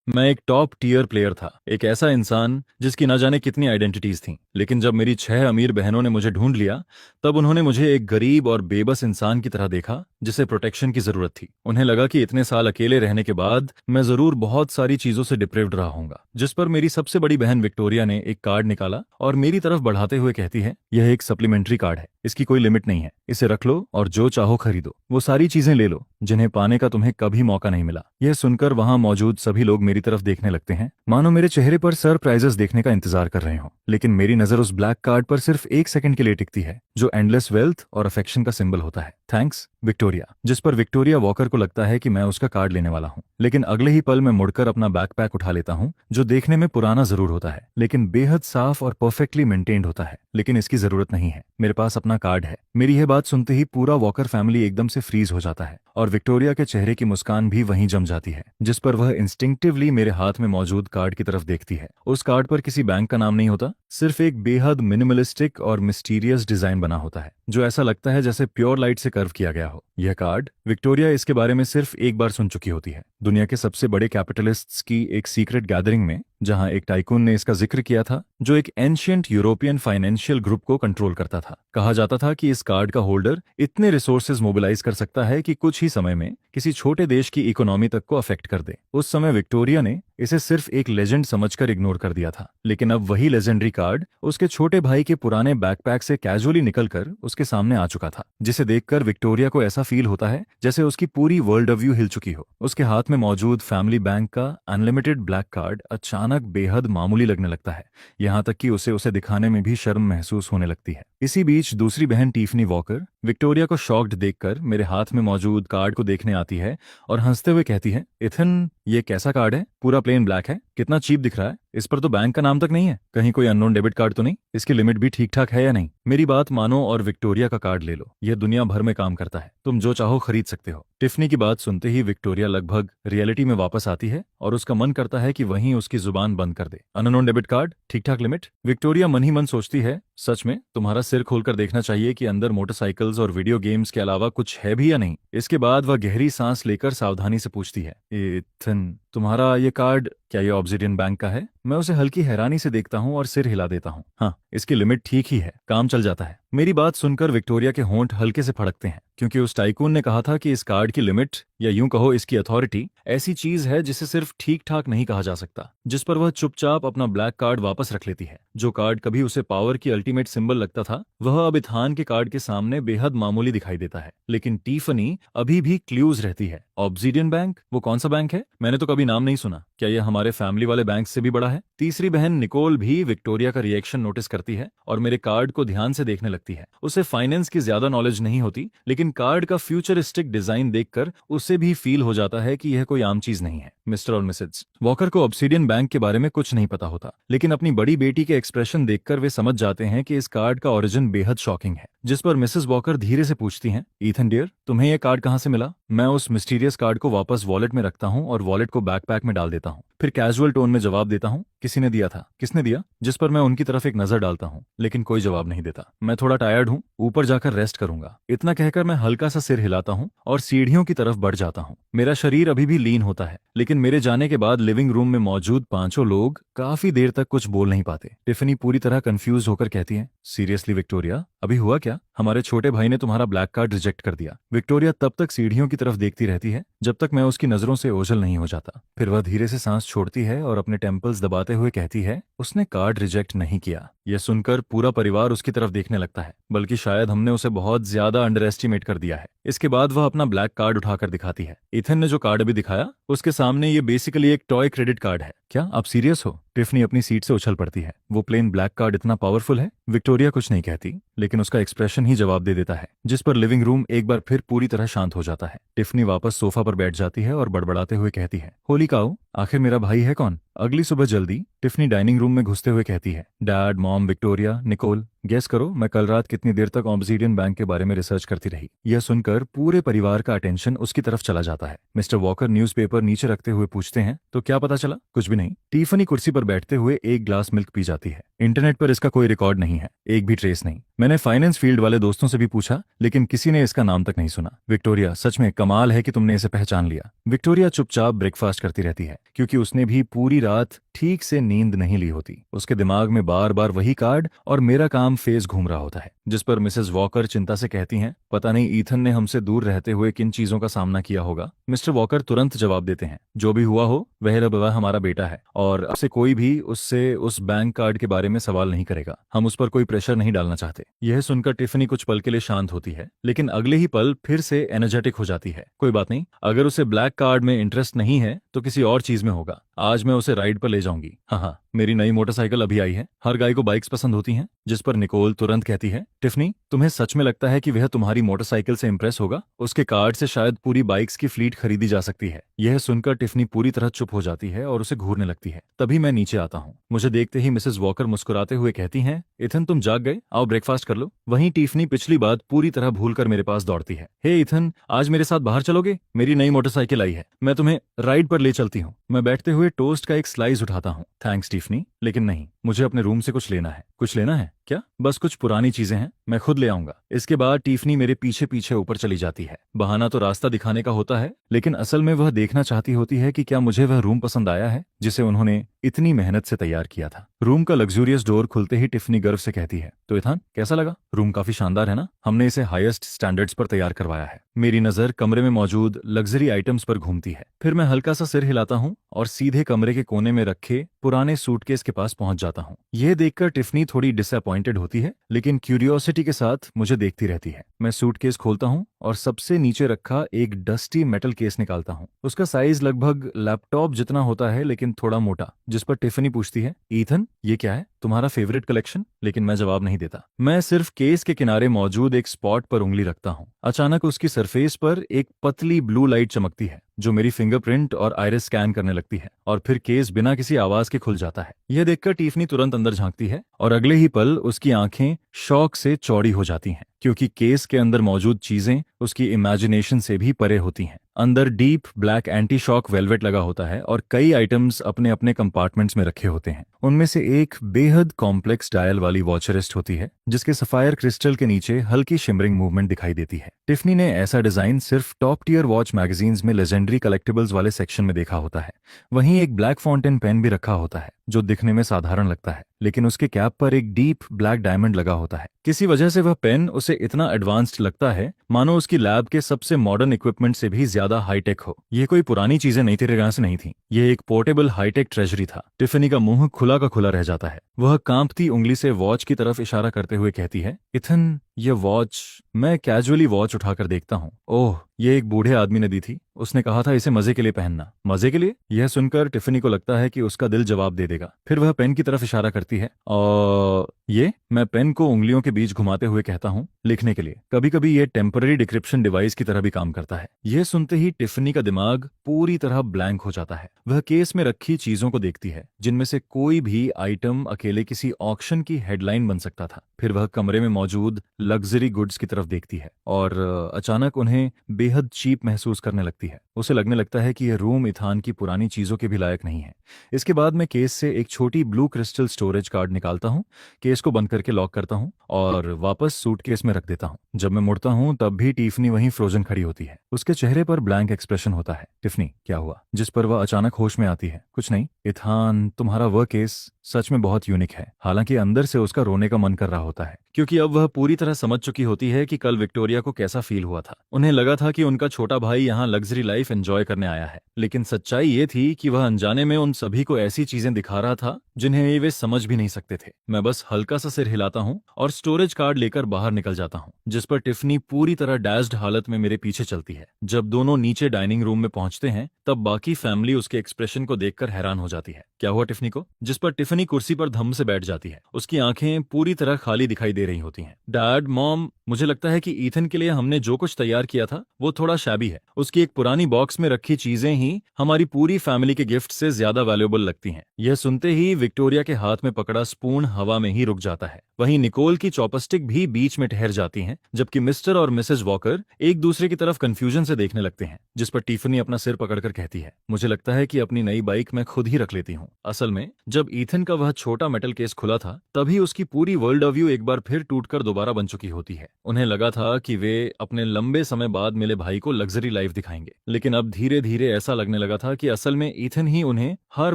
मैं एक top tier player था, एक ऐसा इंसान जिसकी ना जाने कितनी आइडेंटिटीज थीं। लेकिन जब मेरी 6 अमीर बहनों ने मुझे ढूंढ लिया, तब उन्होंने मुझे एक गरीब और बेबस इंसान की तरह देखा जिसे प्रोटेक्शन की जरूरत थी। उन्हें लगा कि इतने साल अकेले रहने के बाद मैं जरूर बहुत सारी चीजों से डिप्रेव्ड रहा हूंगा। जिस पर मेरी सबसे बड़ी बहन विक्टोरिया ने एक कार्ड निकाला और मेरी तरफ बढ़ाते हुए कहती है, यह एक सप्लीमेंट्री कार्ड है, इसकी कोई लिमिट नहीं है, इसे रख लो और जो चाहो खरीदो, वो सारी चीजें ले लो जिन्हें पाने का तुम्हें कभी मौका नहीं मिला। यह सुनकर वहां मौजूद सभी लोग मेरी तरफ देखने लगते हैं, मानो मेरे चेहरे पर सरप्राइजेस देखने का इंतजार कर रहे हों। लेकिन मेरी नजर उस ब्लैक कार्ड पर सिर्फ एक सेकंड के लिए टिकती है, जो एंडलेस वेल्थ और अफेक्शन का सिंबल होता है, थैंक्स विक्टोरिया। जिस पर विक्टोरिया वॉकर को लगता है कि मैं उसका कार्ड लेने वाला हूं। लेकिन अगले ही पल मैं मुड़कर अपना बैकपैक उठा लेता हूं, जो देखने में पुराना जरूर होता है लेकिन बेहद साफ और परफेक्टली मेंटेन्ड होता है। लेकिन इसकी जरूरत नहीं है, मेरे पास अपना कार्ड है। मेरी यह बात सुनते ही पूरा वॉकर फैमिली एकदम से फ्रीज हो जाता है और विक्टोरिया के चेहरे की मुस्कान भी वहीं जम जाती है, जिस पर वह इंस्टिंक्टिवली मेरे हाथ में मौजूद कार्ड की तरफ देखती है। उस कार्ड पर किसी बैंक का नाम नहीं होता, सिर्फ एक बेहद मिनिमलिस्टिक और मिस्टीरियस डिजाइन बना होता है, जो ऐसा लगता है जैसे प्योर लाइट से कर्व किया गया हो। यह कार्ड विक्टोरिया इसके बारे में सिर्फ एक बार सुन चुकी होती है, दुनिया के सबसे बड़े कैपिटलिस्ट्स की एक सीक्रेट गैदरिंग में, जहां एक टाइकून ने इसका जिक्र किया था जो एक एंशियंट यूरोपियन फाइनेंशियल ग्रुप को कंट्रोल करता था। कहा जाता था कि इस कार्ड का होल्डर इतने रिसोर्सेज मोबिलाइज कर सकता है कि कुछ ही समय में किसी छोटे देश की इकोनॉमी तक को अफेक्ट कर दे। उस समय विक्टोरिया ने इसे सिर्फ एक लेजेंड समझकर इग्नोर कर दिया था, लेकिन अब वही लेजेंडरी कार्ड उसके छोटे भाई के पुराने बैकपैक से कैजुअली निकलकर उसके सामने आ चुका था, जिसे देखकर विक्टोरिया को ऐसा फील होता है जैसे उसकी पूरी वर्ल्ड व्यू हिल चुकी हो। उसके हाथ में मौजूद फैमिली बैंक का अनलिमिटेड ब्लैक कार्ड अचानक बेहद मामूली लगने लगता है, यहाँ तक कि उसे उसे दिखाने में भी शर्म महसूस होने लगती है। इसी बीच दूसरी बहन टिफनी वॉकर विक्टोरिया को शॉक्ड देखकर मेरे हाथ में मौजूद कार्ड को देखने आती है और हंसते हुए कहती है, इथन, ये कैसा कार्ड है? पूरा प्लेन ब्लैक है, कितना चीप दिख रहा है, इस पर तो बैंक का नाम तक नहीं है, कहीं कोई अननोन डेबिट कार्ड तो नहीं? इसकी लिमिट भी ठीक ठाक है या नहीं? मेरी बात मानो और विक्टोरिया का कार्ड ले लो, यह दुनिया भर में काम करता है, तुम जो चाहो खरीद सकते हो। टिफनी की बात सुनते ही विक्टोरिया लगभग रियलिटी में वापस आती है और उसका मन करता है कि वहीं उसकी जुबान बंद कर दे। अननोन डेबिट कार्ड, ठीक ठाक लिमिट? विक्टोरिया मन ही मन सोचती है, सच में तुम्हारा सिर खोलकर देखना चाहिए कि अंदर मोटरसाइकिल्स और वीडियो गेम्स के अलावा कुछ है भी या नहीं। इसके बाद वह गहरी सांस लेकर सावधानी से पूछती है, इथन, तुम्हारा ये कार्ड क्या ये ऑब्सिडियन बैंक का है? मैं उसे हल्की हैरानी से देखता हूँ और सिर हिला देता हूँ। हाँ, इसकी लिमिट ठीक ही है, काम चल जाता है। मेरी बात सुनकर विक्टोरिया के होंठ हल्के से फड़कते हैं, क्योंकि उस टाइकून ने कहा था कि इस कार्ड की लिमिट, या यूं कहो इसकी अथॉरिटी, ऐसी चीज है जिसे सिर्फ ठीक ठाक नहीं कहा जा सकता। जिस पर वह चुपचाप अपना ब्लैक कार्ड वापस रख लेती है। जो कार्ड कभी उसे पावर की अल्टीमेट सिंबल लगता था, वह अब इथान के कार्ड के सामने बेहद मामूली दिखाई देता है। लेकिन टिफनी अभी भी क्लूज रहती है। Obsidian bank? वो कौन सा बैंक है? मैंने तो कभी नाम नहीं सुना, क्या यह हमारे फैमिली वाले बैंक से भी बड़ा है? तीसरी बहन निकोल भी विक्टोरिया का रिएक्शन नोटिस करती है और मेरे कार्ड को ध्यान से देखने लगती है। उसे फाइनेंस की ज्यादा नॉलेज नहीं होती, लेकिन कार्ड का फ्यूचरिस्टिक डिजाइन देखकर उसे भी फील हो जाता है कि यह कोई आम चीज नहीं है। मिस्टर और मिसेज वॉकर को ऑब्सिडियन बैंक के बारे में कुछ नहीं पता होता, लेकिन अपनी बड़ी बेटी के एक्सप्रेशन देखकर वे समझ जाते हैं कि इस कार्ड का ओरिजिन बेहद शॉकिंग है। जिस पर मिसेस वॉकर धीरे से पूछती हैं, ईथन डियर, तुम्हें यह कार्ड कहाँ से मिला? मैं उस मिस्टीरियस कार्ड को वापस वॉलेट में रखता हूँ और वॉलेट को बैकपैक में डाल देता हूँ। फिर कैजुअल टोन में जवाब देता हूँ, किसी ने दिया था। किसने दिया? जिस पर मैं उनकी तरफ एक नजर डालता हूँ, लेकिन कोई जवाब नहीं देता। मैं थोड़ा टायर्ड हूँ, ऊपर जाकर रेस्ट करूंगा, इतना कहकर मैं हल्का सा सिर हिलाता हूँ और सीढ़ियों की तरफ बढ़ जाता हूँ। मेरा शरीर अभी भी लीन होता है, लेकिन मेरे जाने के बाद लिविंग रूम में मौजूद पांचों लोग काफी देर तक कुछ बोल नहीं पाते। टिफनी पूरी तरह कंफ्यूज होकर कहती है, सीरियसली विक्टोरिया, अभी हुआ क्या? हमारे छोटे भाई ने तुम्हारा ब्लैक कार्ड रिजेक्ट कर दिया। विक्टोरिया तब तक सीढ़ियों की तरफ देखती रहती है जब तक मैं उसकी नजरों से ओझल नहीं हो जाता। फिर वह धीरे से सांस छोड़ती है और अपने टेम्पल्स दबाते हुए कहती है, उसने कार्ड रिजेक्ट नहीं किया। यह सुनकर पूरा परिवार उसकी तरफ देखने लगता है, बल्कि शायद हमने उसे बहुत ज्यादा अंडर एस्टिमेट कर दिया है। इसके बाद वह अपना ब्लैक कार्ड उठाकर दिखाती है। इथन ने जो कार्ड अभी दिखाया, उसके सामने ये बेसिकली एक टॉय क्रेडिट कार्ड है। क्या आप सीरियस हो? टिफनी अपनी सीट से उछल पड़ती है। वो प्लेन ब्लैक कार्ड इतना पावरफुल है? विक्टोरिया कुछ नहीं कहती, लेकिन उसका एक्सप्रेशन ही जवाब दे देता है, जिस पर लिविंग रूम एक बार फिर पूरी तरह शांत हो जाता है। टिफनी वापस सोफा पर बैठ जाती है और बड़बड़ाते हुए कहती है, होली काऊ, आखिर मेरा भाई है कौन? अगली सुबह जल्दी टिफनी डाइनिंग रूम में घुसते हुए कहती है, dad, mom, Victoria, Nicole, guess करो मैं कल रात कितनी देर तक ऑब्सिडियन बैंक के बारे में रिसर्च करती रही। यह सुनकर पूरे परिवार का अटेंशन उसकी तरफ चला जाता है। मिस्टर वॉकर न्यूज़पेपर नीचे रखते हुए पूछते हैं, तो क्या पता चला? कुछ भी नहीं। टिफनी कुर्सी पर बैठते हुए एक ग्लास मिल्क पी जाती है। इंटरनेट पर इसका कोई रिकॉर्ड नहीं है, एक भी ट्रेस नहीं। मैंने फाइनेंस फील्ड वाले दोस्तों से भी पूछा, लेकिन किसी ने इसका नाम तक नहीं सुना। विक्टोरिया, सच में कमाल है कि तुमने इसे पहचान लिया। विक्टोरिया चुपचाप ब्रेकफास्ट करती रहती है, क्योंकि उसने भी पूरी रात ठीक से नींद नहीं ली होती। उसके दिमाग में बार बार वही कार्ड और मेरा काम फेज घूम रहा होता है। जिस पर मिसेस वॉकर चिंता से कहती हैं, पता नहीं ईथन ने हमसे दूर रहते हुए किन चीजों का सामना किया होगा। मिस्टर वॉकर तुरंत जवाब देते हैं, जो भी हुआ हो वह हमारा बेटा है और अब से कोई भी उससे उस बैंक कार्ड के बारे में सवाल नहीं करेगा। हम उस पर कोई प्रेशर नहीं डालना चाहते। यह सुनकर टिफनी कुछ पल के लिए शांत होती है, लेकिन अगले ही पल फिर से एनर्जेटिक हो जाती है। कोई बात नहीं, अगर उसे ब्लैक कार्ड में इंटरेस्ट नहीं है तो किसी और चीज में होगा। आज मैं उसे राइड पर ले जाऊंगी। हाँ, मेरी नई मोटरसाइकिल अभी आई है। हर गाय को बाइक्स पसंद होती हैं। जिस पर निकोल तुरंत कहती है, टिफनी, तुम्हें सच में लगता है कि वह तुम्हारी मोटरसाइकिल से इंप्रेस होगा? उसके कार्ड से शायद पूरी बाइक्स की फ्लीट खरीदी जा सकती है। यह सुनकर टिफनी पूरी तरह चुप हो जाती है और उसे घूरने लगती है। तभी मैं नीचे आता हूँ। मुझे देखते ही मिसेस वॉकर मुस्कुराते हुए कहती हैं, इथन, तुम जाग गए? आओ ब्रेकफास्ट कर लो। वहीं टिफनी पिछली बात पूरी तरह भूलकर मेरे पास दौड़ती है। हे इथन, आज मेरे साथ बाहर चलोगे? मेरी नई मोटरसाइकिल आई है, मैं तुम्हें राइड पर ले चलती हूँ। मैं बैठते हुए टोस्ट का एक स्लाइस उठाता हूँ। थैंक्स टिफनी, लेकिन नहीं, मुझे अपने रूम से कुछ लेना है। कुछ लेना है क्या? बस कुछ पुरानी चीजें हैं, मैं खुद ले आऊंगा। इसके बाद टिफनी मेरे पीछे पीछे ऊपर चली जाती है। बहाना तो रास्ता दिखाने का होता है, लेकिन असल में वह देखना चाहती होती है कि क्या मुझे वह रूम पसंद आया है जिसे उन्होंने इतनी मेहनत से तैयार किया था। रूम का लग्जूरियस डोर खुलते ही टिफनी गर्व से कहती है, तो इथान, कैसा लगा? रूम काफी शानदार है ना? हमने इसे हाईएस्ट स्टैंडर्ड्स पर तैयार करवाया है। मेरी नजर कमरे में मौजूद लग्जरी आइटम्स पर घूमती है। फिर मैं हल्का सा सिर हिलाता हूँ और सीधे कमरे के कोने में रखे पुराने सूटकेस के पास पहुंच जाता हूँ। यह देखकर टिफनी थोड़ी डिसअपॉइंटेड होती है, लेकिन क्यूरियोसिटी के साथ मुझे देखती रहती है। मैं सूटकेस खोलता हूँ और सबसे नीचे रखा एक डस्टी मेटल केस निकालता हूँ। उसका साइज लगभग लैपटॉप जितना होता है, लेकिन थोड़ा मोटा। जिस पर टिफनी पूछती है, ईथन, ये क्या है? तुम्हारा फेवरेट कलेक्शन? लेकिन मैं जवाब नहीं देता। मैं सिर्फ केस के किनारे मौजूद एक स्पॉट पर उंगली रखता हूँ। अचानक उसकी सरफेस पर एक पतली ब्लू लाइट चमकती है, जो मेरी फिंगरप्रिंट और आइरिस स्कैन करने लगती है, और फिर केस बिना किसी आवाज के खुल जाता है। यह देखकर टिफनी तुरंत अंदर झांकती है और अगले ही पल उसकी आंखें शौक से चौड़ी हो जाती हैं, क्योंकि केस के अंदर मौजूद चीजें उसकी इमेजिनेशन से भी परे होती हैं। अंदर deep black anti shock velvet लगा होता है और कई आइटम्स अपने अपने कंपार्टमेंट्स में रखे होते हैं। उनमें से एक बेहद कॉम्प्लेक्स डायल वाली वॉच रिस्ट होती है, जिसके सफायर क्रिस्टल के नीचे हल्की शिमरिंग मूवमेंट दिखाई देती है। टिफनी ने ऐसा डिजाइन सिर्फ टॉप टियर वॉच मैगजीन्स में लेजेंडरी कलेक्टिबल्स वाले सेक्शन में देखा होता है। वहीं एक ब्लैक फाउंटेन पेन भी रखा होता है, जो दिखने में साधारण लगता है, लेकिन उसके कैप पर एक डीप ब्लैक डायमंड लगा होता है। किसी वजह से वह पेन उसे इतना एडवांस्ड लगता है मानो उसकी लैब के सबसे मॉडर्न इक्विपमेंट से भी ज्यादा हाईटेक हो। ये कोई पुरानी चीजें नई तरह से नहीं थी, ये एक पोर्टेबल हाईटेक ट्रेजरी था। टिफनी का मुंह खुला का खुला रह जाता है। वह कांपती उंगली से वॉच की तरफ इशारा करते हुए कहती है, इथन, ये वॉच। मैं कैजुअली वॉच उठाकर देखता हूँ। ओह, ये एक बूढ़े आदमी ने दी थी। उसने कहा था इसे मजे के लिए पहनना। मजे के लिए? यह सुनकर टिफनी को लगता है कि उसका दिल जवाब दे देगा। फिर वह पेन की तरफ इशारा करती है और ये, मैं पेन को उंगलियों के बीच घुमाते हुए कहता हूँ, लिखने के लिए। कभी कभी ये टेम्पररी डिक्रिप्शन डिवाइस की तरह भी काम करता है। यह सुनते ही टिफनी का दिमाग पूरी तरह ब्लैंक हो जाता है। वह केस में रखी चीजों को देखती है, जिनमें से कोई भी आइटम अकेले किसी ऑक्शन की हेडलाइन बन सकता था। फिर वह कमरे में मौजूद लग्जरी गुड्स की तरफ देखती है और अचानक उन्हें बेहद चीप महसूस करने लगती है। उसे लगने लगता है कि यह रूम इथान की पुरानी चीजों के भी लायक नहीं है। इसके बाद मैं केस से एक छोटी ब्लू क्रिस्टल स्टोरेज कार्ड निकालता हूँ, केस को बंद करके लॉक करता हूँ और वापस सूटकेस में रख देता हूँ। जब मैं मुड़ता हूँ तब भी टिफनी वहीं फ्रोजन खड़ी होती है। उसके चेहरे पर ब्लैंक एक्सप्रेशन होता है। टिफनी, क्या हुआ? जिस पर वह अचानक होश में आती है, कुछ नहीं इथान, तुम्हारा वह केस सच में बहुत यूनिक है। हालांकि अंदर से उसका रोने का मन कर रहा होता है, क्योंकि अब वह पूरी तरह समझ चुकी होती है कि कल विक्टोरिया को कैसा फील हुआ था। उन्हें लगा था कि उनका छोटा भाई यहाँ लग्जरी लाइफ एंजॉय करने आया है, लेकिन सच्चाई ये थी कि वह अनजाने में उन सभी को ऐसी चीजें दिखा रहा था जिन्हें वे समझ भी नहीं सकते थे। मैं बस हल्का सा सिर हिलाता हूँ और स्टोरेज कार्ड लेकर बाहर निकल जाता हूँ, जिस पर टिफनी पूरी तरह डैश्ड हालत में मेरे पीछे चलती है। जब दोनों नीचे डाइनिंग रूम में पहुंचते हैं, तब बाकी फैमिली उसके एक्सप्रेशन को देखकर हैरान हो जाती है। क्या हुआ टिफनी को? जिस पर टिफनी टिफनी कुर्सी पर धम से बैठ जाती है। उसकी आंखें पूरी तरह खाली दिखाई दे रही होती हैं। डैड, मॉम, मुझे लगता है कि ईथन के लिए हमने जो कुछ तैयार किया था वो थोड़ा शैबी है। उसकी एक पुरानी बॉक्स में रखी चीजें ही हमारी पूरी फैमिली के गिफ्ट से ज्यादा वैल्यूएबल लगती हैं। यह सुनते ही विक्टोरिया के हाथ में पकड़ा स्पून हवा में ही रुक जाता है। वहीं निकोल की चॉपस्टिक भी बीच में ठहर जाती हैं, जबकि मिस्टर और मिसेस वॉकर एक दूसरे की तरफ कंफ्यूजन से देखने लगते हैं, जिस पर टिफनी अपना सिर पकड़कर कहती है, मुझे लगता है कि अपनी नई बाइक मैं खुद ही रख लेती हूँ। असल में जब ईथन का वह छोटा मेटल केस खुला था, तभी उसकी पूरी वर्ल्ड व्यू एक बार फिर टूटकर दोबारा बन चुकी होती है। उन्हें लगा था कि वे अपने लंबे समय बाद मिले भाई को लग्जरी लाइफ दिखाएंगे, लेकिन अब धीरे धीरे ऐसा लगने लगा था कि असल में ईथन ही उन्हें हर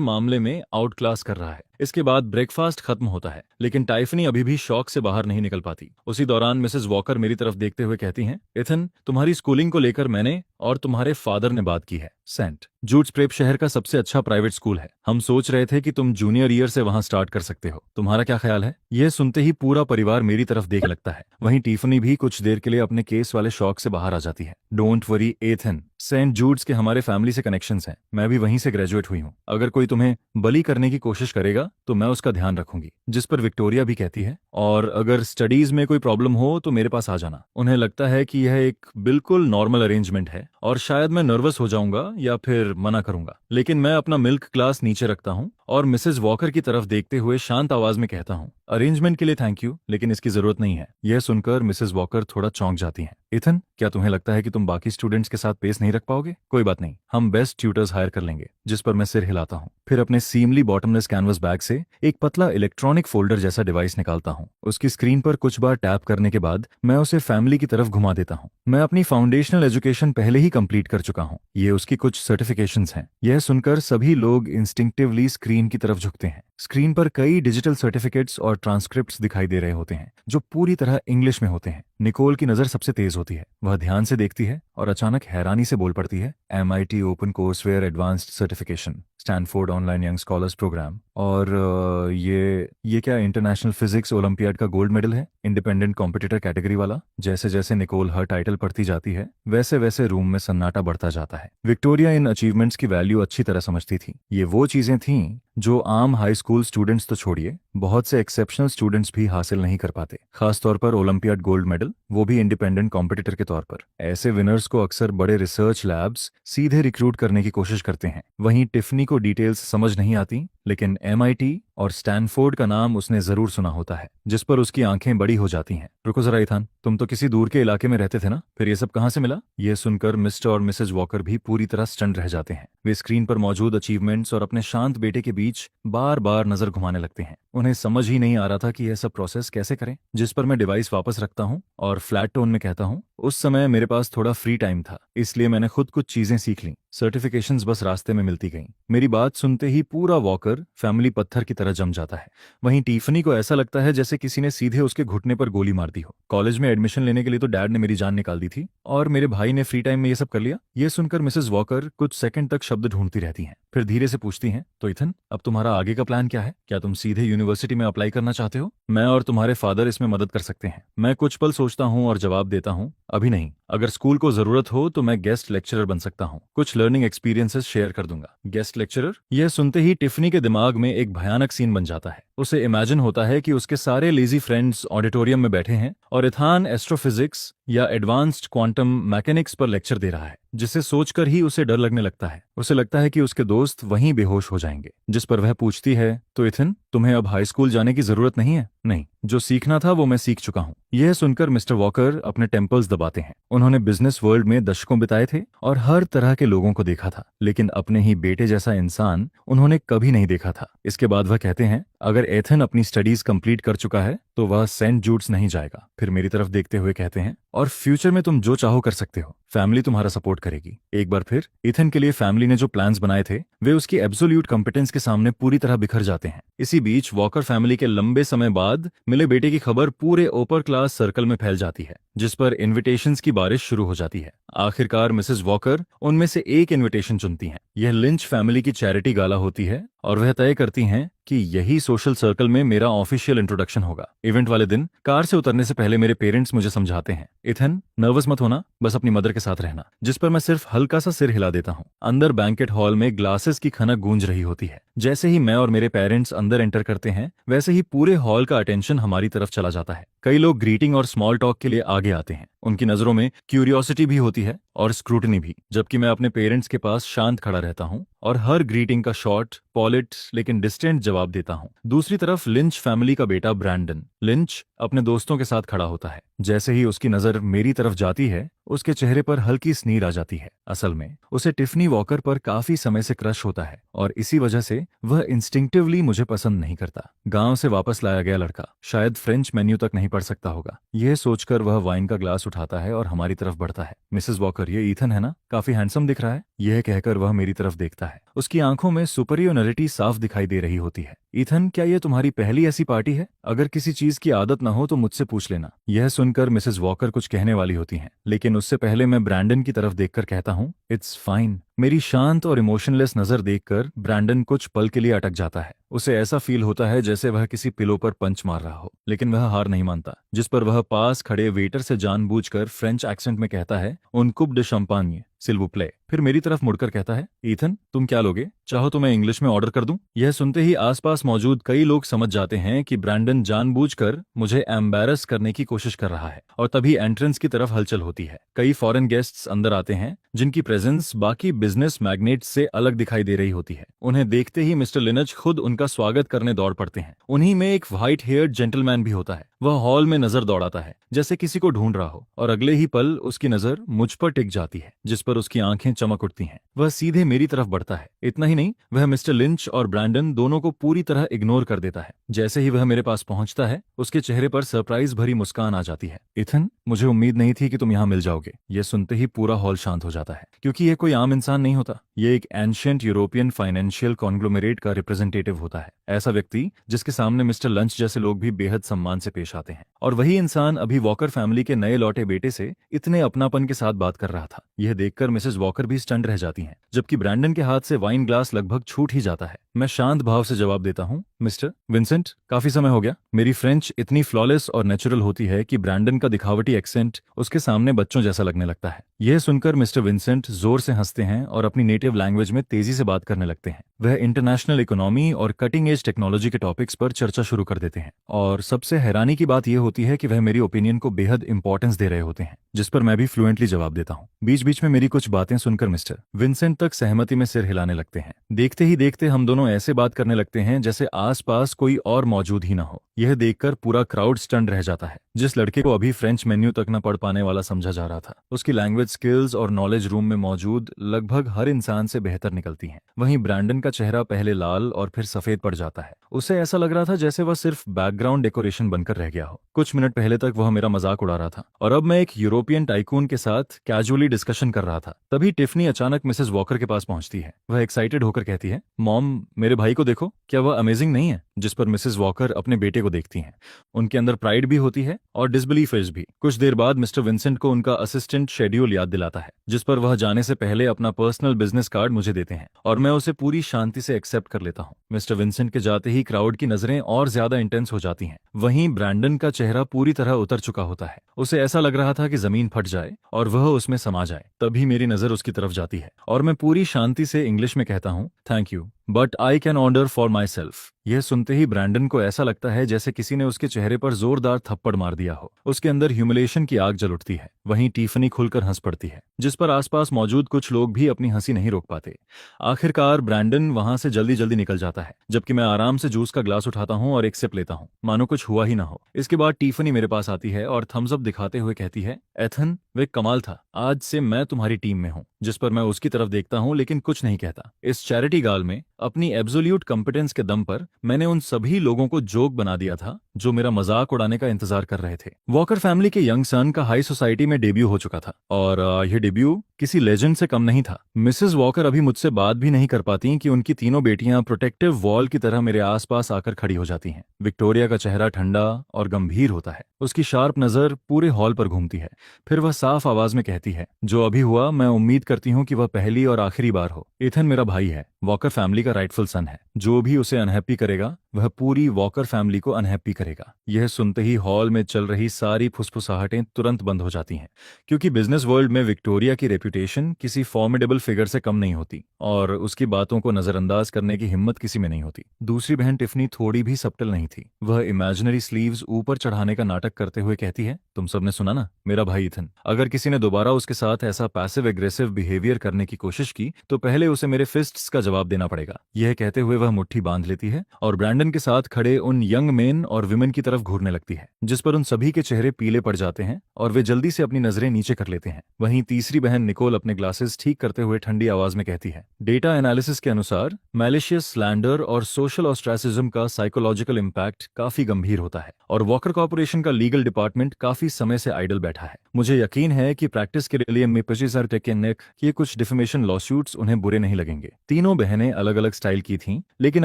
मामले में आउट क्लास कर रहा है। इसके बाद ब्रेकफास्ट खत्म होता है, लेकिन टाइफनी अभी भी शॉक से बाहर नहीं निकल पाती। उसी दौरान मिसेस वॉकर मेरी तरफ देखते हुए कहती हैं, इथन, तुम्हारी स्कूलिंग को लेकर मैंने और तुम्हारे फादर ने बात की है। सेंट जूड्स प्रेप शहर का सबसे अच्छा प्राइवेट स्कूल है। हम सोच रहे थे कि तुम जूनियर ईयर से वहां स्टार्ट कर सकते हो। तुम्हारा क्या ख्याल है? यह सुनते ही पूरा परिवार मेरी तरफ देख लगता है। वहीं टिफनी भी कुछ देर के लिए अपने केस वाले शौक से बाहर आ जाती है। Don't worry Ethan, Saint Jude's के हमारे फैमिली से कनेक्शंस हैं। मैं भी वहीं से ग्रेजुएट हुई हूँ। अगर कोई तुम्हें बली करने की कोशिश करेगा तो मैं उसका ध्यान रखूंगी। जिस पर विक्टोरिया भी कहती है, और अगर स्टडीज में कोई प्रॉब्लम हो तो मेरे पास आ जाना। उन्हें लगता है कि यह एक बिल्कुल नॉर्मल अरेंजमेंट है और शायद मैं नर्वस हो जाऊंगा या फिर मना करूंगा, लेकिन मैं अपना मिल्क ग्लास नीचे रखता हूं और मिसेस वॉकर की तरफ देखते हुए शांत आवाज में कहता हूं, अरेंजमेंट के लिए थैंक यू, लेकिन इसकी जरूरत नहीं है। यह सुनकर मिसेस वॉकर थोड़ा चौंक जाती हैं। इथन, क्या तुम्हें लगता है कि तुम बाकी स्टूडेंट्स के साथ पेस नहीं रख पाओगे? कोई बात नहीं, हम बेस्ट ट्यूटर्स हायर कर लेंगे। जिस पर मैं सिर हिलाता हूँ। फिर अपने सीमली बॉटमलेस कैनवस बैग से एक पतला इलेक्ट्रॉनिक फोल्डर जैसा डिवाइस निकालता हूँ। उसकी स्क्रीन पर कुछ बार टैप करने के बाद मैं उसे फैमिली की तरफ घुमा देता हूँ। मैं अपनी फाउंडेशनल एजुकेशन पहले ही कंप्लीट कर चुका हूँ। ये उसकी कुछ सर्टिफिकेशंस हैं। यह सुनकर सभी लोग इंस्टिंक्टिवली स्क्रीन की तरफ झुकते हैं। स्क्रीन पर कई डिजिटल सर्टिफिकेट्स और ट्रांसक्रिप्ट्स दिखाई दे रहे होते हैं, जो पूरी तरह इंग्लिश में होते हैं। निकोल की नजर सबसे तेज होती है। वह ध्यान से देखती है और अचानक हैरानी से बोल पड़ती है, MIT open courseware advanced certification, Stanford online young scholars programme, और ये क्या इंटरनेशनल फिजिक्स ओलंपियाड का गोल्ड मेडल है, इंडिपेंडेंट कॉम्पिटिटर कैटेगरी वाला। जैसे जैसे निकोल हर टाइटल पढ़ती जाती है, वैसे वैसे रूम में सन्नाटा बढ़ता जाता है। विक्टोरिया इन अचीवमेंट्स की वैल्यू अच्छी तरह समझती थी। ये वो चीजें थीं जो आम हाई स्कूल स्टूडेंट्स तो छोड़िए, बहुत से एक्सेप्शनल स्टूडेंट्स भी हासिल नहीं कर पाते। खासतौर पर ओलंपियाड गोल्ड मेडल, वो भी इंडिपेंडेंट कॉम्पिटिटर के तौर पर। ऐसे विनर्स को अक्सर बड़े रिसर्च लैब्स सीधे रिक्रूट करने की कोशिश करते हैं। वहीं टिफनी को डिटेल्स समझ नहीं आती, लेकिन MIT और स्टैनफोर्ड का नाम उसने जरूर सुना होता है, जिस पर उसकी आंखें बड़ी हो जाती हैं। रुको जरा इथान, तुम तो किसी दूर के इलाके में रहते थे ना, फिर ये सब कहाँ से मिला? यह सुनकर मिस्टर और मिसेज वॉकर भी पूरी तरह स्टन्ड रह जाते हैं। वे स्क्रीन पर मौजूद अचीवमेंट्स और अपने शांत बेटे के बीच बार बार नजर घुमाने लगते हैं। उन्हें समझ ही नहीं आ रहा था कि यह सब प्रोसेस कैसे करें। जिस पर मैं डिवाइस वापस रखता हूँ और फ्लैट टोन में कहता हूँ, उस समय मेरे पास थोड़ा फ्री टाइम था, इसलिए मैंने खुद कुछ चीजें सीख लीं। सर्टिफिकेशंस बस रास्ते में मिलती गईं। मेरी बात सुनते ही पूरा वॉकर फैमिली पत्थर की तरह जम जाता है। वहीं टिफनी को ऐसा लगता है जैसे किसी ने सीधे उसके घुटने पर गोली मार दी हो। कॉलेज में एडमिशन लेने के लिए तो डैड ने मेरी जान निकाल दी थी, और मेरे भाई ने फ्री टाइम में ये सब कर लिया। ये सुनकर मिसेस वॉकर कुछ सेकंड तक शब्द ढूंढती रहती हैं, फिर धीरे से पूछती हैं, तो इथन, अब तुम्हारा आगे का प्लान क्या है? क्या तुम सीधे यूनिवर्सिटी में अप्लाई करना चाहते हो? मैं और तुम्हारे फादर इसमें मदद कर सकते हैं। मैं कुछ पल सोचता हूँ और जवाब देता हूँ, अभी नहीं। अगर स्कूल को जरूरत हो तो मैं गेस्ट लेक्चरर बन सकता हूँ। कुछ लर्निंग एक्सपीरियंसेस शेयर कर दूंगा। Guest lecturer? यह सुनते ही टिफनी के दिमाग में एक भयानक सीन बन जाता है। उसे इमेजिन होता है कि उसके सारे लेजी फ्रेंड्स ऑडिटोरियम में बैठे हैं और इथान एस्ट्रोफिजिक्स या एडवांस्ड क्वांटम मैकेनिक्स पर लेक्चर दे रहा है, जिसे सोचकर ही उसे डर लगने लगता है। उसे लगता है कि उसके दोस्त वहीं बेहोश हो जाएंगे। जिस पर वह पूछती है, तो इथन, तुम्हें अब हाई स्कूल जाने की जरूरत नहीं है? नहीं, जो सीखना था वो मैं सीख चुका हूँ। यह सुनकर मिस्टर वॉकर अपने टेम्पल्स दबाते हैं। उन्होंने बिजनेस वर्ल्ड में दशकों बिताए थे और हर तरह के लोगों को देखा था, लेकिन अपने ही बेटे जैसा इंसान उन्होंने कभी नहीं देखा था। इसके बाद वह कहते हैं, अगर एथन अपनी स्टडीज कंप्लीट कर चुका है तो वह सेंट जूड्स नहीं जाएगा। फिर मेरी तरफ देखते हुए कहते हैं, और फ्यूचर में तुम जो चाहो कर सकते हो, फैमिली तुम्हारा सपोर्ट करेगी। एक बार फिर इथन के लिए फैमिली ने जो प्लान्स बनाए थे वे उसकी एब्सोल्यूट कॉम्पिटेंस के सामने पूरी तरह बिखर जाते हैं। इसी बीच वॉकर फैमिली के लंबे समय बाद मिले बेटे की खबर पूरे अपर क्लास सर्कल में फैल जाती है, जिस पर इन्विटेशंस की बारिश शुरू हो जाती है। आखिरकार मिसेस वॉकर उनमें से एक इन्विटेशन चुनती हैं। यह लिंच फैमिली की चैरिटी गाला होती है और वह तय करती हैं कि यही सोशल सर्कल में मेरा ऑफिशियल इंट्रोडक्शन होगा। इवेंट वाले दिन कार से उतरने से पहले मेरे पेरेंट्स मुझे समझाते हैं, इथन नर्वस मत होना, बस अपनी मदर के साथ रहना, जिस पर मैं सिर्फ हल्का सा सिर हिला देता हूँ। अंदर बैंकेट हॉल में ग्लासेस की खनक गूंज रही होती है। जैसे ही मैं और मेरे पेरेंट्स अंदर एंटर करते हैं, वैसे ही पूरे हॉल का अटेंशन हमारी तरफ चला जाता है। कई लोग ग्रीटिंग और स्मॉल टॉक के लिए आगे आते हैं। उनकी नजरों में क्यूरियोसिटी भी होती है और स्क्रूटनी भी, जबकि मैं अपने पेरेंट्स के पास शांत खड़ा रहता हूँ और हर ग्रीटिंग का शॉर्ट, पॉलिट लेकिन डिस्टेंट जवाब देता हूँ। दूसरी तरफ लिंच फैमिली का बेटा ब्रैंडन। लिंच अपने दोस्तों के साथ खड़ा होता है। जैसे ही उसकी नजर मेरी तरफ जाती है, उसके चेहरे पर हल्की स्नीर आ जाती है। असल में उसे टिफनी वॉकर पर काफी समय से क्रश होता है और इसी वजह से वह इंस्टिंक्टिवली मुझे पसंद नहीं करता। गांव से वापस लाया गया लड़का शायद फ्रेंच मेन्यू तक नहीं पढ़ सकता होगा। यह सोचकर वह वाइन का ग्लास उठाता है और हमारी तरफ बढ़ता है। मिसेस वॉकर, ये ईथन है ना? काफी हैंडसम दिख रहा है। यह कहकर वह मेरी तरफ देखता है। उसकी आंखों में सुपरियोरिटी साफ दिखाई दे रही होती है। ईथन, क्या यह तुम्हारी पहली ऐसी पार्टी है? अगर किसी चीज की आदत ना हो तो मुझसे पूछ लेना। यह सुनकर मिसेस वॉकर कुछ कहने वाली होती हैं, लेकिन उससे पहले मैं ब्रैंडन की तरफ देखकर कहता हूँ, इट्स फाइन। मेरी शांत और इमोशनलेस नजर देखकर ब्रैंडन कुछ पल के लिए अटक जाता है। उसे ऐसा फील होता है जैसे वह किसी पिलो पर पंच मार रहा हो, लेकिन वह हार नहीं मानता। जिस पर वह पास खड़े वेटर से जानबूझकर फ्रेंच एक्सेंट में कहता है, उन कुप डे शम्पान्ये सिल वू प्ले। फिर मेरी तरफ मुड़कर कहता है, ईथन तुम क्या लोगे? चाहो तो मैं इंग्लिश में ऑर्डर कर दूं? यह सुनते ही आसपास मौजूद कई लोग समझ जाते हैं कि ब्रैंडन जानबूझकर मुझे एम्बैरस करने की कोशिश कर रहा है और तभी एंट्रेंस की तरफ हलचल होती है। कई फॉरेन गेस्ट्स अंदर आते हैं जिनकी प्रेजेंस बाकी बिजनेस मैग्नेट्स से अलग दिखाई दे रही होती है। उन्हें देखते ही मिस्टर लिनच खुद उनका स्वागत करने दौड़ पड़ते हैं। उन्हीं में एक व्हाइट हेयर्ड जेंटलमैन भी होता है। वह हॉल में नजर दौड़ाता है जैसे किसी को ढूंढ रहा हो और अगले ही पल उसकी नजर मुझ पर टिक जाती है, जिस पर उसकी आंखें चमक उठती हैं। वह सीधे मेरी तरफ बढ़ता है। इतना ही नहीं, वह मिस्टर लिंच और ब्रैंडन दोनों को पूरी तरह इग्नोर कर देता है। जैसे ही वह मेरे पास पहुंचता है, उसके चेहरे पर सरप्राइज भरी मुस्कान आ जाती है। इथन, मुझे उम्मीद नहीं थी कि तुम यहाँ मिल जाओगे। यह सुनते ही पूरा हॉल शांत हो जाता है, क्योंकि यह कोई आम इंसान नहीं होता। यह एक एंशिएंट यूरोपियन फाइनेंशियल कॉन्ग्लोमेरेट का रिप्रेजेंटेटिव होता है। ऐसा व्यक्ति जिसके सामने मिस्टर लंच जैसे लोग भी बेहद सम्मान से पेश आते हैं। और वही इंसान अभी वॉकर फैमिली के नए लौटे बेटे से इतने अपनापन के साथ बात कर रहा था। यह देखकर मिसेस वॉकर भी स्टंट रह जाती हैं, जबकि ब्रैंडन के हाथ से वाइन ग्लास लगभग छूट ही जाता है। मैं शांत भाव से जवाब देता हूँ, मिस्टर विंसेंट, काफी समय हो गया। मेरी फ्रेंच इतनी फ्लॉलेस और नेचुरल होती है कि ब्रैंडन का दिखावटी एक्सेंट उसके सामने बच्चों जैसा लगने लगता है। यह सुनकर मिस्टर विंसेंट जोर से हंसते हैं और अपनी नेटिव लैंग्वेज में तेजी से बात करने लगते हैं। वह इंटरनेशनल इकोनॉमी और कटिंग एज टेक्नोलॉजी के टॉपिक्स पर चर्चा शुरू कर देते हैं और सबसे हैरानी की बात यह होती है कि वह मेरी ओपिनियन को बेहद इंपॉर्टेंस दे रहे होते हैं, जिस पर मैं भी फ्लुएंटली जवाब देता हूँ। बीच बीच में मेरी कुछ बातें सुनकर मिस्टर विंसेंट तक सहमति में सिर हिलाने लगते हैं। देखते ही देखते हम दोनों ऐसे बात करने लगते हैं जैसे आसपास कोई और मौजूद ही ना हो। यह देखकर पूरा क्राउड स्टंड रह जाता है। जिस लड़के को अभी फ्रेंच मेन्यू तक न पढ़ पाने वाला समझा जा रहा था, उसकी लैंग्वेज स्किल्स और नॉलेज रूम में मौजूद लगभग हर इंसान से बेहतर निकलती हैं। वहीं ब्रैंडन का चेहरा पहले लाल और फिर सफेद पड़ जाता है। उसे ऐसा लग रहा था जैसे वह सिर्फ बैकग्राउंड डेकोरेशन बनकर रह गया हो। कुछ मिनट पहले तक वह मेरा मजाक उड़ा रहा था और अब मैं एक यूरोपियन टाइकून के साथ कैजुअली डिस्कशन कर रहा था। तभी टिफनी अचानक मिसेस वॉकर के पास पहुंचती है। वह एक्साइटेड होकर कहती है, मॉम, मेरे भाई को देखो, क्या वह अमेजिंग नहीं है? जिस पर मिसेस वॉकर अपने बेटे को देखती हैं। उनके अंदर प्राइड भी होती है और डिसबिलीफर्स भी। कुछ देर बाद मिस्टर विंसेंट को उनका असिस्टेंट शेड्यूल याद दिलाता है, जिस पर वह जाने से पहले अपना पर्सनल बिजनेस कार्ड मुझे देते हैं और मैं उसे पूरी शांति से एक्सेप्ट कर लेता हूँ। मिस्टर विंसेंट के जाते ही क्राउड की नजरें और ज्यादा इंटेंस हो जाती हैं। वहीं ब्रैंडन का चेहरा पूरी तरह उतर चुका होता है। उसे ऐसा लग रहा था कि जमीन फट जाए और वह उसमें समा जाए। तभी मेरी नजर उसकी तरफ जाती है और मैं पूरी शांति से इंग्लिश में कहता हूँ, thank you, but I can order for my self. यह सुनते ही ब्रैंडन को ऐसा लगता है जैसे किसी ने उसके चेहरे पर जोरदार थप्पड़ मार दिया हो। उसके अंदर ह्यूमिलेशन की आग जल उठती है। वहीं टिफनी खुलकर हंस पड़ती है, जिस पर आसपास मौजूद कुछ लोग भी अपनी हंसी नहीं रोक पाते। आखिरकार ब्रैंडन वहां से जल्दी जल्दी निकल जाता है, जबकि मैं आराम से जूस का ग्लास उठाता हूं और एक सिप लेता हूं, मानो कुछ हुआ ही ना हो। इसके बाद टिफनी मेरे पास आती है और थम्स अप दिखाते हुए कहती है, एथन, वे कमाल था, आज से मैं तुम्हारी टीम में हूं। जिस पर मैं उसकी तरफ देखता हूं लेकिन कुछ नहीं कहता। इस चैरिटी गाल में अपनी एब्सोल्यूट कॉम्पिटेंस के दम पर मैंने उन सभी लोगों को जोक बना दिया था जो मेरा मजाक उड़ाने का इंतजार कर रहे थे। वॉकर फैमिली के यंग सन का हाई सोसाइटी में डेब्यू हो चुका था और यह डेब्यू किसी लेजेंड से कम नहीं था। मिसेस वॉकर अभी मुझसे बात भी नहीं कर पाती कि उनकी तीनों बेटियां प्रोटेक्टिव वॉल की तरह मेरे आसपास आकर खड़ी हो जाती हैं। विक्टोरिया का चेहरा ठंडा और गंभीर होता है। उसकी शार्प नजर पूरे हॉल पर घूमती है। फिर वह साफ आवाज में कहती है, जो अभी हुआ मैं उम्मीद करती हूँ कि वह पहली और आखिरी बार हो। इथन मेरा भाई है, वॉकर फैमिली का राइटफुल सन है। जो भी उसे अनहैप्पी करे करेगा वह पूरी वॉकर फैमिली को अनहैप्पी करेगा। यह सुनते ही हॉल में चल रही सारी फुसफुसाहटें तुरंत बंद हो जाती हैं, क्योंकि बिजनेस वर्ल्ड में विक्टोरिया की रेपुटेशन किसी फॉर्मिडेबल फिगर से कम नहीं होती और उसकी बातों को नजरअंदाज करने की हिम्मत किसी में नहीं होती। दूसरी बहन टिफनी थोड़ी भी सब्टल नहीं थी। वह इमेजिनरी स्लीव्स ऊपर चढ़ाने का नाटक करते हुए कहती है, तुम सबने सुना ना, मेरा भाई इथन, अगर किसी ने दोबारा उसके साथ ऐसा पैसिव एग्रेसिव बिहेवियर करने की कोशिश की तो पहले उसे मेरे फिस्ट्स का जवाब देना पड़ेगा। यह कहते हुए वह मुट्ठी बांध लेती है और ब्रैंडन के साथ खड़े उन यंग मेन और विमेन की तरफ घूरने लगती है, जिस पर उन सभी के चेहरे पीले पड़ जाते हैं और वे जल्दी से अपनी नजरें नीचे कर लेते हैं। वहीं तीसरी बहन निकोल अपने ग्लासेस ठीक करते हुए ठंडी आवाज में कहती है, डेटा एनालिसिस के अनुसार मैलिशियस स्लैंडर और सोशल ऑस्ट्रेसिज्म का साइकोलॉजिकल इम्पैक्ट काफी गंभीर होता है और वॉकर कॉर्पोरेशन का लीगल डिपार्टमेंट काफी समय से आइडल बैठा है। मुझे यकीन है कि प्रैक्टिस के लिए ये कुछ डिफेमेशन लॉसूट्स उन्हें बुरे नहीं लगेंगे। तीनों बहनें अलग अलग स्टाइल की थीं, लेकिन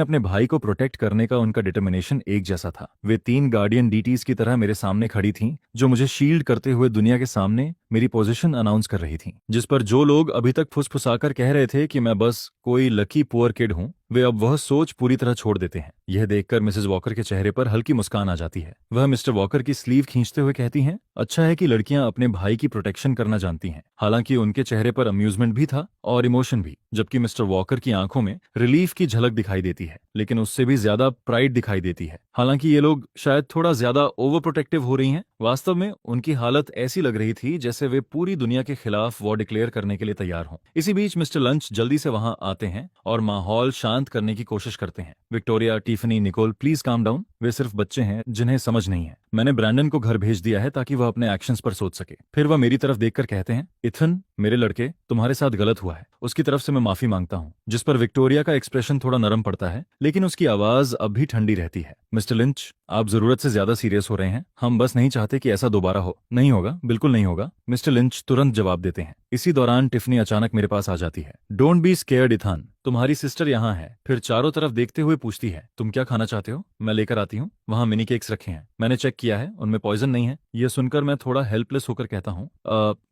अपने भाई को प्रोटेक्ट करने का उनका डिटर्मिनेशन एक जैसा था। वे 3 गार्डियन डीटीज की तरह मेरे सामने खड़ी थीं, जो मुझे शील्ड करते हुए दुनिया के सामने मेरी पोजीशन अनाउंस कर रही थीं, जिस पर जो लोग अभी तक फुसफुसाकर कह रहे थे कि मैं बस कोई लकी पुअर किड हूं, वे अब वह सोच पूरी तरह छोड़ देते हैं। यह देखकर मिसेस वॉकर के चेहरे पर हल्की मुस्कान आ जाती है। वह मिस्टर वॉकर की स्लीव खींचते हुए कहती हैं, अच्छा है कि लड़कियां अपने भाई की प्रोटेक्शन करना जानती हैं। हालांकि उनके चेहरे पर अम्यूजमेंट भी था और इमोशन भी, जबकि मिस्टर वॉकर की आंखों में रिलीफ की झलक दिखाई देती है, लेकिन उससे भी ज्यादा प्राइड दिखाई देती है। हालांकि ये लोग शायद थोड़ा ज्यादा ओवर प्रोटेक्टिव हो रही हैं। वास्तव में उनकी हालत ऐसी लग रही थी जैसे वे पूरी दुनिया के खिलाफ वॉर डिक्लेयर करने के लिए तैयार हों। इसी बीच मिस्टर लंच जल्दी से वहां आते हैं और माहौल शांत करने की कोशिश करते हैं। Victoria, Tiffany, Nicole, please calm down. वे सिर्फ बच्चे हैं जिन्हें समझ नहीं है। मैंने ब्रैंडन को घर भेज दिया है ताकि वह अपने एक्शंस पर सोच सके। फिर वह मेरी तरफ देखकर कहते हैं, इथन, मेरे लड़के, तुम्हारे साथ गलत हुआ है, उसकी तरफ से मैं माफी मांगता हूँ। जिस पर विक्टोरिया का एक्सप्रेशन थोड़ा नरम पड़ता है, लेकिन उसकी आवाज अब भी ठंडी रहती है। मिस्टर लिंच, आप जरूरत से ज्यादा सीरियस हो रहे हैं। हम बस नहीं चाहते कि ऐसा दोबारा हो। नहीं होगा, बिल्कुल नहीं होगा, मिस्टर लिंच तुरंत जवाब देते हैं। इसी दौरान टिफनी अचानक मेरे पास आ जाती है। डोंट बी स्केयर्ड इथान, तुम्हारी सिस्टर यहाँ है। फिर चारों तरफ देखते हुए पूछती है, तुम क्या खाना चाहते हो? मैं लेकर आती हूँ। वहाँ मिनी केक्स रखे हैं, मैंने चेक किया है, उनमें पॉइजन नहीं है। यह सुनकर मैं थोड़ा हेल्पलेस होकर कहता हूँ,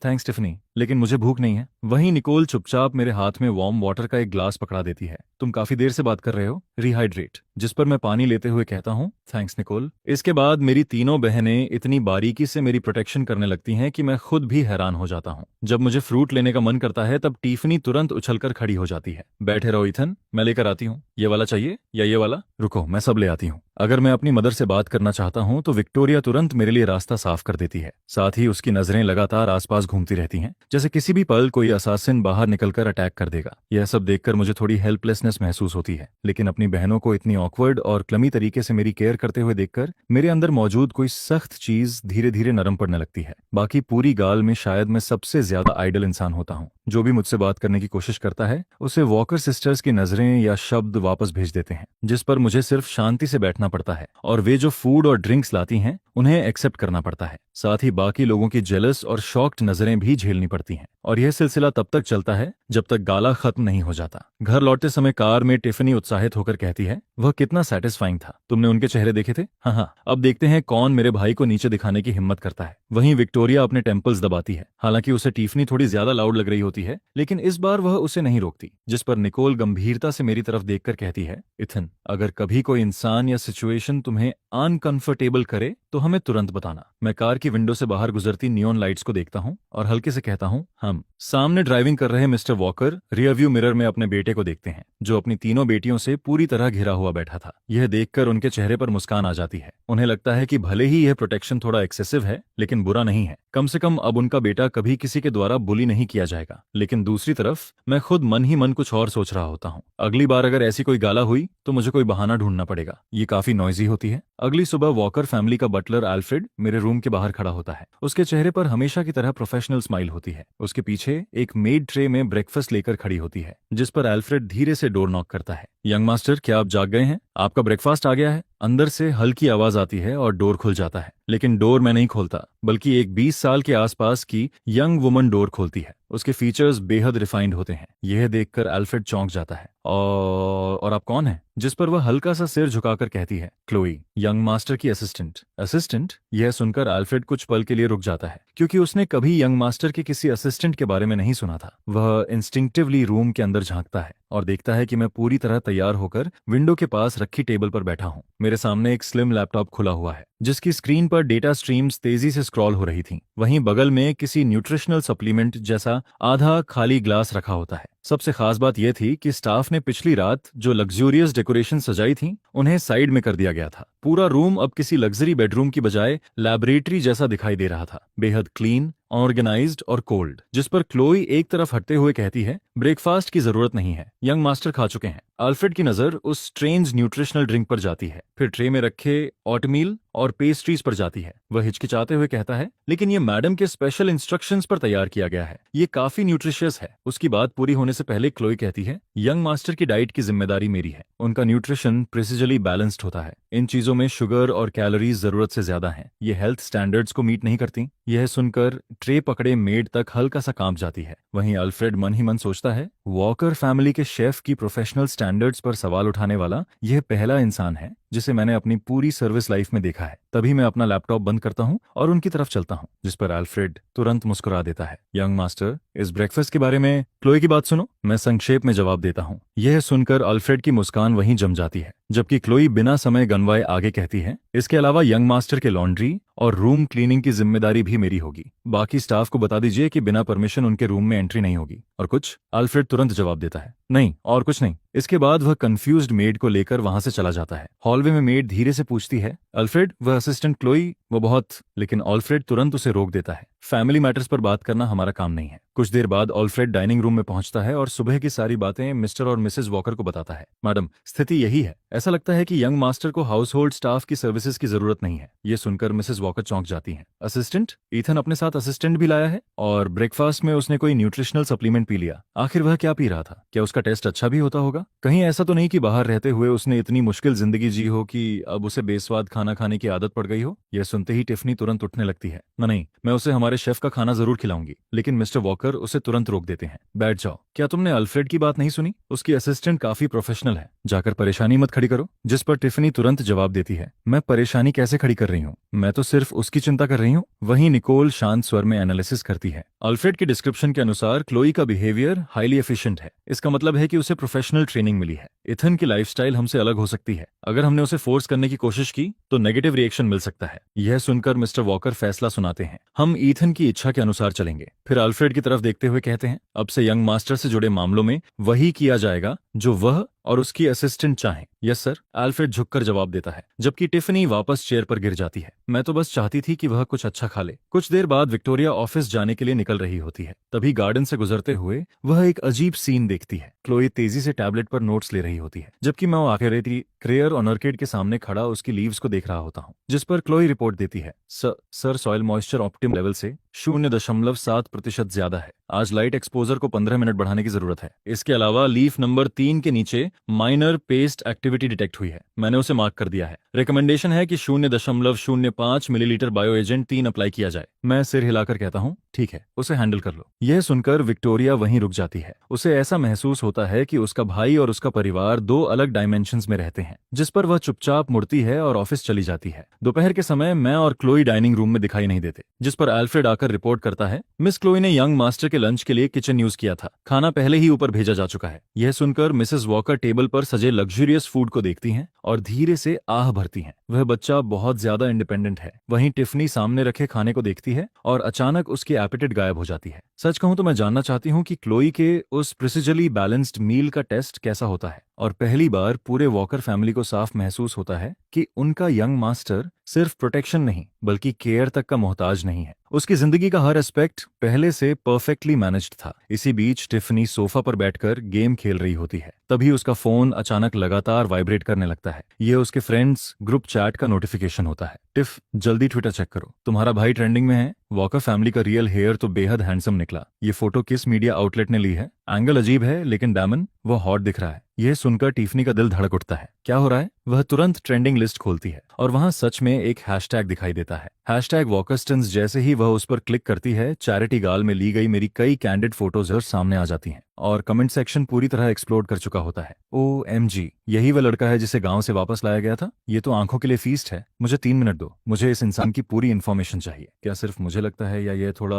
थैंक्स टिफनी, लेकिन मुझे भूख नहीं है। वहीं निकोल चुपचाप मेरे हाथ में वार्म वाटर का एक ग्लास पकड़ा देती है। तुम काफी देर से बात कर रहे हो, रिहाइड्रेट। जिस पर मैं पानी लेते हुए कहता हूँ, थैंक्स निकोल। इसके बाद मेरी तीनों बहनें इतनी बारीकी से मेरी प्रोटेक्शन करने लगती हैं कि मैं खुद भी हैरान हो जाता हूँ। जब मुझे फ्रूट लेने का मन करता है तब टिफनी तुरंत उछलकर खड़ी हो जाती है। बैठे रहो इथन, मैं लेकर आती हूँ। ये वाला चाहिए या ये वाला? रुको, मैं सब ले आती हूँ। अगर मैं अपनी मदर से बात करना चाहता हूँ तो विक्टोरिया तुरंत मेरे लिए रास्ता साफ कर देती है। साथ ही उसकी नजरें लगातार आसपास घूमती रहती हैं, जैसे किसी भी पल कोई असासिन बाहर निकलकर अटैक कर देगा। यह सब देखकर मुझे थोड़ी हेल्पलेसनेस महसूस होती है, लेकिन अपनी बहनों को इतनी ऑकवर्ड और क्लमी तरीके से मेरी केयर करते हुए देखकर मेरे अंदर मौजूद कोई सख्त चीज धीरे धीरे नरम पड़ने लगती है। बाकी पूरी गाल में शायद मैं सबसे ज्यादा आइडल इंसान होता हूँ। जो भी मुझसे बात करने की कोशिश करता है उसे वॉकर सिस्टर्स की नजरें या शब्द वापस भेज देते हैं, जिस पर मुझे सिर्फ शांति से बैठना पड़ता है और वे जो फूड और ड्रिंक्स लाती हैं उन्हें एक्सेप्ट करना पड़ता है। साथ ही बाकी लोगों की जेलस और शॉक्ड नजरें भी झेलनी पड़ती हैं और यह सिलसिला तब तक चलता है जब तक गाला खत्म नहीं हो जाता। घर लौटते समय कार में टिफनी उत्साहित होकर कहती है, वह कितना सेटिस्फाइंग था, तुमने उनके चेहरे देखे थे? हाँ, अब देखते हैं कौन मेरे भाई को नीचे दिखाने की हिम्मत करता है। वहीं विक्टोरिया अपने टेम्पल्स दबाती है। हालांकि उसे टिफनी थोड़ी ज्यादा लाउड लग रही होती है, लेकिन इस बार वह उसे नहीं रोकती। जिस पर निकोल गंभीरता से मेरी तरफ देखकर कहती है, इथन, अगर कभी कोई इंसान या सिचुएशन तुम्हें अनकंफर्टेबल करे तो हमें तुरंत बताना। मैं कार की विंडो से बाहर गुजरती नियॉन लाइट्स को देखता हूँ और हल्के से कहता हूँ, हम। सामने ड्राइविंग कर रहे mister walker rear view mirror में अपने बेटे को देखते हैं, जो अपनी तीनों बेटियों से पूरी तरह घिरा हुआ बैठा था। यह देखकर उनके चेहरे पर मुस्कान आ जाती है। उन्हें लगता है कि भले ही यह प्रोटेक्शन थोड़ा एक्सेसिव है, लेकिन बुरा नहीं है। कम से कम अब उनका बेटा कभी किसी के द्वारा बुली नहीं किया जाएगा। लेकिन दूसरी तरफ मैं खुद मन ही मन कुछ और सोच रहा होता हूँ। अगली बार अगर ऐसी कोई गाला हुई तो मुझे कोई बहाना ढूंढना पड़ेगा। ये काफी नॉइजी होती है। अगली सुबह वॉकर फैमिली का बटलर एल्फ्रेड मेरे रूम के बाहर खड़ा होता है। उसके चेहरे पर हमेशा की तरह प्रोफेशनल स्माइल होती है। उसके पीछे एक मेड ट्रे में ब्रेकफास्ट लेकर खड़ी होती है, जिस पर एल्फ्रेड धीरे से डोर नॉक करता है। यंग मास्टर, क्या आप जाग गए हैं? आपका ब्रेकफास्ट आ गया है। अंदर से हल्की आवाज आती है और डोर खुल जाता है, लेकिन डोर मैं नहीं खोलता, बल्कि एक 20 साल के आसपास की यंग वुमन डोर खोलती है। उसके फीचर्स बेहद रिफाइंड होते हैं। यह देखकर एल्फ्रेड चौंक जाता है। और आप कौन हैं? जिस पर वह हल्का सा सिर झुकाकर कहती है, क्लोई, यंग मास्टर की असिस्टेंट। असिस्टेंट? यह सुनकर एल्फ्रेड कुछ पल के लिए रुक जाता है, क्योंकि उसने कभी यंग मास्टर के किसी असिस्टेंट के बारे में नहीं सुना था। वह इंस्टिंक्टिवली रूम के अंदर झांकता है और देखता है कि मैं पूरी तरह तैयार होकर विंडो के पास रखी टेबल पर बैठा हूँ। मेरे सामने एक स्लिम लैपटॉप खुला हुआ है जिसकी स्क्रीन पर डेटा स्ट्रीम्स तेजी से स्क्रॉल हो रही थीं। वहीं बगल में किसी न्यूट्रिशनल सप्लीमेंट जैसा आधा खाली ग्लास रखा होता है। सबसे खास बात यह थी कि स्टाफ ने पिछली रात जो लग्जूरियस डेकोरेशन सजाई थी उन्हें साइड में कर दिया गया था। पूरा रूम अब किसी लग्जरी बेडरूम की बजाय लैबोरेटरी जैसा दिखाई दे रहा था, बेहद क्लीन, ऑर्गेनाइज्ड और कोल्ड। जिस पर क्लोई एक तरफ हटते हुए कहती है, ब्रेकफास्ट की जरूरत नहीं है, यंग मास्टर खा चुके हैं। अल्फ्रेड की नजर उस स्ट्रेंज न्यूट्रिशनल ड्रिंक पर जाती है, फिर ट्रे में रखे ऑटमील और पेस्ट्रीज पर जाती है। वह हिचकिचाते हुए कहता है, लेकिन ये मैडम के स्पेशल इंस्ट्रक्शंस पर तैयार किया गया है, ये काफी न्यूट्रिशियस है। उसकी बात पूरी होने से पहले क्लोई कहती है, यंग मास्टर की डाइट की जिम्मेदारी मेरी है। उनका न्यूट्रिशन प्रिसिजली बैलेंस्ड होता है, इन चीजों में शुगर और कैलोरीज जरूरत से ज्यादा हैं। ये हेल्थ स्टैंडर्ड्स को मीट नहीं करती। यह सुनकर ट्रे पकड़े मेड तक हल्का सा कांप जाती है। वहीं अल्फ्रेड मन ही मन सोचता है, वॉकर फैमिली के शेफ की प्रोफेशनल स्टैंडर्ड्स पर सवाल उठाने वाला यह पहला इंसान है जिसे मैंने अपनी पूरी सर्विस लाइफ में देखा है। तभी मैं अपना लैपटॉप बंद करता हूँ और उनकी तरफ चलता हूँ, जिस पर अल्फ्रेड तुरंत मुस्कुरा देता है। यंग मास्टर, इस ब्रेकफास्ट के बारे में क्लोई की बात सुनो, मैं संक्षेप में जवाब देता हूँ। यह सुनकर अल्फ्रेड की मुस्कान वहीं जम जाती है, जबकि क्लोई बिना समय गंवाए आगे कहती है, इसके अलावा यंग मास्टर के लॉन्ड्री और रूम क्लीनिंग की जिम्मेदारी भी मेरी होगी। बाकी स्टाफ को बता दीजिए कि बिना परमिशन उनके रूम में एंट्री नहीं होगी। और कुछ? अल्फ्रेड तुरंत जवाब देता है, नहीं, और कुछ नहीं। इसके बाद वह कंफ्यूज्ड मेड को लेकर वहां से चला जाता है। हॉलवे में मेड धीरे से पूछती है, अल्फ्रेड, वह असिस्टेंट क्लोई, वो बहुत। लेकिन अल्फ्रेड तुरंत उसे रोक देता है, फैमिली मैटर्स पर बात करना हमारा काम नहीं है। कुछ देर बाद अल्फ्रेड डाइनिंग रूम में पहुंचता है और सुबह की सारी बातें मिस्टर और मिसेस वॉकर को बताता है। मैडम, स्थिति यही है। ऐसा लगता है कि यंग मास्टर को हाउस होल्ड स्टाफ की सर्विसेज की जरूरत नहीं है। ये सुनकर मिसेस वॉकर चौंक जाती हैं। असिस्टेंट? ईथन अपने साथ असिस्टेंट भी लाया है? और ब्रेकफास्ट में उसने कोई न्यूट्रिशनल सप्लीमेंट पी लिया? आखिर वह क्या पी रहा था? क्या उसका टेस्ट अच्छा भी होता होगा? कहीं ऐसा तो नहीं कि बाहर रहते हुए उसने इतनी मुश्किल जिंदगी जी हो कि अब उसे बेस्वाद खाना खाने की आदत पड़ गई हो? यह सुनते ही टिफनी तुरंत उठने लगती है। नहीं, मैं उसे हमारे शेफ का खाना जरूर खिलाऊंगी। लेकिन मिस्टर वॉकर उसे तुरंत रोक देते हैं। बैठ जाओ। क्या तुमने अल्फ्रेड की बात नहीं सुनी? उसकी असिस्टेंट काफी प्रोफेशनल है, जाकर परेशानी मत खड़ी करो। जिस पर टिफनी तुरंत जवाब देती है, मैं परेशानी कैसे खड़ी कर रही हूँ? मैं तो सिर्फ उसकी चिंता कर रही हूँ। वहीं निकोल शांत स्वर में एनालिसिस करती है। अल्फ्रेड के डिस्क्रिप्शन के अनुसार क्लोई का बिहेवियर हाईली एफिशिएंट है। इसका मतलब है कि उसे प्रोफेशनल ट्रेनिंग मिली है। इथन की लाइफस्टाइल हमसे अलग हो सकती है। अगर हमने उसे फोर्स करने की कोशिश की तो नेगेटिव रिएक्शन मिल सकता है। यह सुनकर मिस्टर वॉकर फैसला सुनाते हैं, हम ईथन की इच्छा के अनुसार चलेंगे। फिर अल्फ्रेड की तरफ देखते हुए कहते हैं, अब से यंग मास्टर से जुड़े मामलों में वही किया जाएगा जो वह और उसकी असिस्टेंट चाहें। यस सर, अल्फ्रेड झुककर जवाब देता है, जबकि टिफनी वापस चेयर पर गिर जाती है। मैं तो बस चाहती थी कि वह कुछ अच्छा खा ले। कुछ देर बाद विक्टोरिया ऑफिस जाने के लिए निकल रही होती है। तभी गार्डन से गुजरते हुए वह एक अजीब सीन देखती है। क्लोई तेजी से टैबलेट पर नोट्स ले रही होती है, जबकि मैं आखिरी क्रेयर और नर्केड के सामने खड़ा उसकी लीव्स को देख रहा होता हूँ। जिस पर क्लोई रिपोर्ट देती है, सर सॉइल मॉइस्चर ऑप्टिम लेवल से 0.7% ज्यादा है। आज लाइट एक्सपोजर को 15 मिनट बढ़ाने की जरूरत है। इसके अलावा लीफ नंबर 3 के नीचे माइनर पेस्ट एक्टिविटी डिटेक्ट हुई है। मैंने उसे मार्क कर दिया है। रिकमेंडेशन है कि 0.05 मिलीलीटर बायो एजेंट 3 अप्लाई किया जाए। मैं सिर हिलाकर कहता हूँ, ठीक है, उसे हैंडल कर लो। यह सुनकर विक्टोरिया वहीं रुक जाती है। उसे ऐसा महसूस होता है कि उसका भाई और उसका परिवार दो अलग डायमेंशंस में रहते हैं। जिस पर वह चुपचाप मुड़ती है और ऑफिस चली जाती है। दोपहर के समय मैं और क्लोई डाइनिंग रूम में दिखाई नहीं देते, जिस पर अल्फ्रेड आकर रिपोर्ट करता है, मिस क्लोई ने यंग मास्टर के लंच के लिए किचन यूज किया था। खाना पहले ही ऊपर भेजा जा चुका है। यह सुनकर मिसेस वॉकर टेबल पर सजे लग्जूरियस फूड को देखती हैं और धीरे से आह भरती हैं। वह बच्चा बहुत ज्यादा इंडिपेंडेंट है। वहीं टिफनी सामने रखे खाने को देखती है और अचानक उसकी एपेटाइट गायब हो जाती है। सच कहूं तो मैं जानना चाहती हूँ कि क्लोई के उस प्रिसिजली बैलेंस्ड मील का टेस्ट कैसा होता है। और पहली बार पूरे वॉकर फैमिली को साफ महसूस होता है कि उनका यंग मास्टर सिर्फ प्रोटेक्शन नहीं बल्कि केयर तक का मोहताज नहीं है। उसकी जिंदगी का हर एस्पेक्ट पहले से परफेक्टली मैनेज्ड था। इसी बीच टिफनी सोफा पर बैठकर गेम खेल रही होती है। तभी उसका फोन अचानक लगातार वाइब्रेट करने लगता है। यह उसके फ्रेंड्स ग्रुप चैट का नोटिफिकेशन होता है। टिफ, जल्दी ट्विटर चेक करो, तुम्हारा भाई ट्रेंडिंग में है। वॉकर फैमिली का रियल हेयर तो बेहद हैंडसम निकला। ये फोटो किस मीडिया आउटलेट ने ली है? एंगल अजीब है लेकिन डायमंड वो हॉट दिख रहा है। यह सुनकर टिफनी का दिल धड़क उठता है। क्या हो रहा है? वह तुरंत ट्रेंडिंग लिस्ट खोलती है और वहां सच में एक हैशटैग दिखाई देता है। हैशटैग वॉकरस्टन्स। जैसे ही वह उस पर क्लिक करती है, चैरिटी गाल में ली गई मेरी कई कैंडिड फोटोज सामने आ जाती हैं। और कमेंट सेक्शन पूरी तरह एक्सप्लोड कर चुका होता है। OMG, यही वह लड़का है जिसे गांव से वापस लाया गया था। ये तो आंखों के लिए फीस्ट है। मुझे 3 मिनट दो, मुझे इस इंसान की पूरी इन्फॉर्मेशन चाहिए। क्या सिर्फ मुझे लगता है या ये थोड़ा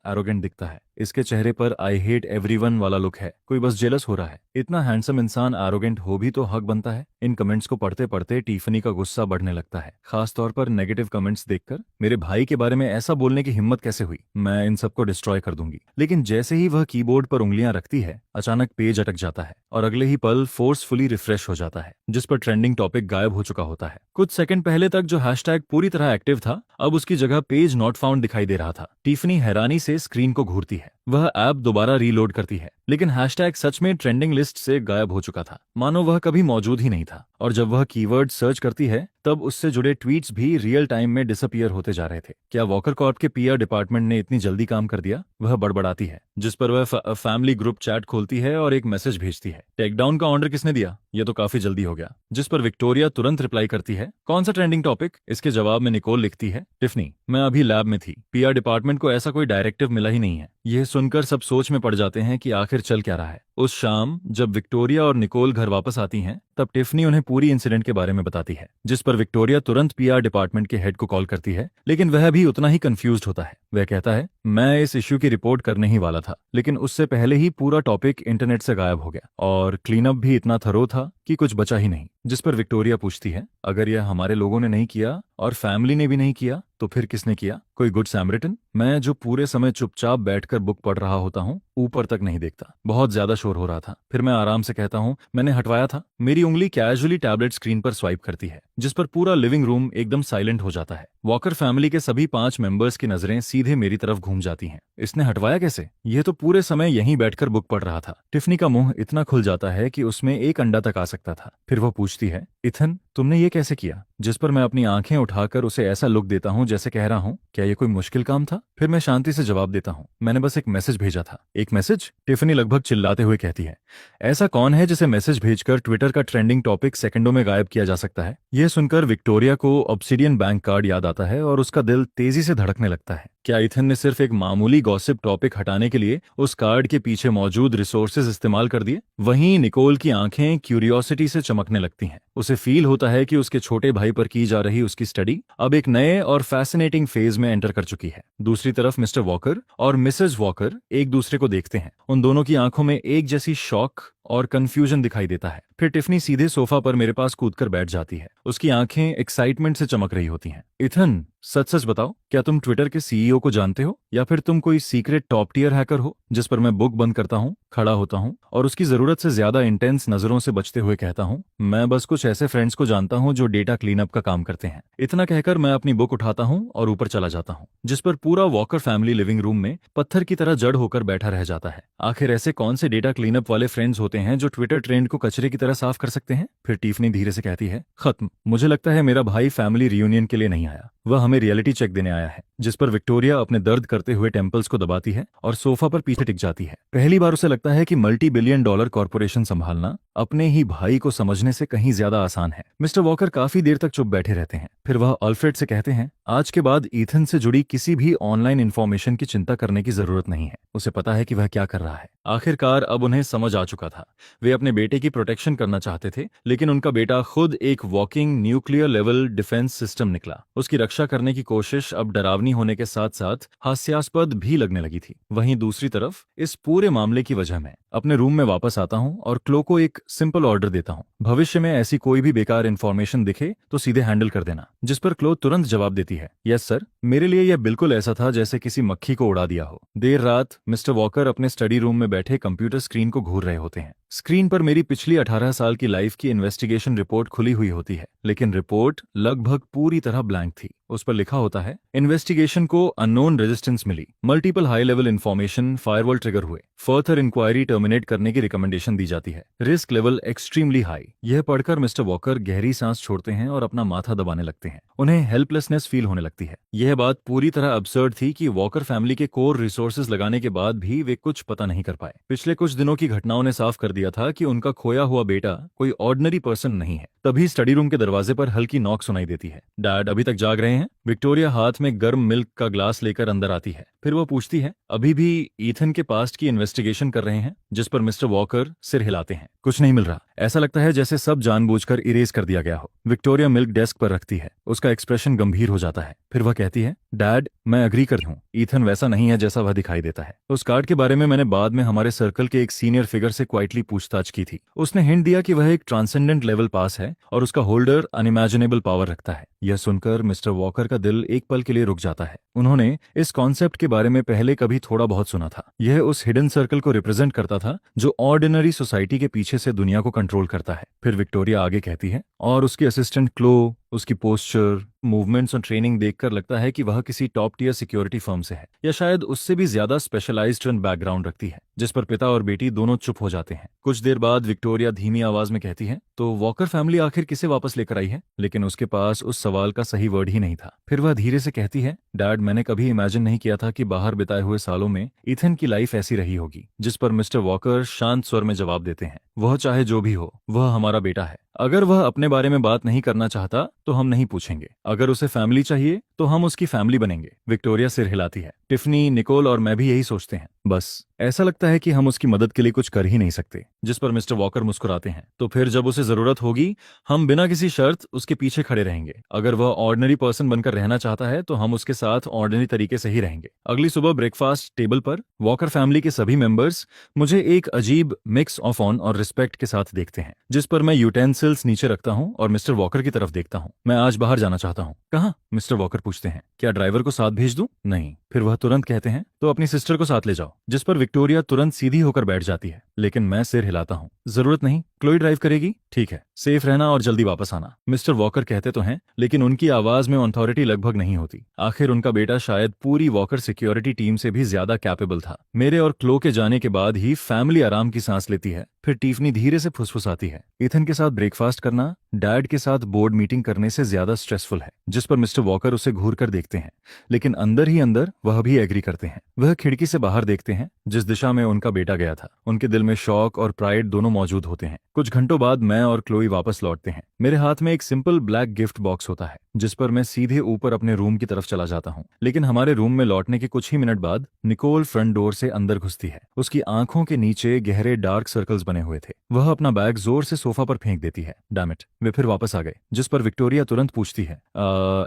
एरोगेंट दिखता है? इसके चेहरे पर आई हेट एवरीवन वाला लुक है। कोई बस जेलस हो रहा है। इतना हैंडसम इंसान एरोगेंट हो भी तो हक बनता है। इन कमेंट्स को पढ़ते पढ़ते टिफनी का गुस्सा बढ़ने लगता है, खास तौर पर नेगेटिव कमेंट्स देखकर। मेरे भाई के बारे में ऐसा बोलने की हिम्मत कैसे हुई? मैं इन सबको डिस्ट्रॉय कर दूंगी। लेकिन जैसे ही वह कीबोर्ड पर उंगलियां रखती है, अचानक पेज अटक जाता है और अगले ही पल फोर्सफुली रिफ्रेश हो जाता है, जिस पर ट्रेंडिंग टॉपिक गायब हो चुका होता है। कुछ सेकंड पहले तक जो हैशटैग पूरी तरह एक्टिव था, अब उसकी जगह पेज नॉट फाउंड दिखाई दे रहा था। टिफनी हैरानी से स्क्रीन को घूरती है। वह ऐप दोबारा रीलोड करती है, लेकिन हैशटैग सच में ट्रेंडिंग लिस्ट से गायब हो चुका था, मानो वह कभी मौजूद ही नहीं था। और जब वह कीवर्ड सर्च करती है, तब उससे जुड़े ट्वीट्स भी रियल टाइम में डिसअपीयर होते जा रहे थे। क्या वॉकर कॉर्प के पीआर डिपार्टमेंट ने इतनी जल्दी काम कर दिया? वह बड़बड़ाती है, जिस पर वह फैमिली ग्रुप चैट खोलती है और एक मैसेज भेजती है, टेकडाउन का ऑर्डर किसने दिया? यह तो काफी जल्दी हो गया। जिस पर विक्टोरिया तुरंत रिप्लाई करती है, कौन सा ट्रेंडिंग टॉपिक? इसके जवाब में निकोल लिखती है, टिफनी, मैं अभी लैब में थी, पीआर डिपार्टमेंट को ऐसा कोई डायरेक्टिव मिला ही नहीं है। यह सुनकर सब सोच में पड़ जाते हैं कि आखिर चल क्या रहा है। उस शाम जब विक्टोरिया और निकोल घर वापस आती हैं, तब टिफनी उन्हें पूरी इंसिडेंट के बारे में बताती है, जिस पर विक्टोरिया तुरंत पीआर डिपार्टमेंट के हेड को कॉल करती है, लेकिन वह भी उतना ही कंफ्यूज्ड होता है। वह कहता है, मैं इस इश्यू की रिपोर्ट करने ही वाला था, लेकिन उससे पहले ही पूरा टॉपिक इंटरनेट से गायब हो गया और क्लीनअप भी इतना थरो था कि कुछ बचा ही नहीं। जिस पर विक्टोरिया पूछती है, अगर यह हमारे लोगों ने नहीं किया और फैमिली ने भी नहीं किया, तो फिर किसने किया? कोई गुड सैमरिटन? मैं जो पूरे समय चुपचाप बैठकर बुक पढ़ रहा होता हूँ, ऊपर तक नहीं देखता। बहुत ज्यादा शोर हो रहा था। फिर मैं आराम से कहता हूँ, मैंने हटवाया था। मेरी उंगली कैजुअली टैबलेट स्क्रीन पर स्वाइप करती है, जिस पर पूरा लिविंग रूम एकदम साइलेंट हो जाता है। वॉकर फैमिली के सभी 5 मेंबर्स की नजरें सीधे मेरी तरफ घूम जाती हैं। इसने हटवाया कैसे? यह तो पूरे समय यहीं बैठकर बुक पढ़ रहा था। टिफनी का मुंह इतना खुल जाता है कि उसमें एक अंडा तक आ सकता था। फिर वह पूछती है, इथन, तुमने ये कैसे किया? जिस पर मैं अपनी आंखें उठाकर उसे ऐसा लुक देता हूँ जैसे कह रहा हूँ, क्या ये कोई मुश्किल काम था? फिर मैं शांति से जवाब देता हूँ, मैंने बस एक मैसेज भेजा था। एक मैसेज? टिफनी लगभग चिल्लाते हुए कहती है, ऐसा कौन है जिसे मैसेज भेजकर ट्विटर का ट्रेंडिंग टॉपिक सेकंडों में गायब किया जा सकता है? यह सुनकर विक्टोरिया को ऑब्सिडियन बैंक कार्ड याद आता है और उसका दिल तेजी से धड़कने लगता है। क्या इथन ने सिर्फ एक मामूली गॉसिप टॉपिक हटाने के लिए उस कार्ड के पीछे मौजूद रिसोर्सेज इस्तेमाल कर दिए? वहीं निकोल की आंखें क्यूरियोसिटी से चमकने लगती हैं। उसे फील होता है कि उसके छोटे भाई पर की जा रही उसकी स्टडी अब एक नए और फैसिनेटिंग फेज में एंटर कर चुकी है। दूसरी तरफ मिस्टर वॉकर और मिसेज वॉकर एक दूसरे को देखते हैं। उन दोनों की आंखों में एक जैसी शॉक और कंफ्यूजन दिखाई देता है। फिर टिफनी सीधे सोफा पर मेरे पास कूदकर बैठ जाती है। उसकी आंखें एक्साइटमेंट से चमक रही होती हैं। इथन, सच सच बताओ, क्या तुम ट्विटर के सीईओ को जानते हो या फिर तुम कोई सीक्रेट टॉप टियर हैकर हो? जिस पर मैं बुक बंद करता हूँ, खड़ा होता हूँ और उसकी जरूरत से ज्यादा इंटेंस नजरों से बचते हुए कहता हूँ, मैं बस कुछ ऐसे फ्रेंड्स को जानता हूँ जो डेटा क्लीनअप का काम करते हैं। इतना कहकर मैं अपनी बुक उठाता हूँ और ऊपर चला जाता हूँ, जिस पर पूरा वॉकर फैमिली लिविंग रूम में पत्थर की तरह जड़ होकर बैठा रह जाता है। आखिर ऐसे कौन से डेटा क्लीनअप वाले फ्रेंड्स होते हैं जो ट्विटर ट्रेंड को कचरे की तरह साफ कर सकते हैं? फिर टिफनी धीरे से कहती है, खत्म। मुझे लगता है मेरा भाई फैमिली रियूनियन के लिए नहीं आया, वह हमें रियलिटी चेक देने आया है। जिस पर विक्टोरिया अपने दर्द करते हुए टेम्पल्स को दबाती है और सोफा पर पीछे टिक जाती है। पहली बार उसे लगता है कि मल्टी बिलियन डॉलर कॉर्पोरेशन संभालना अपने ही भाई को समझने से कहीं ज्यादा आसान है। मिस्टर वॉकर काफी देर तक चुप बैठे रहते हैं। फिर वह अल्फ्रेड से कहते हैं, आज के बाद ईथन से जुड़ी किसी भी ऑनलाइन इन्फॉर्मेशन की चिंता करने की जरूरत नहीं है। उसे पता है कि वह क्या कर रहा है। आखिरकार अब उन्हें समझ आ चुका था। वे अपने बेटे की प्रोटेक्शन करना चाहते थे, लेकिन उनका बेटा खुद एक walking nuclear level defence system निकला। उसकी रक्षा करने की कोशिश अब डरावनी होने के साथ साथ हास्यास्पद भी लगने लगी थी। वहीं दूसरी तरफ इस पूरे मामले की वजह मैं अपने रूम में वापस आता हूं और क्लो को एक सिंपल ऑर्डर देता हूं, भविष्य में ऐसी कोई भी बेकार इन्फॉर्मेशन दिखे तो सीधे हैंडल कर देना। जिस पर क्लो तुरंत जवाब देती है, यस सर। मेरे लिए यह बिल्कुल ऐसा था जैसे किसी मक्खी को उड़ा दिया हो। देर रात मिस्टर वॉकर अपने स्टडी रूम में बैठे कंप्यूटर स्क्रीन को घूर रहे होते हैं। स्क्रीन पर मेरी पिछली 18 साल की लाइफ की इन्वेस्टिगेशन रिपोर्ट खुली हुई होती है, लेकिन रिपोर्ट लगभग पूरी तरह ब्लैंक थी। उस पर लिखा होता है, इन्वेस्टिगेशन को अननोन रेजिस्टेंस मिली, multiple high level information firewall trigger हुए, फर्दर इंक्वायरी टर्मिनेट करने की रिकमेंडेशन दी जाती है, रिस्क लेवल एक्सट्रीमली हाई। यह पढ़कर मिस्टर वॉकर गहरी सांस छोड़ते हैं और अपना माथा दबाने लगते हैं। उन्हें हेल्पलेसनेस फील होने लगती है। यह बात पूरी तरह अब्सर्ड थी कि वॉकर फैमिली के कोर रिसोर्सेज लगाने के बाद भी वे कुछ पता नहीं कर पाए। पिछले कुछ दिनों की घटनाओं ने साफ कर दिया था कि उनका खोया हुआ बेटा कोई ऑर्डिनरी पर्सन नहीं है। तभी स्टडी रूम के दरवाजे पर हल्की नॉक सुनाई देती है। डैड अभी तक जाग रहे हैं? विक्टोरिया हाथ में गर्म मिल्क का ग्लास लेकर अंदर आती है। फिर वो पूछती है, अभी भी ईथन के पास्ट की इन्वेस्टिगेशन कर रहे हैं? जिस पर मिस्टर वॉकर सिर हिलाते हैं। कुछ नहीं मिल रहा। ऐसा लगता है जैसे सब जानबूझकर इरेज कर दिया गया हो। विक्टोरिया मिल्क डेस्क पर रखती है। उसका एक्सप्रेशन गंभीर हो जाता है। फिर वह कहती है, डैड, मैं अग्री कर हूँ, ईथन वैसा नहीं है जैसा वह दिखाई देता है। उस कार्ड के बारे में मैंने बाद में हमारे सर्कल के एक सीनियर फिगर से क्वाइटली पूछताछ की थी। उसने हिंट दिया कि वह एक ट्रांसेंडेंट लेवल पास है और उसका होल्डर अनइमेजिनेबल पावर रखता है। यह सुनकर मिस्टर वॉकर का दिल एक पल के लिए रुक जाता है। उन्होंने इस कॉन्सेप्ट के बारे में पहले कभी थोड़ा बहुत सुना था। यह उस हिडन सर्कल को रिप्रेजेंट करता था जो ऑर्डिनरी सोसाइटी के पीछे से दुनिया को कंट्रोल करता है। फिर विक्टोरिया आगे कहती है, और उसकी असिस्टेंट क्लो, उसकी पोस्चर, मूवमेंट्स और ट्रेनिंग देखकर लगता है कि वह किसी टॉप टियर सिक्योरिटी फर्म से है, या शायद उससे भी ज्यादा स्पेशलाइज्ड बैकग्राउंड रखती है। जिस पर पिता और बेटी दोनों चुप हो जाते हैं। कुछ देर बाद विक्टोरिया धीमी आवाज में कहती है, तो वॉकर फैमिली आखिर किसे वापस लेकर आई है? लेकिन उसके पास उस सवाल का सही वर्ड ही नहीं था। फिर वह धीरे से कहती है, डैड, मैंने कभी इमेजिन नहीं किया था कि बाहर बिताए हुए सालों में ईथन की लाइफ ऐसी रही होगी। जिस पर मिस्टर वॉकर शांत स्वर में जवाब देते हैं, वह चाहे जो भी हो, वह हमारा बेटा है। अगर वह अपने बारे में बात नहीं करना चाहता तो हम नहीं पूछेंगे। अगर उसे फैमिली चाहिए तो हम उसकी फैमिली बनेंगे। विक्टोरिया सिर हिलाती है। टिफनी, निकोल और मैं भी यही सोचते हैं। बस ऐसा लगता है कि हम उसकी मदद के लिए कुछ कर ही नहीं सकते। जिस पर मिस्टर वॉकर मुस्कुराते हैं। तो फिर जब उसे जरूरत होगी हम बिना किसी शर्त उसके पीछे खड़े रहेंगे। अगर वह ऑर्डिनरी पर्सन बनकर रहना चाहता है तो हम उसके साथ ऑर्डिनरी तरीके से ही रहेंगे। अगली सुबह ब्रेकफास्ट टेबल पर वॉकर फैमिली के सभी मेंबर्स मुझे एक अजीब मिक्स ऑफ ऑन और रिस्पेक्ट के साथ देखते हैं। जिस पर मैं यूटेंसिल्स नीचे रखता हूँ और मिस्टर वॉकर की तरफ देखता हूँ। मैं आज बाहर जाना चाहता हूँ। कहाँ? मिस्टर वॉकर पूछते हैं। क्या ड्राइवर को साथ भेज दूं? नहीं। फिर वह तुरंत कहते हैं, तो अपनी सिस्टर को साथ ले जाओ। जिस पर विक्टोरिया तुरंत सीधी होकर बैठ जाती है। लेकिन मैं सिर हिलाता हूँ। जरूरत नहीं, क्लोई ड्राइव करेगी। ठीक है, सेफ रहना और जल्दी वापस आना। मिस्टर वॉकर कहते तो हैं, लेकिन उनकी आवाज में अथॉरिटी लगभग नहीं होती। आखिर उनका बेटा शायद पूरी वॉकर सिक्योरिटी टीम से भी ज्यादा कैपेबल था। मेरे और क्लो के जाने के बाद ही फैमिली आराम की सांस लेती है। फिर टिफनी धीरे से फुसफुसाती है, ईथन के साथ ब्रेकफास्ट करना डैड के साथ बोर्ड मीटिंग करने से ज्यादा स्ट्रेसफुल है। जिस पर मिस्टर वॉकर उसे घूर कर देखते हैं, लेकिन अंदर ही अंदर वह भी एग्री करते हैं। वह खिड़की से बाहर देखते हैं जिस दिशा में उनका बेटा गया था। उनके दिल में शौक और प्राइड दोनों मौजूद होते हैं। कुछ घंटों बाद मैं और क्लोई वापस लौटते हैं। मेरे हाथ में एक सिंपल ब्लैक गिफ्ट बॉक्स होता है, जिस पर मैं सीधे ऊपर अपने रूम की तरफ चला जाता हूँ। लेकिन हमारे रूम में लौटने के कुछ ही मिनट बाद निकोल फ्रंट डोर से अंदर घुसती है। उसकी आंखों के नीचे गहरे डार्क सर्कल्स बने हुए थे। वह अपना बैग जोर से सोफा पर फेंक देती है। डैम इट, वे फिर वापस आ गए। जिस पर विक्टोरिया तुरंत पूछती है,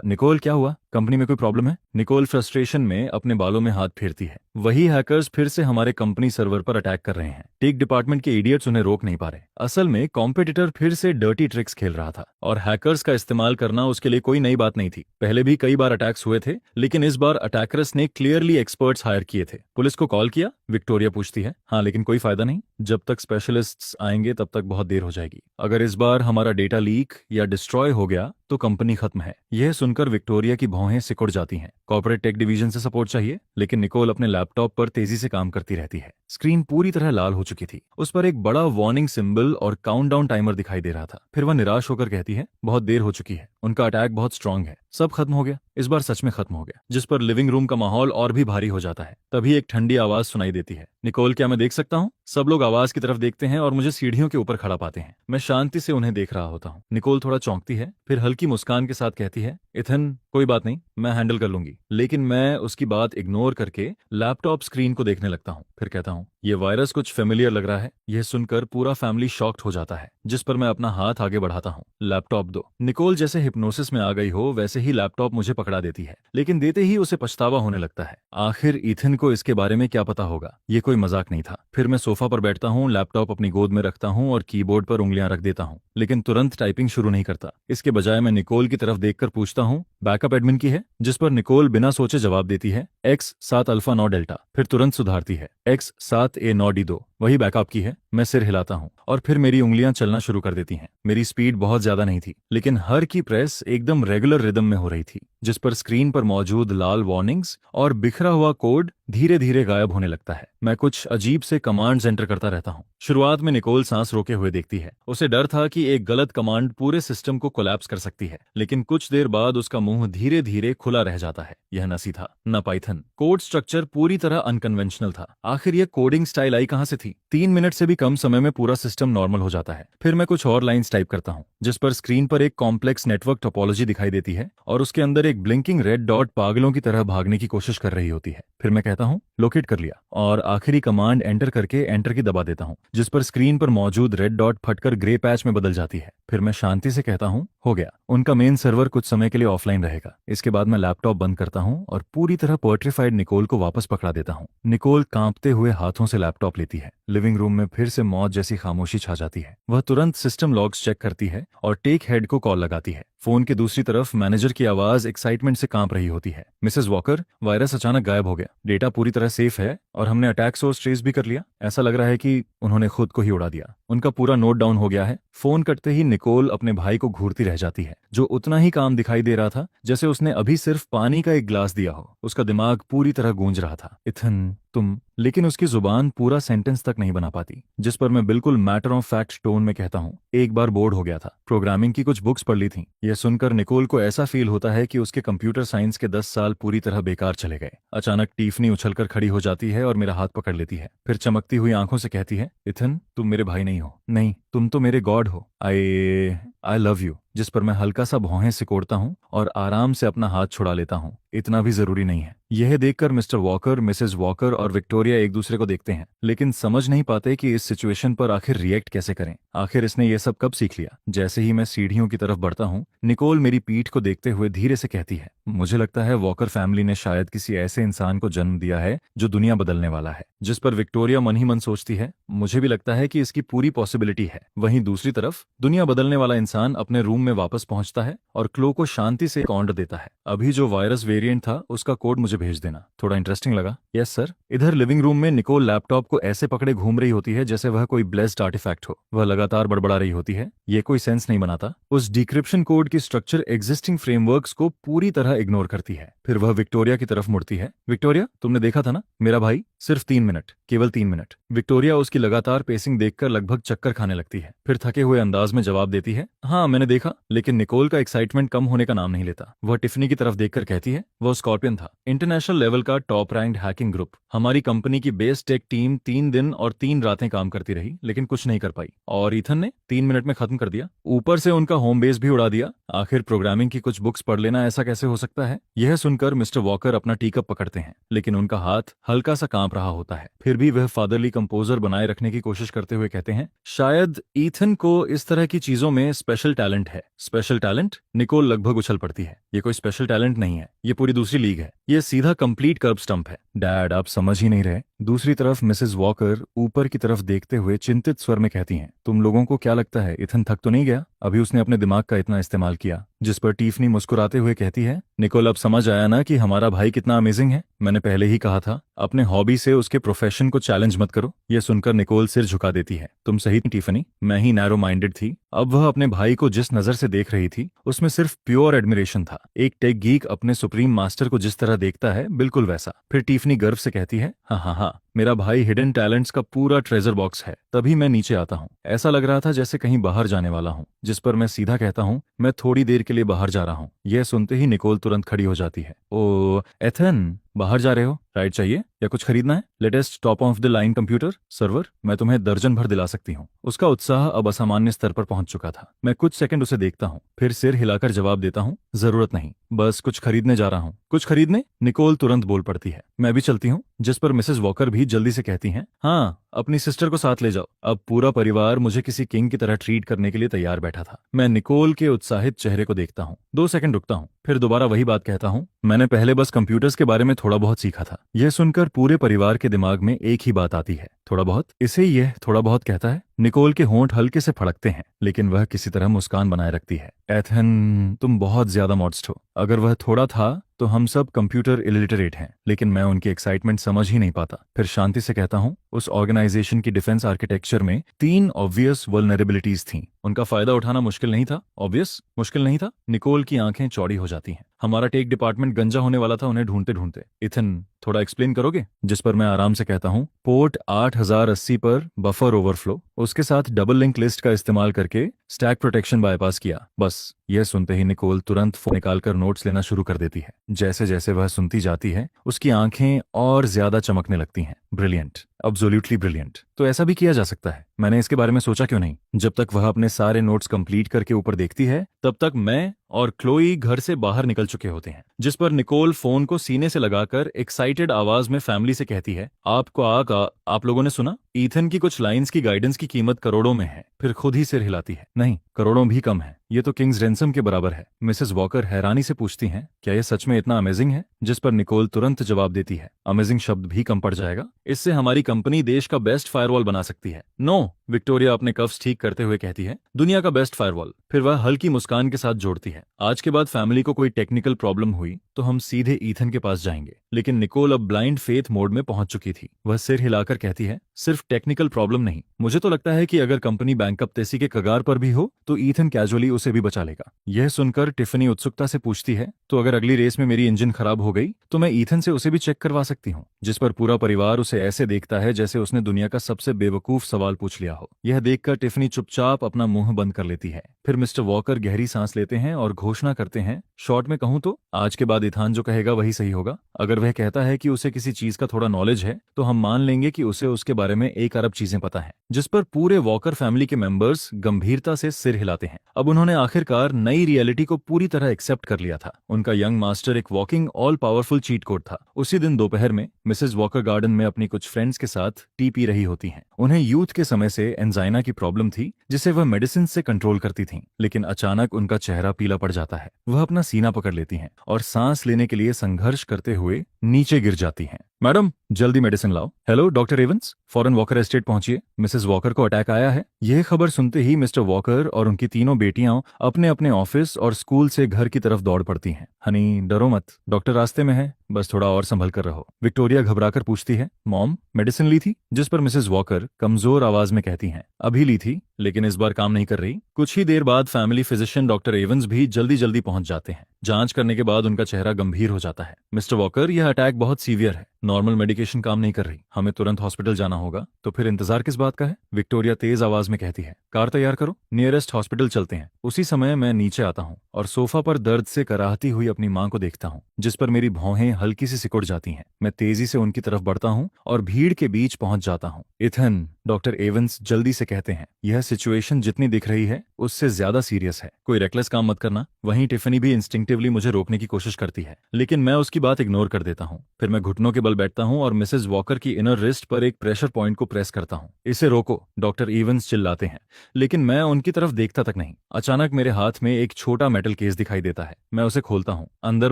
निकोल क्या हुआ? कंपनी में कोई प्रॉब्लम है? निकोल फ्रस्ट्रेशन में अपने बालों में हाथ फेरती है। वही हैकर्स फिर से हमारे कंपनी सर्वर पर अटैक कर रहे हैं। टेक डिपार्टमेंट के इडियट्स उन्हें रोक नहीं पा रहे। असल में कॉम्पिटिटर फिर से डर्टी ट्रिक्स खेल रहा था और हैकर्स का इस्तेमाल करना उसके लिए कोई नई बात नहीं थी। पहले भी कई बार अटैक्स हुए थे, लेकिन इस बार अटैकर्स ने क्लियरली एक्सपर्ट्स हायर किए थे। पुलिस को कॉल किया? विक्टोरिया पूछती है। हाँ, लेकिन कोई फायदा नहीं। जब तक स्पेशलिस्ट्स आएंगे तब तक बहुत देर हो जाएगी। अगर इस बार हमारा डेटा लीक या डिस्ट्रॉय हो गया तो कंपनी खत्म है। यह सुनकर विक्टोरिया की भौहें सिकुड़ जाती हैं। कॉर्पोरेट टेक डिवीजन से सपोर्ट चाहिए, लेकिन निकोल अपने लैपटॉप पर तेजी से काम करती रहती है। स्क्रीन पूरी तरह लाल हो चुकी थी। उस पर एक बड़ा वार्निंग सिंबल और काउंटडाउन टाइमर दिखाई दे रहा था। फिर वह निराश होकर कहती है, बहुत देर हो चुकी है। उनका अटैक बहुत स्ट्रांग है। सब खत्म हो गया। इस बार सच में खत्म हो गया। जिस पर लिविंग रूम का माहौल और भी भारी हो जाता है। तभी एक ठंडी आवाज सुनाई देती है, निकोल, क्या मैं देख सकता हूँ? सब लोग आवाज की तरफ देखते हैं और मुझे सीढ़ियों के ऊपर खड़ा पाते हैं। मैं शांति से उन्हें देख रहा होता हूँ। निकोल थोड़ा चौंकती है, फिर हल्की मुस्कान के साथ कहती है, इथन, कोई बात नहीं, मैं हैंडल कर लूंगी। लेकिन मैं उसकी बात इग्नोर करके लैपटॉप स्क्रीन को देखने लगता हूँ। फिर कहता हूँ, ये वायरस कुछ फेमिलियर लग रहा है। यह सुनकर पूरा फैमिली शॉक्ड हो जाता है। जिस पर मैं अपना हाथ आगे बढ़ाता हूँ। लैपटॉप दो। निकोल जैसे हिप्नोसिस में आ गई हो वैसे ही लैपटॉप मुझे पकड़ा देती है, लेकिन देते ही उसे पछतावा होने लगता है। आखिर इथन को इसके बारे में क्या पता होगा? ये कोई मजाक नहीं था। फिर मैं सोफा पर बैठता हूँ, लैपटॉप अपनी गोद में रखता हूँ और कीबोर्ड पर उंगलियां रख देता हूँ, लेकिन तुरंत टाइपिंग शुरू नहीं करता। इसके बजाय मैं निकोल की तरफ देखकर पूछता हूँ, बैकअप एडमिन की है? जिस पर निकोल बिना सोचे जवाब देती है, X7 अल्फा 9 डेल्टा। फिर तुरंत सुधारती है, X7A 9 D2। वही बैकअप की है। मैं सिर हिलाता हूँ और फिर मेरी उंगलियां चलना शुरू कर देती हैं। मेरी स्पीड बहुत ज्यादा नहीं थी, लेकिन हर की प्रेस एकदम रेगुलर रिदम में हो रही थी। जिस पर स्क्रीन पर मौजूद लाल वार्निंग्स और बिखरा हुआ कोड धीरे धीरे गायब होने लगता है। मैं कुछ अजीब से कमांड्स एंटर करता रहता हूँ। शुरुआत में निकोल सांस रोके हुए देखती है। उसे डर था कि एक गलत कमांड पूरे सिस्टम को कोलैप्स कर सकती है, लेकिन कुछ देर बाद उसका मुंह धीरे धीरे खुला रह जाता है। यह न सी था, न पाइथन। कोड स्ट्रक्चर पूरी तरह अनकन्वेंशनल था। आखिर यह कोडिंग स्टाइल आई कहां से थी? 3 मिनट से भी कम समय में पूरा सिस्टम नॉर्मल हो जाता है। फिर मैं कुछ और लाइंस टाइप करता हूँ, जिस पर स्क्रीन पर एक कॉम्प्लेक्स नेटवर्क टोपोलॉजी दिखाई देती है और उसके अंदर एक ब्लिंकिंग रेड डॉट पागलों की तरह भागने की कोशिश कर रही होती है। फिर मैं कहता हूँ लोकेट कर लिया, और आखिरी कमांड एंटर करके एंटर की दबा देता हूँ, जिस पर स्क्रीन पर मौजूद रेड डॉट फटकर ग्रे पैच में बदल जाती है। फिर मैं शांति से कहता हूँ हो गया, उनका मेन सर्वर कुछ समय के लिए ऑफलाइन रहेगा। इसके बाद मैं लैपटॉप बंद करता हूँ और पूरी तरह पर्ट्रीफाइड निकोल को वापस पकड़ा देता हूँ। निकोल कांपते हुए हाथों से लैपटॉप लेती है। लिविंग रूम में फिर से मौत जैसी खामोशी छा जाती है। वह तुरंत सिस्टम लॉग्स चेक करती है और टेक हेड को कॉल लगाती है। फोन के दूसरी तरफ मैनेजर की आवाज एक्साइटमेंट से कांप रही होती है। मिसेस वॉकर, वायरस अचानक गायब हो गया, डेटा पूरी तरह सेफ है और हमने अटैक सोर्स ट्रेस भी कर लिया। ऐसा लग रहा है कि उन्होंने खुद को ही उड़ा दिया। उनका पूरा नोट डाउन हो गया है। फोन कटते ही निकोल अपने भाई को घूरती रह जाती है, जो उतना ही काम दिखाई दे रहा था जैसे उसने अभी सिर्फ पानी का एक गिलास दिया हो। उसका दिमाग पूरी तरह गूंज रहा था, इथन तुम, लेकिन उसकी जुबान पूरा सेंटेंस तक नहीं बना पाती। जिस पर मैं बिल्कुल मैटर ऑफ फैक्ट टोन में कहता हूँ एक बार बोर्ड हो गया था, प्रोग्रामिंग की कुछ बुक्स पढ़ ली थी। यह सुनकर निकोल को ऐसा फील होता है कि उसके कंप्यूटर साइंस के 10 साल पूरी तरह बेकार चले गए। अचानक टीफनी उछलकर खड़ी हो जाती है और मेरा हाथ पकड़ लेती है। फिर चमकती हुई आंखों से कहती है, इथन तुम मेरे भाई नहीं हो, नहीं तुम तो मेरे गॉड हो। I love you. जिस पर मैं हल्का सा भौहें सिकोड़ता हूँ और आराम से अपना हाथ छुड़ा लेता हूँ। इतना भी जरूरी नहीं है। यह देखकर मिस्टर वॉकर, मिसेस वॉकर और विक्टोरिया एक दूसरे को देखते हैं, लेकिन समझ नहीं पाते कि इस सिचुएशन पर आखिर रिएक्ट कैसे करें। आखिर इसने ये सब कब सीख लिया। जैसे ही मैं सीढ़ियों की तरफ बढ़ता हूँ, निकोल मेरी पीठ को देखते हुए धीरे से कहती है, मुझे लगता है वॉकर फैमिली ने शायद किसी ऐसे इंसान को जन्म दिया है जो दुनिया बदलने वाला है। जिस पर विक्टोरिया मन ही मन सोचती है, मुझे भी लगता है कि इसकी पूरी पॉसिबिलिटी है। वहीं दूसरी तरफ दुनिया बदलने वाला इंसान अपने रूम में वापस पहुंचता है और क्लो को शांति से कॉन्ड देता है, अभी जो वायरस वेरिएंट था उसका कोड मुझे भेज देना। थोड़ा इंटरेस्टिंग लगा। Yes sir. इधर लिविंग रूम में निकोल लैपटॉप को ऐसे पकड़े घूम रही होती है जैसे वह कोई ब्लेस्ड आर्टिफैक्ट हो। वह लगातार बड़बड़ा रही होती है, ये कोई सेंस नहीं बनाता। उस डिक्रिप्शन कोड की स्ट्रक्चर एग्जिस्टिंग फ्रेमवर्क्स को पूरी तरह इग्नोर करती है। फिर वह विक्टोरिया की तरफ मुड़ती है। विक्टोरिया, तुमने देखा था ना मेरा भाई, सिर्फ 3 मिनट, केवल 3 मिनट। विक्टोरिया उसकी लगातार पेसिंग देखकर लगभग चक्कर खाने लगती है। फिर थके हुए अंदाज में जवाब देती है, हाँ मैंने देखा। लेकिन निकोल का एक्साइटमेंट कम होने का नाम नहीं लेता। वह टिफनी की तरफ देखकर कहती है, वह स्कॉर्पियन था, इंटरनेशनल लेवल का टॉप रैंक्ड हैकिंग ग्रुप। हमारी कंपनी की बेस टेक टीम 3 दिन और 3 रातें काम करती रही, लेकिन कुछ नहीं कर पाई, और ईथन ने 3 मिनट में खत्म कर दिया। ऊपर से उनका होम बेस भी उड़ा दिया। आखिर प्रोग्रामिंग की कुछ बुक्स पढ़ लेना ऐसा कैसे हो सकता है। यह सुनकर मिस्टर वॉकर अपना टीकअप पकड़ते हैं, लेकिन उनका हाथ हल्का सा कांप रहा होता है। फिर भी वह फादरली कंपोजर बनाए रखने की कोशिश करते हुए कहते हैं, शायद ईथन को इस तरह की चीजों में स्पेशल टैलेंट है। Special talent? निकोल लगभग उछल पड़ती है। ये कोई स्पेशल टैलेंट नहीं है, ये पूरी दूसरी लीग है। ये सीधा कंप्लीट कर्ब स्टंप है। डैड, आप समझ ही नहीं रहे। दूसरी तरफ मिसेस वॉकर ऊपर की तरफ देखते हुए चिंतित स्वर में कहती हैं, तुम लोगों को क्या लगता है इथन थक तो नहीं गया? अभी उसने अपने दिमाग का इतना इस्तेमाल किया। जिस पर टीफनी मुस्कुराते हुए कहती है, निकोल अब समझ आया ना कि हमारा भाई कितना अमेजिंग है। मैंने पहले ही कहा था, अपने हॉबी से उसके प्रोफेशन को चैलेंज मत करो। यह सुनकर निकोल सिर झुका देती है। तुम सही थी टिफनी, मैं ही नैरो माइंडेड थी। अब वह अपने भाई को जिस नजर से देख रही थी उसमें सिर्फ प्योर एडमिरेशन था। एक टेक गीक अपने सुप्रीम मास्टर को जिस तरह देखता है, बिल्कुल वैसा। फिर टिफनी गर्व से कहती है, हाँ हाँ हाँ, मेरा भाई हिडन टैलेंट्स का पूरा ट्रेजर बॉक्स है। तभी मैं नीचे आता हूँ, ऐसा लग रहा था जैसे कहीं बाहर जाने वाला हूँ। जिस पर मैं सीधा कहता हूँ, मैं थोड़ी देर के लिए बाहर जा रहा हूँ। यह सुनते ही निकोल तुरंत खड़ी हो जाती है। ओ एथन, बाहर जा रहे हो? राइड चाहिए या कुछ खरीदना है? Latest top of the line computer server, मैं तुम्हें दर्जन भर दिला सकती हूँ। उसका उत्साह अब असामान्य स्तर पर पहुंच चुका था। मैं कुछ सेकंड उसे देखता हूँ, फिर सिर हिलाकर जवाब देता हूँ, जरूरत नहीं, बस कुछ खरीदने जा रहा हूँ। कुछ खरीदने? निकोल तुरंत बोल पड़ती है, मैं भी चलती हूँ। जिस पर मिसेस वॉकर भी जल्दी से कहती हैं, हाँ अपनी सिस्टर को साथ ले जाओ। अब पूरा परिवार मुझे किसी किंग की तरह ट्रीट करने के लिए तैयार बैठा था। मैं निकोल के उत्साहित चेहरे को देखता हूँ, 2 सेकंड रुकता हूँ, फिर दोबारा वही बात कहता हूँ, मैंने पहले बस कंप्यूटर्स के बारे में थोड़ा बहुत सीखा था। यह सुनकर पूरे परिवार के दिमाग में एक ही बात आती है, थोड़ा बहुत। इसे यह थोड़ा बहुत कहता है। निकोल के होंठ हल्के से फड़कते हैं, लेकिन वह किसी तरह मुस्कान बनाए रखती है। एथन, तुम बहुत ज्यादा मॉडस्ट हो। अगर वह थोड़ा था तो हम सब कंप्यूटर इलिटरेट हैं, लेकिन मैं उनकी एक्साइटमेंट समझ ही नहीं पाता। फिर शांति से कहता हूँ, उस ऑर्गेनाइजेशन की डिफेंस आर्किटेक्चर में 3 ऑब्वियस वल्नरेबिलिटीज थीं। उनका फायदा उठाना मुश्किल नहीं था। ऑब्वियस? मुश्किल नहीं था? निकोल की आंखें चौड़ी हो जाती हैं। हमारा टेक डिपार्टमेंट गंजा होने वाला था उन्हें ढूंढते ढूंढते। इथन, थोड़ा एक्सप्लेन करोगे? जिस पर मैं आराम से कहता हूँ, पोर्ट 8080 पर बफर ओवरफ्लो, उसके साथ डबल लिंक लिस्ट का इस्तेमाल करके स्टैक प्रोटेक्शन बाईपास किया। बस। यह सुनते ही निकोल तुरंत फोन निकालकर नोट्स लेना शुरू कर देती है। जैसे जैसे वह सुनती जाती है, उसकी आंखें और ज्यादा चमकने लगती हैं। Brilliant, absolutely brilliant. तो ऐसा भी किया जा सकता है। मैंने इसके बारे में सोचा क्यों नहीं। जब तक वह अपने सारे नोट्स कंप्लीट करके ऊपर देखती है तब तक मैं और क्लोई घर से बाहर निकल चुके होते हैं, जिस पर निकोल फोन को सीने से लगाकर एक्साइटेड आवाज में फैमिली से कहती है, आपको आप लोगों ने सुना, ईथन की कुछ लाइंस की गाइडेंस की कीमत करोड़ों में है। फिर खुद ही सिर हिलाती है, नहीं, करोड़ों भी कम है, ये तो किंग्स रैंसम के बराबर है। मिसेस वॉकर हैरानी से पूछती हैं, क्या ये सच में इतना अमेजिंग है? जिस पर निकोल तुरंत जवाब देती है, अमेजिंग शब्द भी कम पड़ जाएगा, इससे हमारी कंपनी देश का बेस्ट फायरवॉल बना सकती है। नो, विक्टोरिया अपने कफ्स ठीक करते हुए कहती है, दुनिया का बेस्ट फायरवॉल। फिर वह हल्की मुस्कान के साथ जोड़ती है, आज के बाद फैमिली को कोई टेक्निकल प्रॉब्लम हुई तो हम सीधे ईथन के पास जाएंगे। लेकिन निकोल अब ब्लाइंड फेथ मोड में पहुंच चुकी थी। वह सिर हिलाकर कहती है, सिर्फ टेक्निकल प्रॉब्लम नहीं, मुझे तो लगता है कि अगर कंपनी बैंकरप्टेसी के कगार पर भी हो तो ईथन कैजुअली उसे भी बचा लेगा। यह सुनकर टिफनी उत्सुकता से पूछती है, तो अगर अगली रेस में मेरी इंजन खराब हो गई तो मैं ईथन से उसे भी चेक करवा सकती हूँ? जिस पर पूरा परिवार उसे ऐसे देखता है जैसे उसने दुनिया का सबसे बेवकूफ सवाल पूछ लिया हो। यह देखकर टिफनी चुपचाप अपना मुंह बंद कर लेती है। फिर मिस्टर वॉकर गहरी सांस लेते हैं और घोषणा करते हैं, शॉर्ट में कहूं तो आज के बाद इथान जो कहेगा वही सही होगा। अगर वह कहता है कि उसे किसी चीज का थोड़ा नॉलेज है तो हम मान लेंगे कि उसे उसके बारे में 1 अरब चीजें पता है। जिस पर पूरे वॉकर फैमिली के मेंबर्स गंभीरता से सिर हिलाते हैं। अब उन्होंने आखिरकार नई रियलिटी को पूरी तरह एक्सेप्ट कर लिया था। उनका यंग मास्टर एक walking all powerful cheat code था। उसी दिन दोपहर में मिसेस वॉकर गार्डन में अपनी कुछ फ्रेंड्स के साथ टी पी रही होती हैं। उन्हें यूथ के समय से एंजाइना की प्रॉब्लम थी जिसे वह मेडिसिन से कंट्रोल करती थीं। लेकिन अचानक उनका चेहरा पीला पड़ जाता है। वह अपना सीना पकड़ लेती हैं और सांस लेने के लिए संघर्ष करते हुए नीचे गिर जाती हैं। मैडम, जल्दी मेडिसिन लाओ। हेलो डॉक्टर एवंस, फौरन वॉकर एस्टेट पहुंचिए, मिसेस वॉकर को अटैक आया है। यह खबर सुनते ही मिस्टर वॉकर और उनकी तीनों बेटियां अपने अपने ऑफिस और स्कूल से घर की तरफ दौड़ पड़ती हैं। हनी, डरो मत, डॉक्टर रास्ते में है, बस थोड़ा और संभल कर रहो। विक्टोरिया घबराकर पूछती है, मॉम, मेडिसिन ली थी? जिस पर मिसेस वॉकर कमजोर आवाज में कहती हैं, अभी ली थी, लेकिन इस बार काम नहीं कर रही। कुछ ही देर बाद फैमिली फिजिशियन डॉक्टर एवंस भी जल्दी जल्दी पहुंच जाते हैं। जांच करने के बाद उनका चेहरा गंभीर हो जाता है। मिस्टर वॉकर, यह अटैक बहुत सीवियर है, नॉर्मल मेडिकेशन काम नहीं कर रही, हमें तुरंत हॉस्पिटल जाना होगा। तो फिर इंतजार किस बात का है? विक्टोरिया तेज आवाज में कहती है, कार तैयार करो, नियरेस्ट हॉस्पिटल चलते हैं। उसी समय मैं नीचे आता हूँ और सोफा पर दर्द से कराहती हुई अपनी माँ को देखता हूँ, जिस पर मेरी भौहें हल्की सी सिकुड़ जाती हैं। मैं तेजी से उनकी तरफ बढ़ता हूँ और भीड़ के बीच पहुंच जाता हूँ। इथन, डॉक्टर एवंस जल्दी से कहते हैं, यह सिचुएशन जितनी दिख रही है उससे ज्यादा सीरियस है, कोई रेकलेस काम मत करना। वहीं टिफनी भी इंस्टिंक्टिवली मुझे रोकने की कोशिश करती है, लेकिन मैं उसकी बात इग्नोर कर देता हूँ। फिर मैं घुटनों के बल बैठता हूँ और मिसेस वॉकर की इनर रिस्ट पर एक प्रेशर पॉइंट को प्रेस करता हूँ। इसे रोको, डॉक्टर एवंस चिल्लाते हैं, लेकिन मैं उनकी तरफ देखता तक नहीं। अचानक मेरे हाथ में एक छोटा मेटल केस दिखाई देता है। मैं उसे खोलता हूँ। अंदर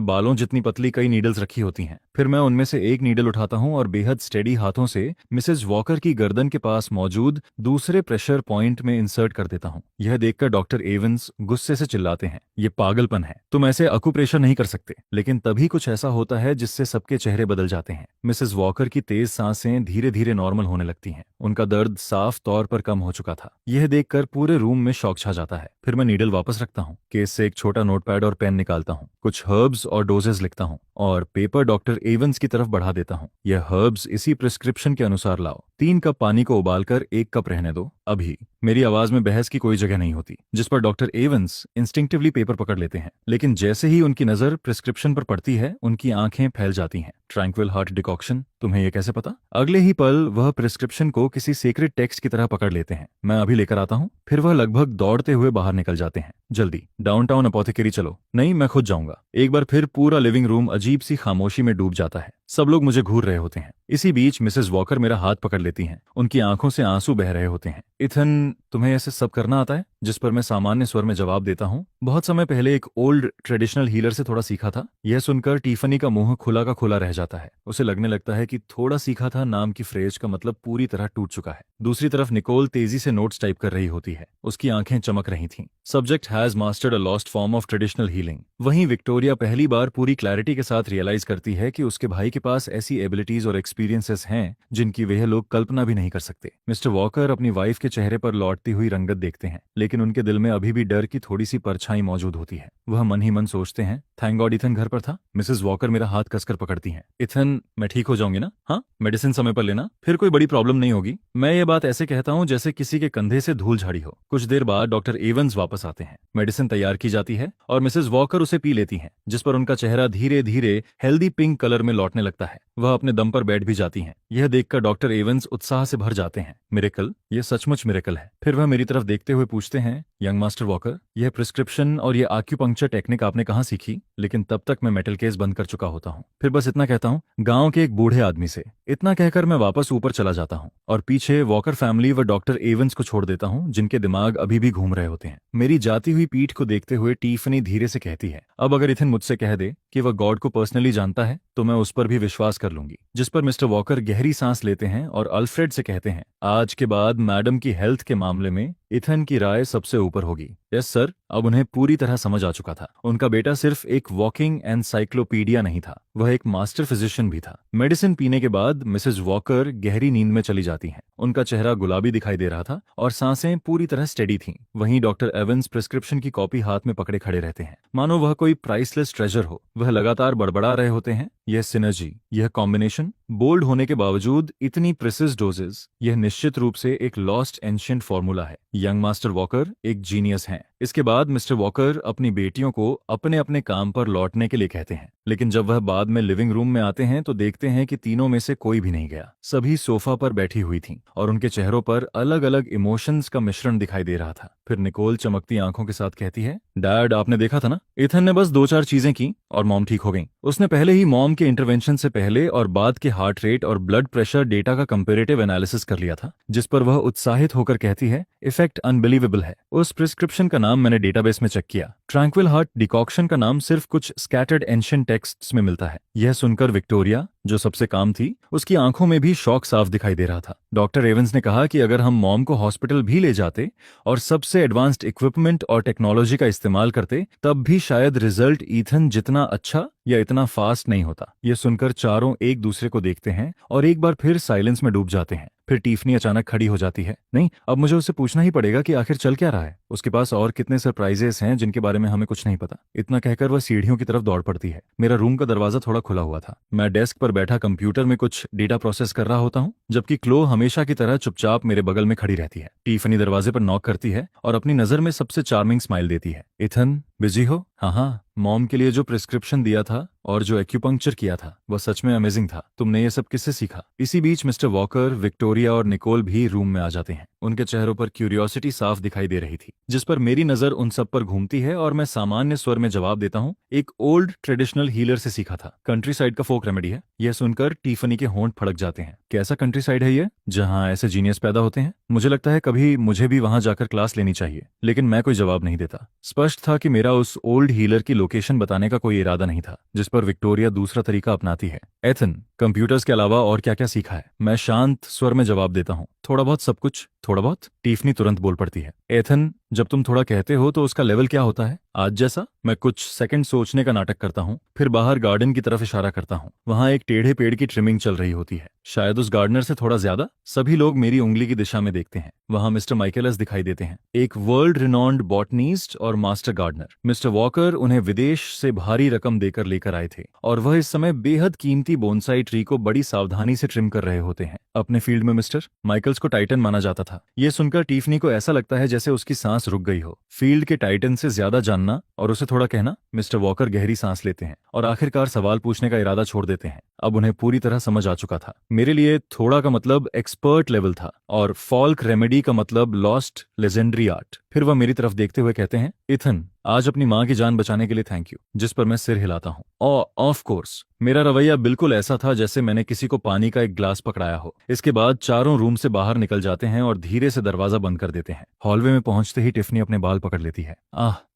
बालों जितनी पतली कई नीडल्स रखी होती हैं। फिर मैं उनमें से एक नीडल उठाता हूँ और बेहद स्टेडी हाथों से मिसेस वॉकर की गर्दन के पास मौजूद दूसरे प्रेशर पॉइंट में इंसर्ट कर देता हूँ। यह देखकर डॉक्टर एवंस गुस्से से चिल्लाते हैं, ये पागलपन है, तुम ऐसे अकुप्रेशर नहीं कर सकते। लेकिन तभी कुछ ऐसा होता है जिससे सबके चेहरे बदल जाते हैं। मिसेस वॉकर की तेज सांसें धीरे धीरे नॉर्मल होने लगती हैं। उनका दर्द साफ तौर पर कम हो चुका था। यह देखकर पूरे रूम में शौक छा जाता है। फिर मैं नीडल वापस रखता हूँ, केस से एक छोटा नोटपैड और पेन निकालता हूँ, कुछ हर्ब्स और डोजेस लिखता हूँ और पेपर डॉक्टर एवंस की तरफ बढ़ा देता हूँ। यह हर्ब्स इसी प्रिस्क्रिप्शन के अनुसार लाओ। 3 कप पानी को उबालकर 1 कप रहने दो, अभी। मेरी आवाज में बहस की कोई जगह नहीं होती। जिस पर डॉक्टर एवंस इंस्टिंक्टिवली पेपर पकड़ लेते हैं, लेकिन जैसे ही उनकी नजर प्रिस्क्रिप्शन पर पड़ती है उनकी आंखें फैल जाती हैं। ट्रैंक्विल हार्ट डिकॉक्शन, तुम्हें यह कैसे पता? अगले ही पल वह प्रिस्क्रिप्शन को किसी सीक्रेट टेक्स्ट की तरह पकड़ लेते हैं। मैं अभी लेकर आता हूँ। फिर वह लगभग दौड़ते हुए बाहर निकल जाते हैं। जल्दी डाउनटाउन अपोथेकेरी चलो। नहीं, मैं खुद जाऊंगा। एक बार फिर पूरा लिविंग रूम अजीब सी खामोशी में डूब जाता है। सब लोग मुझे घूर रहे होते हैं। इसी बीच मिसेस वॉकर मेरा हाथ पकड़ लेती हैं। उनकी आंखों से आंसू बह रहे होते हैं। इथन, तुम्हें ऐसे सब करना आता है? जिस पर मैं सामान्य स्वर में जवाब देता हूँ, बहुत समय पहले एक ओल्ड ट्रेडिशनल हीलर से थोड़ा सीखा था। यह सुनकर टिफनी का मुंह खुला का खुला रह जाता है। उसे लगने लगता है कि थोड़ा सीखा था नाम की फ्रेज का मतलब पूरी तरह टूट चुका है। दूसरी तरफ निकोल तेजी से नोट्स टाइप कर रही होती है। उसकी आंखें चमक रही थीं। Subject has mastered a lost form of traditional healing. वहीं विक्टोरिया पहली बार पूरी क्लैरिटी के साथ रियलाइज करती है कि उसके भाई के पास ऐसी एबिलिटीज और एक्सपीरियंसेस हैं जिनकी वह लोग कल्पना भी नहीं कर सकते। मिस्टर वॉकर अपनी वाइफ के चेहरे पर लौटती हुई रंगत देखते हैं, लेकिन उनके दिल में अभी भी डर की थोड़ी सी परछाई मौजूद होती है। वह मन ही मन सोचते हैं, थैंक गॉड इथन घर पर था। मिसेस वॉकर मेरा हाथ कसकर पकड़ती हैं। इथन, मैं ठीक हो जाऊंगी ना? हाँ, मेडिसिन समय पर लेना, फिर कोई बड़ी प्रॉब्लम नहीं होगी। मैं ये बात ऐसे कहता हूँ जैसे किसी के कंधे से धूल झाड़ी हो। कुछ देर बाद डॉक्टर एवंस वापस आते हैं। मेडिसिन तैयार की जाती है और मिसेस वॉकर उसे पी लेती हैं, जिस पर उनका चेहरा धीरे धीरे हेल्दी पिंक कलर में लौटने लौटने लगता है। वह अपने दम पर बैठ भी जाती हैं। यह देखकर डॉक्टर एवंस उत्साह से भर जाते हैं। मिरेकल, यह सचमुच मिरेकल है। फिर वह मेरी तरफ देखते हुए पूछते हैं, यंग मास्टर वॉकर, यह प्रिस्क्रिप्शन और यह आक्यूपंक्चर टेक्निक आपने कहाँ सीखी? लेकिन तब तक मैं मेटल केस बंद कर चुका होता हूँ। फिर बस इतना कहता हूँ, गांव के एक बूढ़े आदमी से। इतना कहकर मैं वापस ऊपर चला जाता हूँ और पीछे वॉकर फैमिली व डॉक्टर एवंस को छोड़ देता हूँ, जिनके दिमाग अभी भी घूम रहे होते हैं। मेरी जाती हुई पीठ को देखते हुए टिफनी धीरे से कहती है, अब अगर इथन मुझसे कह दे कि वह गॉड को पर्सनली जानता है तो मैं उस पर भी विश्वास कर लूंगी। जिस पर मिस्टर वॉकर गहरी सांस लेते हैं और अल्फ्रेड से कहते हैं, आज के बाद मैडम की हेल्थ के मामले में इथन की राय सबसे ऊपर होगी। Yes sir. अब उन्हें पूरी तरह समझ आ चुका था। उनका बेटा सिर्फ एक वॉकिंग एनसाइक्लोपीडिया नहीं था, वह एक मास्टर फिजिशियन भी था। मेडिसिन पीने के बाद मिसेस वॉकर गहरी नींद में चली जाती हैं। उनका चेहरा गुलाबी दिखाई दे रहा था और सांसें पूरी तरह स्टेडी थीं। वहीं डॉक्टर एवंस प्रिस्क्रिप्शन की कॉपी हाथ में पकड़े खड़े रहते हैं, मानो वह कोई प्राइसलेस ट्रेजर हो। वह लगातार बड़बड़ा रहे होते हैं, यह सिनर्जी, यह कॉम्बिनेशन, बोल्ड होने के बावजूद इतनी प्रिसिज डोजेस, यह निश्चित रूप से एक लॉस्ट एंशिएंट फॉर्मूला है। यंग मास्टर वॉकर एक जीनियस हैं। इसके बाद मिस्टर वॉकर अपनी बेटियों को अपने अपने काम पर लौटने के लिए कहते हैं, लेकिन जब वह बाद में लिविंग रूम में आते हैं तो देखते हैं कि तीनों में से कोई भी नहीं गया। सभी सोफा पर बैठी हुई थीं और उनके चेहरों पर अलग अलग इमोशंस का मिश्रण दिखाई दे रहा था। फिर निकोल चमकती आंखों के साथ कहती है, डैड आपने देखा था ना, इथन ने बस 2-4 चीजें की और मॉम ठीक हो गई। उसने पहले ही मॉम के इंटरवेंशन से पहले और बाद के हार्ट रेट और ब्लड प्रेशर डेटा का कंपेरेटिव एनालिसिस कर लिया था, जिस पर वह उत्साहित होकर कहती है, इफेक्ट अनबिलीवेबल है। उस प्रिस्क्रिप्शन का नाम मैंने डेटाबेस में चेक किया। ट्रैंक्विल हार्ट डिकॉक्शन का नाम सिर्फ कुछ स्कैटर्ड एंशिएंट टेक्स्ट्स में मिलता है। यह सुनकर विक्टोरिया, जो सबसे काम थी, उसकी आंखों में भी शौक साफ दिखाई दे रहा था। डॉक्टर एवंस ने कहा कि अगर हम मॉम को हॉस्पिटल भी ले जाते और सबसे एडवांस्ड इक्विपमेंट और टेक्नोलॉजी का इस्तेमाल करते, तब भी शायद रिजल्ट ईथन जितना अच्छा या इतना फास्ट नहीं होता। यह सुनकर चारों एक दूसरे को देखते हैं और एक बार फिर साइलेंस में डूब जाते हैं। फिर टिफनी अचानक खड़ी हो जाती है, नहीं, अब मुझे उससे पूछना ही पड़ेगा कि आखिर चल क्या रहा है। उसके पास और कितने सरप्राइजेस हैं जिनके बारे में हमें कुछ नहीं पता। इतना कहकर वह सीढ़ियों की तरफ दौड़ पड़ती है। मेरा रूम का दरवाजा थोड़ा खुला हुआ था। मैं डेस्क पर बैठा कंप्यूटर में कुछ डेटा प्रोसेस कर रहा होता हूँ, जबकि क्लो हमेशा की तरह चुपचाप मेरे बगल में खड़ी रहती है। टिफनी दरवाजे पर नॉक करती है और अपनी नजर में सबसे चार्मिंग स्माइल देती है। इथन, बिजी हो? हाँ, मॉम के लिए जो प्रिस्क्रिप्शन दिया था और जो एक्यूपंक्चर किया था वह सच में अमेजिंग था। तुमने ये सब किससे सीखा? इसी बीच मिस्टर वॉकर, विक्टोरिया और निकोल भी रूम में आ जाते हैं। उनके चेहरों पर क्यूरियोसिटी साफ दिखाई दे रही थी, जिस पर मेरी नजर उन सब पर घूमती है और मैं सामान्य स्वर में जवाब देता हूँ, एक ओल्ड ट्रेडिशनल हीलर से सीखा था। कंट्री साइड का फोक रेमेडी है। यह सुनकर टिफनी के होंठ फड़क जाते हैं। कैसा कंट्री साइड है ये, जहाँ ऐसे जीनियस पैदा होते हैं? मुझे लगता है कभी मुझे भी वहां जाकर क्लास लेनी चाहिए। लेकिन मैं कोई जवाब नहीं देता। स्पष्ट था कि मेरा उस ओल्ड हीलर की लोकेशन बताने का कोई इरादा नहीं था, जिस पर विक्टोरिया दूसरा तरीका अपनाती है। एथन, कंप्यूटर्स के अलावा और क्या क्या सीखा है? मैं शांत स्वर में जवाब देता हूँ, थोड़ा बहुत, सब कुछ, थोड़ा बहुत। टिफनी तुरंत बोल पड़ती है, एथन, जब तुम थोड़ा कहते हो तो उसका लेवल क्या होता है? आज जैसा? मैं कुछ सेकंड सोचने का नाटक करता हूँ, फिर बाहर गार्डन की तरफ इशारा करता हूँ। वहां एक टेढ़े पेड़ की ट्रिमिंग चल रही होती है, शायद उस गार्डनर से थोड़ा ज्यादा। सभी लोग मेरी उंगली की दिशा में देखते हैं। वहां मिस्टर माइकेलस दिखाई देते हैं, एक वर्ल्ड रिनॉन्ड बॉटनिस्ट और मास्टर गार्डनर। मिस्टर वॉकर उन्हें विदेश से भारी रकम देकर लेकर आए थे और वह इस समय बेहद कीमती बोनसाई ट्री को बड़ी सावधानी से ट्रिम कर रहे होते हैं। अपने फील्ड में मिस्टर माइकल्स को टाइटन माना जाता था। यह सुनकर टिफनी को ऐसा लगता है जैसे उसकी सांस रुक गई हो। फील्ड के टाइटन से ज्यादा जानना और उसे थोड़ा कहना। मिस्टर वॉकर गहरी सांस लेते हैं और आखिरकार सवाल पूछने का इरादा छोड़ देते हैं। अब उन्हें पूरी तरह समझ आ चुका था। मेरे लिए थोड़ा का मतलब एक्सपर्ट लेवल था और फॉल्क रेमेडी का मतलब लॉस्ट लेजेंडरी आर्ट। फिर वह मेरी तरफ देखते हुए कहते हैं, इथन, आज अपनी माँ की जान बचाने के लिए थैंक यू। जिस पर मैं सिर हिलाता हूँ। Of course. मेरा रवैया बिल्कुल ऐसा था जैसे मैंने किसी को पानी का एक ग्लास पकड़ाया हो। इसके बाद चारों रूम से बाहर निकल जाते हैं और धीरे से दरवाजा बंद कर देते हैं। हॉलवे में पहुंचते ही टिफनी अपने बाल पकड़ लेती है।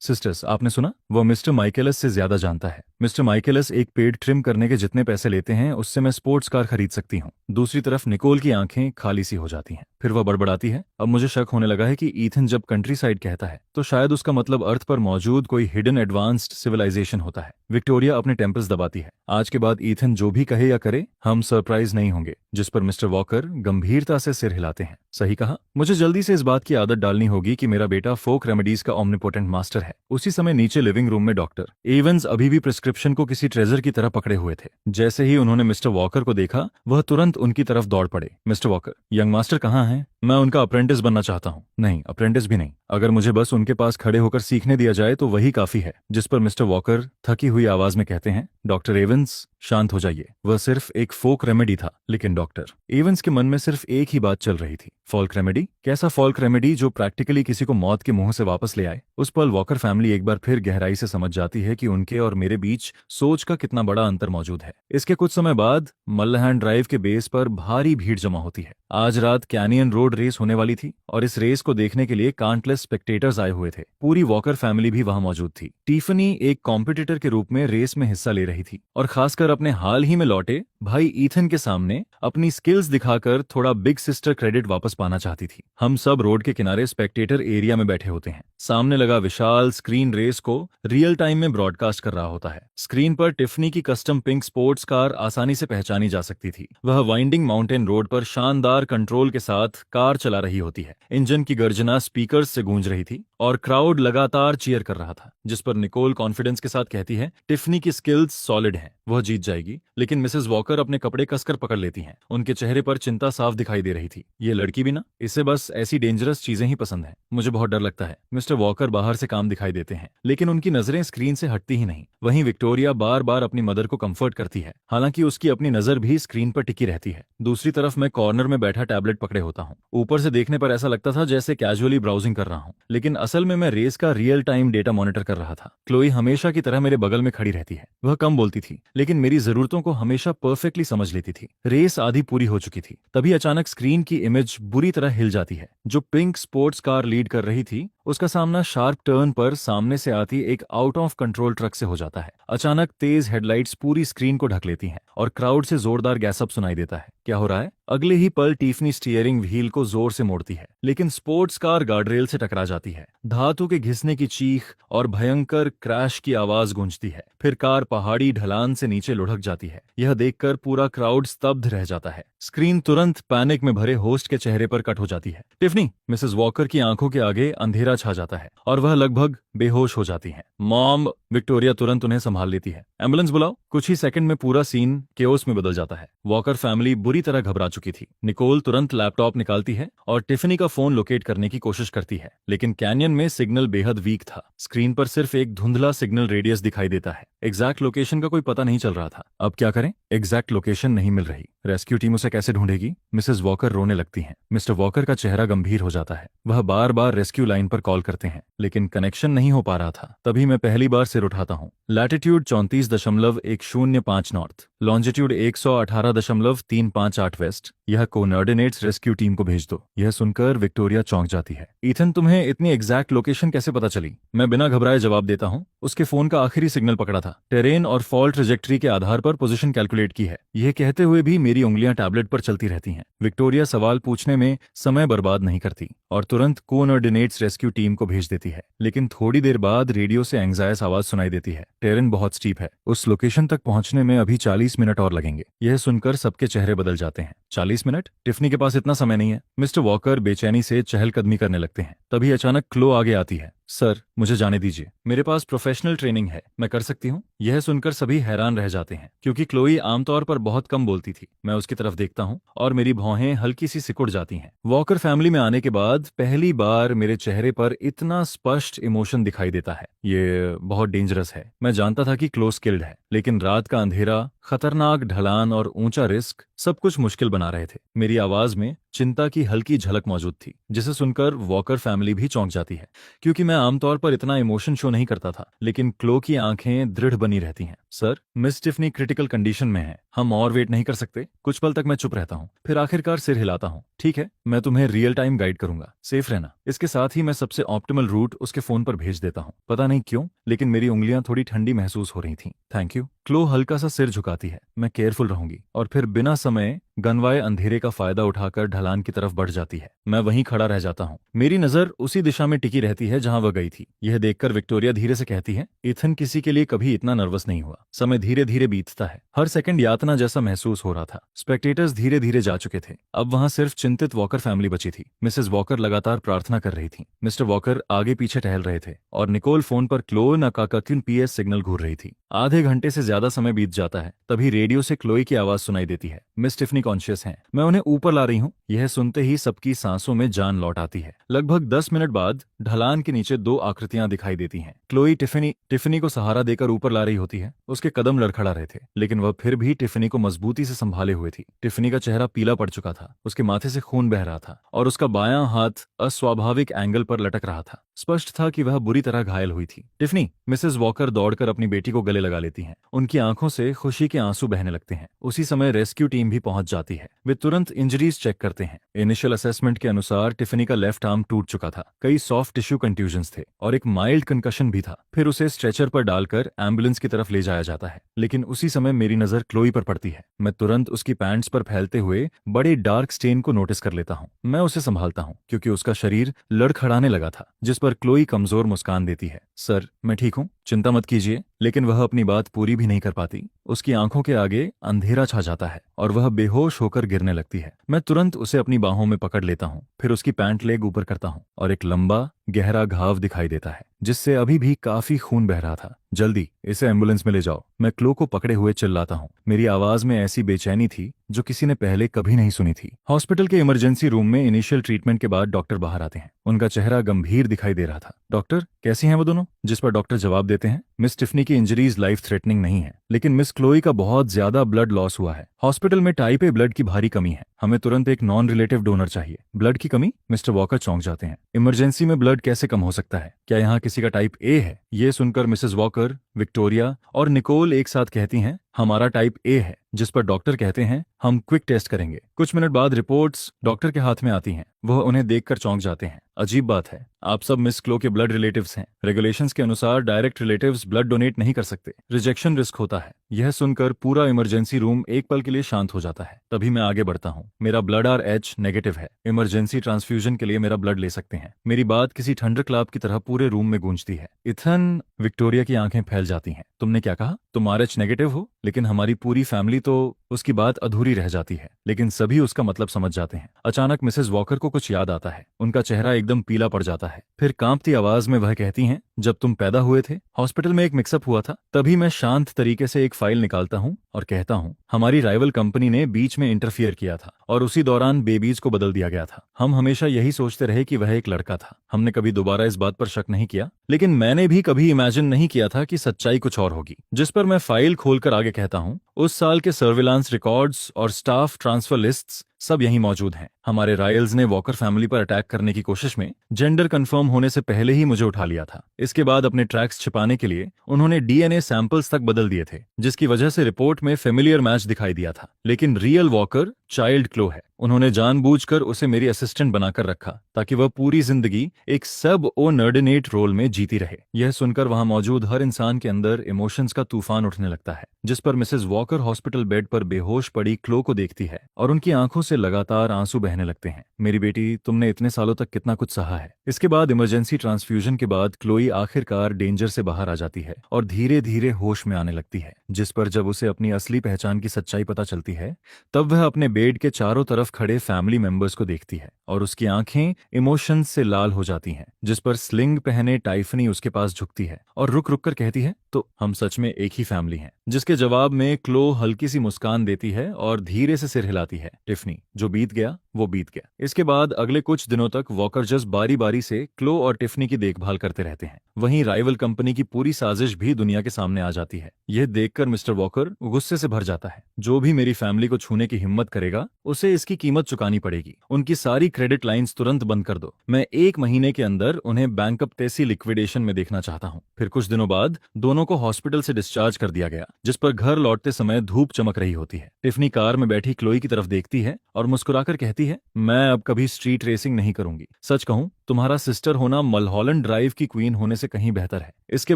सिस्टर्स, आपने सुना? वह मिस्टर माइकेलस से ज्यादा जानता है। मिस्टर माइकेलस एक पेड़ ट्रिम करने के जितने पैसे लेते हैं उससे मैं स्पोर्ट्स कार खरीद सकती हूँ। दूसरी तरफ निकोल की आंखें खाली सी हो जाती हैं। फिर वह बड़बड़ाती है, अब मुझे शक होने लगा है कि ईथन जब कंट्री साइड कहता है तो शायद उसका मतलब अर्थ पर मौजूद कोई हिडन एडवांस्ड सिविलाइजेशन होता है। विक्टोरिया अपने टेम्पल्स दबाती है। आज के बाद ईथन जो भी कहे या करे, हम सरप्राइज नहीं होंगे। जिस पर मिस्टर वॉकर गंभीरता से सिर हिलाते हैं। सही कहा। मुझे जल्दी से इस बात की आदत डालनी होगी कि मेरा बेटा फोक रेमेडीज का ऑमनिपोटेंट मास्टर है। उसी समय नीचे लिविंग रूम में डॉक्टर एवंस अभी भी प्रिस्क्रिप्शन को किसी ट्रेजर की तरह पकड़े हुए थे। जैसे ही उन्होंने मिस्टर वॉकर को देखा, वह तुरंत उनकी तरफ दौड़ पड़े। मिस्टर वॉकर, यंग मास्टर कहाँ हैं? मैं उनका अप्रेंटिस बनना चाहता हूँ। नहीं, अप्रेंटिस भी नहीं। अगर मुझे बस उनके पास खड़े होकर सीखने दिया जाए तो वही काफी है। जिस पर मिस्टर वॉकर थकी हुई आवाज में कहते हैं, डॉक्टर एवंस, शांत हो जाइए, वह सिर्फ एक फोक रेमेडी था। लेकिन डॉक्टर एवंस के मन में सिर्फ एक ही बात चल रही थी, फोल्क रेमेडी? कैसा फोल्क रेमेडी जो प्रैक्टिकली किसी को मौत के मुंह से वापस ले आए? उस पल वॉकर फैमिली एक बार फिर गहराई से समझ जाती है कि उनके और मेरे बीच सोच का कितना बड़ा अंतर मौजूद है। इसके कुछ समय बाद मल्लहैंड ड्राइव के बेस पर भारी भीड़ जमा होती है। आज रात कैनियन रोड रेस होने वाली थी और इस रेस को देखने के लिए काउंटलेस स्पेक्टेटर्स आए हुए थे। पूरी वॉकर फैमिली भी वहां मौजूद थी। टिफनी एक कॉम्पिटिटर के रूप में रेस में हिस्सा ले रही थी और खासकर अपने हाल ही में लौटे भाई ईथन के सामने अपनी स्किल्स दिखाकर थोड़ा बिग सिस्टर क्रेडिट वापस पाना चाहती थी। हम सब रोड के किनारे स्पेक्टेटर एरिया में बैठे होते हैं। सामने लगा विशाल स्क्रीन रेस को रियल टाइम में ब्रॉडकास्ट कर रहा होता है। स्क्रीन पर टिफनी की कस्टम पिंक स्पोर्ट्स कार आसानी से पहचानी जा सकती थी। वह वाइंडिंग माउंटेन रोड पर शानदार कंट्रोल के साथ कार चला रही होती है। इंजन की गर्जना स्पीकर्स से गूंज रही थी और क्राउड लगातार चीयर कर रहा था, जिस पर निकोल कॉन्फिडेंस के साथ कहती है, टिफनी की स्किल्स सॉलिड हैं, वह जीत जाएगी। लेकिन मिसेस वॉकर अपने कपड़े कसकर पकड़ लेती हैं। उनके चेहरे पर चिंता साफ दिखाई दे रही थी। ये लड़की भी ना, इसे बस ऐसी डेंजरस चीजें ही पसंद है। मुझे बहुत डर लगता है। मिस्टर वॉकर बाहर से काम दिखाई देते हैं, लेकिन उनकी नजरें स्क्रीन से हटती ही नहीं। वहीं विक्टोरिया बार बार अपनी मदर को कंफर्ट करती है, हालांकि उसकी अपनी नजर भी स्क्रीन पर टिकी रहती है। दूसरी तरफ मैं कॉर्नर में बैठा टैबलेट पकड़े होता हूँ। ऊपर से देखने पर ऐसा लगता था जैसे कैजुअली ब्राउजिंग कर रहा हूँ, लेकिन असल में मैं रेस का रियल टाइम डेटा मॉनिटर कर रहा था। क्लोई हमेशा की तरह मेरे बगल में खड़ी रहती है। वह कम बोलती थी, लेकिन मेरी जरूरतों को हमेशा परफेक्टली समझ लेती थी। रेस आधी पूरी हो चुकी थी, तभी अचानक स्क्रीन की इमेज बुरी तरह हिल जाती है। जो पिंक स्पोर्ट्स कार लीड कर रही थी, उसका सामना शार्प टर्न पर सामने से आती एक आउट ऑफ कंट्रोल ट्रक से हो जाता है। अचानक तेज हेडलाइट्स पूरी स्क्रीन को ढक लेती हैं और क्राउड से जोरदार गैसअप सुनाई देता है। क्या हो रहा है? अगले ही पल टिफनी स्टीयरिंग व्हील को जोर से मोड़ती है, लेकिन स्पोर्ट्स कार गार्डरेल से टकरा जाती है। धातु के घिसने की चीख और भयंकर क्रैश की आवाज गूंजती है। फिर कार पहाड़ी ढलान से नीचे लुढ़क जाती है। यह देखकर पूरा क्राउड स्तब्ध रह जाता है। स्क्रीन तुरंत पैनिक में भरे होस्ट के चेहरे पर कट हो जाती है। टिफनी! मिसेस वॉकर की आंखों के आगे अंधेरा छा जाता है और वह लगभग बेहोश हो जाती हैं। मॉम! विक्टोरिया तुरंत उन्हें संभाल लेती है। एम्बुलेंस बुलाओ। कुछ ही सेकंड में पूरा सीन केओस में बदल जाता है। वॉकर फैमिली बुरी तरह घबरा चुकी थी। निकोल तुरंत लैपटॉप निकालती है और टिफनी का फोन लोकेट करने की कोशिश करती है, लेकिन कैनियन में सिग्नल बेहद वीक था। स्क्रीन पर सिर्फ एक धुंधला सिग्नल रेडियस दिखाई देता है। एग्जैक्ट लोकेशन का कोई पता नहीं चल रहा था। अब क्या करें? एग्जैक्ट लोकेशन नहीं मिल रही। रेस्क्यू टीम उसे कैसे ढूंढेगी? मिसेस वॉकर रोने लगती हैं। मिस्टर वॉकर का चेहरा गंभीर हो जाता है। वह बार बार रेस्क्यू लाइन पर कॉल करते हैं, लेकिन कनेक्शन नहीं हो पा रहा था। तभी मैं पहली बार सिर उठाता हूँ। Latitude 34.105 north, longitude 118.358 west. यह कोऑर्डिनेट्स रेस्क्यू टीम को भेज दो। यह सुनकर विक्टोरिया चौंक जाती है। ईथन, तुम्हें इतनी एग्जैक्ट लोकेशन कैसे पता चली? मैं बिना घबराए जवाब देता हूँ। उसके फोन का आखिरी सिग्नल पकड़ा था। टेरेन और फॉल ट्रेजेक्ट्री के आधार पर पोजीशन कैलकुलेट की है। यह कहते हुए भी मेरी उंगलियां टैबलेट पर चलती रहती हैं। विक्टोरिया सवाल पूछने में समय बर्बाद नहीं करती और तुरंत कोऑर्डिनेट्स रेस्क्यू टीम को भेज देती है। लेकिन थोड़ी देर बाद रेडियो से एंग्जायस आवाज सुनाई देती है। टेरेन बहुत स्टीप है, उस लोकेशन तक पहुंचने में अभी 40 मिनट और लगेंगे। यह सुनकर सबके चेहरे बदल जाते हैं। 40 मिनट? टिफनी के पास इतना समय नहीं है। मिस्टर वॉकर बेचैनी से चहलकदमी करने लगते हैं। तभी अचानक क्लो आगे आती है। सर, मुझे जाने दीजिए, मेरे पास प्रोफेशनल ट्रेनिंग है, मैं कर सकती हूँ। यह सुनकर सभी हैरान रह जाते हैं, क्योंकि क्लोई आमतौर पर बहुत कम बोलती थी। मैं उसकी तरफ देखता हूँ और मेरी भौहें हल्की सी सिकुड़ जाती हैं। वॉकर फैमिली में आने के बाद पहली बार मेरे चेहरे पर इतना स्पष्ट इमोशन दिखाई देता है। ये बहुत डेंजरस है। मैं जानता था कि क्लो स्किल्ड है, लेकिन रात का अंधेरा, खतरनाक ढलान और ऊंचा रिस्क सब कुछ मुश्किल बना रहे थे। मेरी आवाज में चिंता की हल्की झलक मौजूद थी, जिसे सुनकर वॉकर फैमिली भी चौंक जाती है, क्योंकि मैं आमतौर पर इतना इमोशन शो नहीं करता था। लेकिन क्लो की आंखें दृढ़ बनी रहती हैं। Sir, miss Tiffany critical condition में है, हम और वेट नहीं कर सकते। कुछ पल तक मैं चुप रहता हूँ, फिर आखिरकार सिर हिलाता हूँ। ठीक है, मैं तुम्हें रियल टाइम गाइड करूंगा, सेफ रहना। इसके साथ ही मैं सबसे ऑप्टिमल रूट उसके फोन पर भेज देता हूँ। पता नहीं क्यों, लेकिन मेरी उंगलियां थोड़ी ठंडी महसूस हो रही थीं। Thank you. क्लो हल्का सा सिर झुकाती है। मैं केयरफुल रहूंगी। और फिर बिना समय गनवाए अंधेरे का फायदा उठाकर ढलान की तरफ बढ़ जाती है। मैं वहीं खड़ा रह जाता हूँ। मेरी नजर उसी दिशा में टिकी रहती है जहां वह गई थी। यह देखकर विक्टोरिया धीरे से कहती है, इथन किसी के लिए कभी इतना नर्वस नहीं हुआ। समय धीरे धीरे बीतता है, हर सेकंड यातना प्रार्थना जैसा महसूस हो रहा था। स्पेक्टेटर्स धीरे धीरे जा चुके थे। अब वहां सिर्फ चिंतित वॉकर फैमिली बची थी। मिसेस वॉकर लगातार प्रार्थना कर रही थी। मिस्टर वॉकर आगे पीछे टहल रहे थे और निकोल फोन पर क्लोई नाकाकाकिन पीएस सिग्नल घूर रही थी। आधे घंटे से ज्यादा समय बीत जाता है, तभी रेडियो से क्लोई की आवाज सुनाई देती है। मिस टिफनी कॉन्शियस हैं, मैं उन्हें ऊपर ला रही हूँ। यह सुनते ही सबकी सांसों में जान लौट आती है। लगभग 10 मिनट बाद ढलान के नीचे दो आकृतियां दिखाई देती हैं। क्लोई टिफनी को सहारा देकर ऊपर ला रही होती है। उसके कदम लड़खड़ा रहे थे, लेकिन वह फिर भी टिफनी को मजबूती से संभाले हुए थी। टिफनी का चेहरा पीला पड़ चुका था, उसके माथे से खून बह रहा था और उसका बायां हाथ अस्वाभाविक एंगल पर लटक रहा था। स्पष्ट था कि वह बुरी तरह घायल हुई थी। टिफनी, मिसेस वॉकर दौड़कर अपनी बेटी को गले लगा लेती हैं। उनकी आंखों से खुशी के आंसू बहने लगते हैं। उसी समय रेस्क्यू टीम भी पहुंच जाती है। वे तुरंत इंजरीज चेक करते हैं। इनिशियल असेसमेंट के अनुसार टिफनी का लेफ्ट आर्म टूट चुका था, कई सॉफ्ट टिश्यू कंट्यूजन्स थे और एक माइल्ड कंकशन भी था। फिर उसे स्ट्रेचर पर डालकर एम्बुलेंस की तरफ ले जाया जाता है। लेकिन उसी समय मेरी नजर क्लोई पर पड़ती है। मैं तुरंत उसकी पैंट्स पर फैलते हुए बड़े डार्क स्टेन को नोटिस कर लेता हूँ। मैं उसे संभालता हूँ क्योंकि उसका शरीर लड़खड़ाने लगा था, जिस पर क्लोई कमजोर मुस्कान देती है। सर, मैं ठीक हूँ, चिंता मत कीजिए। लेकिन वह अपनी बात पूरी भी नहीं कर पाती। उसकी आंखों के आगे अंधेरा छा जाता है और वह बेहोश होकर गिरने लगती है। मैं तुरंत उसे अपनी बाहों में पकड़ लेता हूँ, फिर उसकी पैंट लेग ऊपर करता हूँ और एक लंबा गहरा घाव दिखाई देता है, जिससे अभी भी काफी खून बह रहा था। जल्दी इसे एम्बुलेंस में ले जाओ, मैं क्लो को पकड़े हुए चिल्लाता हूँ। मेरी आवाज में ऐसी बेचैनी थी जो किसी ने पहले कभी नहीं सुनी थी। हॉस्पिटल के इमरजेंसी रूम में इनिशियल ट्रीटमेंट के बाद डॉक्टर बाहर आते हैं। उनका चेहरा गंभीर दिखाई दे रहा था। डॉक्टर, कैसी हैं वो दोनों? जिस पर डॉक्टर जवाब देते हैं, मिस टिफनी की इंजरीज लाइफ थ्रेटनिंग नहीं है, लेकिन मिस क्लोई का बहुत ज्यादा ब्लड लॉस हुआ है। हॉस्पिटल में टाइप ए ब्लड की भारी कमी है। हमें तुरंत एक नॉन रिलेटिव डोनर चाहिए। ब्लड की कमी? मिस्टर वॉकर चौंक जाते हैं। इमरजेंसी में ब्लड कैसे कम हो सकता है? क्या यहाँ किसी का टाइप ए है? ये सुनकर मिसेस वॉकर, विक्टोरिया और निकोल एक साथ कहती हैं, हमारा टाइप ए है। जिस पर डॉक्टर कहते हैं, हम क्विक टेस्ट करेंगे। कुछ मिनट बाद रिपोर्ट्स डॉक्टर के हाथ में आती हैं। वह उन्हें देखकर चौंक जाते हैं। अजीब बात है, आप सब मिस क्लो के ब्लड रिलेटिव्स हैं। रेगुलेशंस के अनुसार डायरेक्ट रिलेटिव्स ब्लड डोनेट नहीं कर सकते, रिजेक्शन रिस्क होता है। यह सुनकर पूरा इमरजेंसी रूम एक पल के लिए शांत हो जाता है। तभी मैं आगे बढ़ता हूँ। मेरा ब्लड RH नेगेटिव है। इमरजेंसी ट्रांसफ्यूजन के लिए मेरा ब्लड ले सकते हैं। मेरी बात किसी थंडर क्लैप की तरह पूरे रूम में गूंजती है। इथन, विक्टोरिया की आंखें फैल जाती हैं। तुमने क्या कहा? तुम RH नेगेटिव हो? लेकिन हमारी पूरी फैमिली तो... उसकी बात अधूरी रह जाती है, लेकिन सभी उसका मतलब समझ जाते हैं। अचानक मिसेस वॉकर को कुछ याद आता है। उनका चेहरा एकदम पीला पड़ जाता है। फिर कांपती आवाज में वह कहती हैं, जब तुम पैदा हुए थे हॉस्पिटल में एक मिक्सअप हुआ था। तभी मैं शांत तरीके से एक फाइल निकालता हूँ और कहता हूँ, हमारी राइवल कंपनी ने बीच में इंटरफियर किया था और उसी दौरान बेबीज को बदल दिया गया था। हम हमेशा यही सोचते रहे कि वह एक लड़का था। हमने कभी दोबारा इस बात पर शक नहीं किया, लेकिन मैंने भी कभी इमेजिन नहीं किया था कि सच्चाई कुछ और होगी। जिस पर मैं फाइल खोलकर आगे कहता हूँ, उस साल के सर्विलांस रिकॉर्ड्स और स्टाफ ट्रांसफर लिस्ट्स सब यहीं मौजूद हैं। हमारे रॉयल्स ने वॉकर फैमिली पर अटैक करने की कोशिश में जेंडर कंफर्म होने से पहले ही मुझे उठा लिया था। इसके बाद अपने ट्रैक्स छिपाने के लिए उन्होंने DNA सैंपल्स तक बदल दिए थे, जिसकी वजह से रिपोर्ट में फेमिलियर मैच दिखाई दिया था। लेकिन रियल वॉकर चाइल्ड क्लो है। उन्होंने जानबूझकर उसे मेरी असिस्टेंट बनाकर रखा ताकि वह पूरी जिंदगी एक सब ओनर्डिनेट रोल में जीती रहे। यह सुनकर वहां मौजूद हर इंसान के अंदर इमोशंस का तूफान उठने लगता है। जिस पर मिसेस वॉकर हॉस्पिटल बेड पर बेहोश पड़ी क्लो को देखती है और उनकी आंखों से लगातार आंसू बहने लगते हैं। मेरी बेटी, तुमने इतने सालों तक कितना कुछ सहा है। इसके बाद इमरजेंसी ट्रांसफ्यूजन के बाद क्लोई आखिरकार डेंजर से बाहर आ जाती है और धीरे धीरे होश में आने लगती है। जिस पर जब उसे अपनी असली पहचान की सच्चाई पता चलती है, तब वह अपने बेड के चारों तरफ खड़े फैमिली मेंबर्स को देखती है और उसकी आंखें इमोशंस से लाल हो जाती हैं। जिस पर स्लिंग पहने टाइफनी उसके पास झुकती है और रुक रुक कर कहती है, तो हम सच में एक ही फैमिली हैं। जिसके जवाब में क्लो हल्की सी मुस्कान देती है और धीरे से सिर हिलाती है। टिफनी, जो बीत गया वो बीत गया। इसके बाद अगले कुछ दिनों तक वॉकर जस्ट बारी बारी से क्लो और टिफनी की देखभाल करते रहते हैं। वहीं राइवल कंपनी की पूरी साजिश भी दुनिया के सामने आ जाती है। यह देखकर मिस्टर वॉकर गुस्से से भर जाता है। जो भी मेरी फैमिली को छूने की हिम्मत करेगा, उसे इसकी कीमत चुकानी पड़ेगी। उनकी सारी क्रेडिट लाइंस तुरंत बंद कर दो। मैं 1 महीने के अंदर उन्हें बैंकरप्टेसी लिक्विडेशन में देखना चाहता हूँ। फिर कुछ दिनों बाद दोनों को हॉस्पिटल से डिस्चार्ज कर दिया गया, जिस पर घर लौटते समय धूप चमक रही होती है। टिफनी कार में बैठी क्लोई की तरफ देखती है और मुस्कुराकर कहती है, मैं अब कभी स्ट्रीट रेसिंग नहीं करूंगी। सच कहूं तुम्हारा सिस्टर होना मलहॉलैंड ड्राइव की क्वीन होने से कहीं बेहतर है। इसके